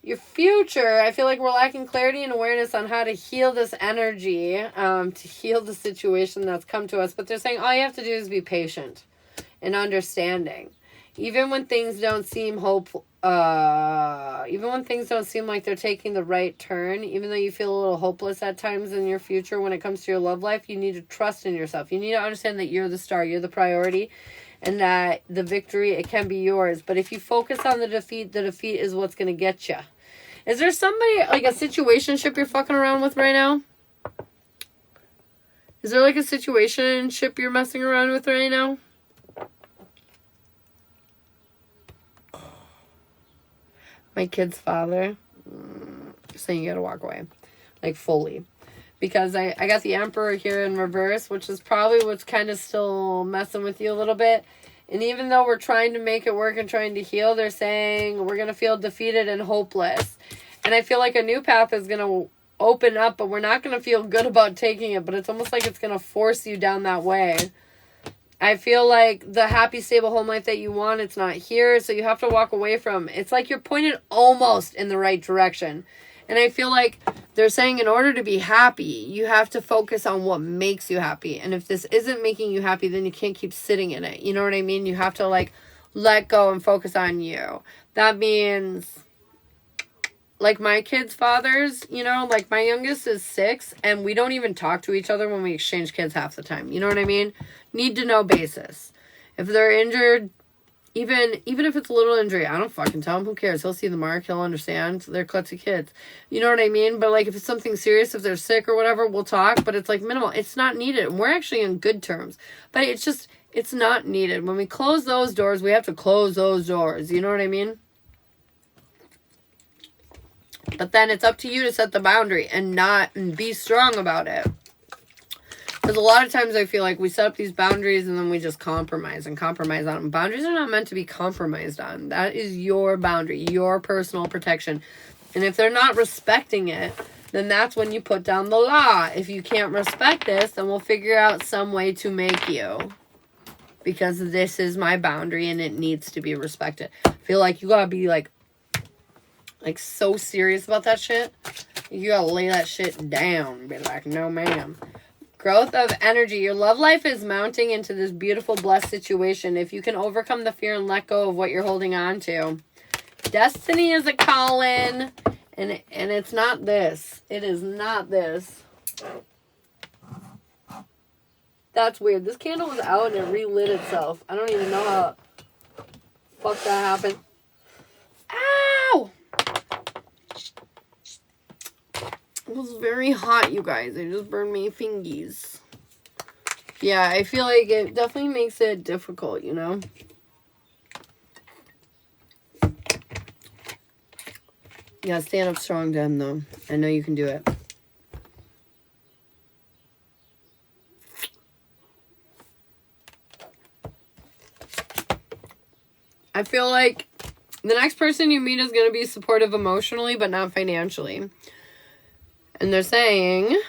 Speaker 1: Your future, I feel like we're lacking clarity and awareness on how to heal this energy, to heal the situation that's come to us. But they're saying all you have to do is be patient and understanding. Even when things don't seem hopeful, even when things don't seem like they're taking the right turn, even though you feel a little hopeless at times in your future when it comes to your love life, you need to trust in yourself. You need to understand that you're the star, you're the priority, and that the victory, it can be yours. But if you focus on the defeat is what's going to get you. Is there somebody, like a situationship you're fucking around with right now? Is there like a situationship you're messing around with right now? My kid's father saying you gotta walk away, like fully, because I got the Emperor here in reverse, which is probably what's kind of still messing with you a little bit. And even though we're trying to make it work and trying to heal, they're saying we're gonna feel defeated and hopeless. And I feel like a new path is gonna open up, but we're not gonna feel good about taking it. But it's almost like it's gonna force you down that way. I feel like the happy, stable home life that you want, it's not here, so you have to walk away from. It's like you're pointed almost in the right direction. And I feel like they're saying in order to be happy, you have to focus on what makes you happy. And if this isn't making you happy, then you can't keep sitting in it. You know what I mean? You have to, like, let go and focus on you. That means, like, my kids' fathers, you know, like, my youngest is 6, and we don't even talk to each other when we exchange kids half the time. You know what I mean? Need to know basis. If they're injured, even if it's a little injury, I don't fucking tell him. Who cares? He'll see the mark. He'll understand. They're klutzy kids. You know what I mean? But, like, if it's something serious, if they're sick or whatever, we'll talk. But it's, like, minimal. It's not needed. And we're actually in good terms. But it's just, it's not needed. When we close those doors, we have to close those doors. You know what I mean? But then it's up to you to set the boundary and be strong about it. Because a lot of times I feel like we set up these boundaries and then we just compromise and compromise on them. Boundaries are not meant to be compromised on. That is your boundary, your personal protection. And if they're not respecting it, then that's when you put down the law. If you can't respect this, then we'll figure out some way to make you. Because this is my boundary and it needs to be respected. I feel like you gotta be like so serious about that shit. You gotta lay that shit down. Be like, no ma'am. Growth of energy. Your love life is mounting into this beautiful, blessed situation. If you can overcome the fear and let go of what you're holding on to. Destiny is a calling. And it's not this. It is not this. That's weird. This candle was out and it relit itself. I don't even know how the fuck that happened. Ow! It was very hot, you guys. It just burned my fingies. Yeah, I feel like it definitely makes it difficult, you know? Yeah, stand up strong, Dan, though. I know you can do it. I feel like the next person you meet is going to be supportive emotionally, but not financially. And they're saying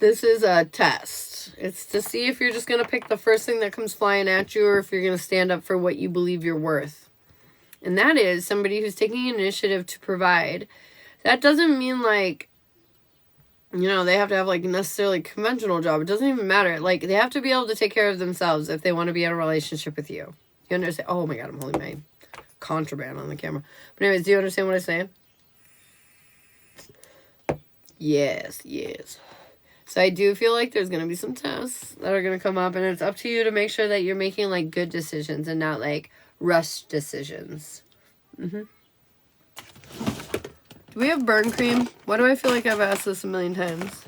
Speaker 1: this is a test. It's to see if you're just going to pick the first thing that comes flying at you or if you're going to stand up for what you believe you're worth. And that is somebody who's taking initiative to provide. That doesn't mean like, you know, they have to have like necessarily a conventional job. It doesn't even matter. Like, they have to be able to take care of themselves if they want to be in a relationship with you. You understand? Oh my God, I'm holding my contraband on the camera. But anyways, do you understand what I'm saying? Yes. So I do feel like there's going to be some tests that are going to come up, and it's up to you to make sure that you're making like good decisions and not like rushed decisions. Do we have burn cream? Why do I feel like I've asked this a million times?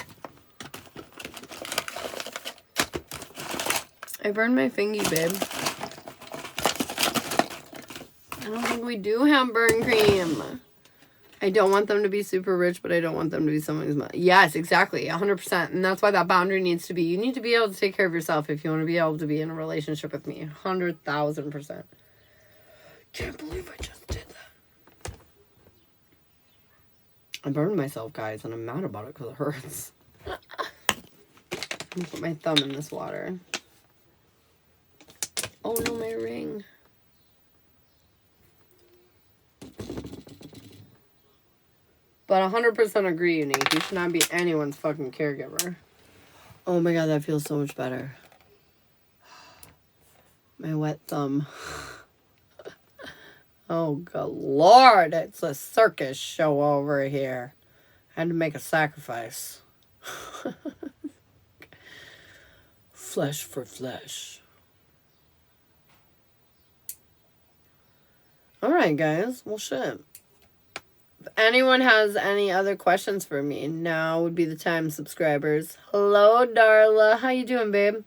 Speaker 1: I burned my fingy, babe. I don't think we do have burn cream. I don't want them to be super rich, but I don't want them to be someone who's... Yes, exactly. 100%. And that's why that boundary needs to be... You need to be able to take care of yourself if you want to be able to be in a relationship with me. 100,000%. Can't believe I just did that. I burned myself, guys, and I'm mad about it because it hurts. I'm gonna put my thumb in this water. Oh no, my ring. But 100% agree, Unique. You should not be anyone's fucking caregiver. Oh my God, that feels so much better. My wet thumb. Oh, good Lord. It's a circus show over here. I had to make a sacrifice. Flesh for flesh. Alright, guys. Well, shit. If anyone has any other questions for me, now would be the time, subscribers. Hello, Darla. How you doing, babe?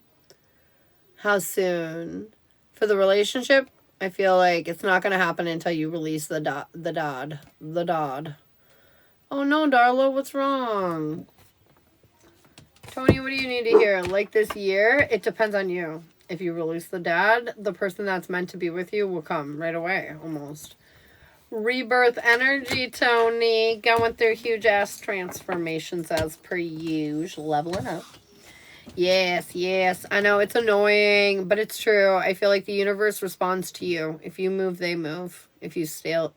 Speaker 1: How soon? For the relationship, I feel like it's not going to happen until you release the dod. Oh, no, Darla. What's wrong? Tony, what do you need to hear? Like this year, it depends on you. If you release the dad, the person that's meant to be with you will come right away, almost. Rebirth energy, Tony. Going through huge ass transformations as per usual. Leveling up. Yes. I know it's annoying, but it's true. I feel like the universe responds to you. If you move, they move. If you stay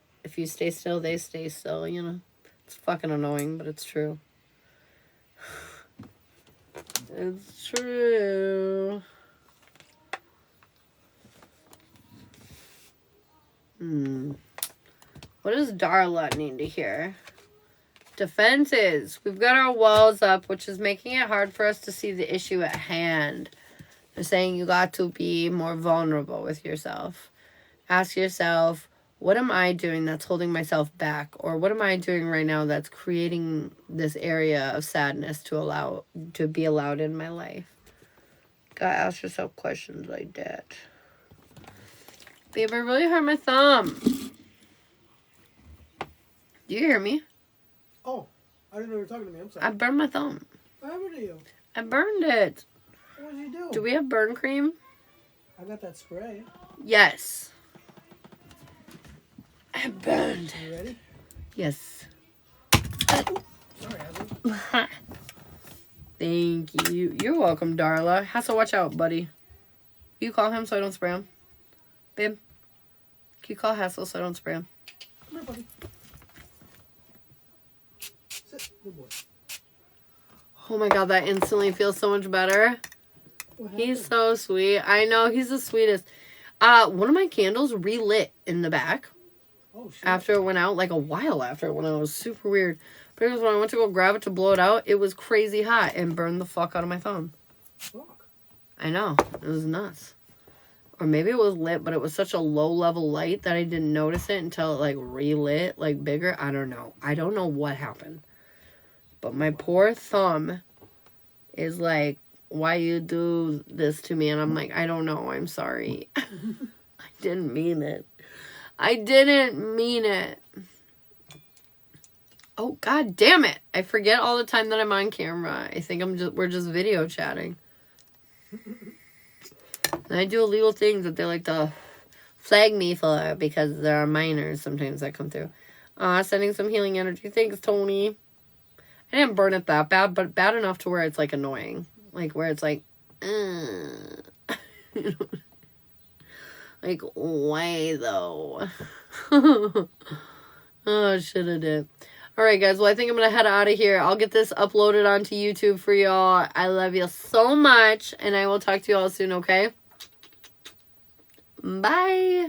Speaker 1: still, they stay still, you know. It's fucking annoying, but it's true. It's true. What does Darla need to hear? Defenses. We've got our walls up, which is making it hard for us to see the issue at hand. They're saying you got to be more vulnerable with yourself. Ask yourself, what am I doing that's holding myself back? Or what am I doing right now that's creating this area of sadness to be allowed in my life? Gotta ask yourself questions like that. Babe, I really hurt my thumb. Do you hear me?
Speaker 2: Oh, I didn't know you were talking to me. I'm sorry.
Speaker 1: I burned my thumb.
Speaker 2: What happened to you?
Speaker 1: I burned it.
Speaker 2: What did you do?
Speaker 1: Do we have burn cream?
Speaker 2: I got that spray.
Speaker 1: Yes. I burned.
Speaker 2: You ready?
Speaker 1: Yes.
Speaker 2: Sorry, Hazel.
Speaker 1: Thank you. You're welcome, Darla. Hassel, watch out, buddy. Can you call him so I don't spray him? Babe, can you call Hassel so I don't spray him?
Speaker 2: Come here, buddy. Sit. Good boy.
Speaker 1: Oh my god, that instantly feels so much better. He's so sweet. I know, he's the sweetest. One of my candles relit in the back.
Speaker 2: Oh, shit.
Speaker 1: After it went out, like a while after it went out. It was super weird. But it was when I went to go grab it to blow it out, it was crazy hot and burned the fuck out of my thumb.
Speaker 2: Fuck.
Speaker 1: I know. It was nuts. Or maybe it was lit, but it was such a low level light that I didn't notice it until it like relit, like bigger. I don't know. I don't know what happened. But my poor thumb is like, why you do this to me? And I'm like, I don't know. I'm sorry. I didn't mean it. I didn't mean it. Oh, god damn it. I forget all the time that I'm on camera. I think we're just video chatting. And I do illegal things that they like to flag me for because there are minors sometimes that come through. Sending some healing energy. Thanks, Tony. I didn't burn it that bad, but bad enough to where it's like annoying. Like where it's like, like, why though? Oh, should have did. Alright, guys. Well, I think I'm going to head out of here. I'll get this uploaded onto YouTube for y'all. I love you so much. And I will talk to you all soon, okay? Bye.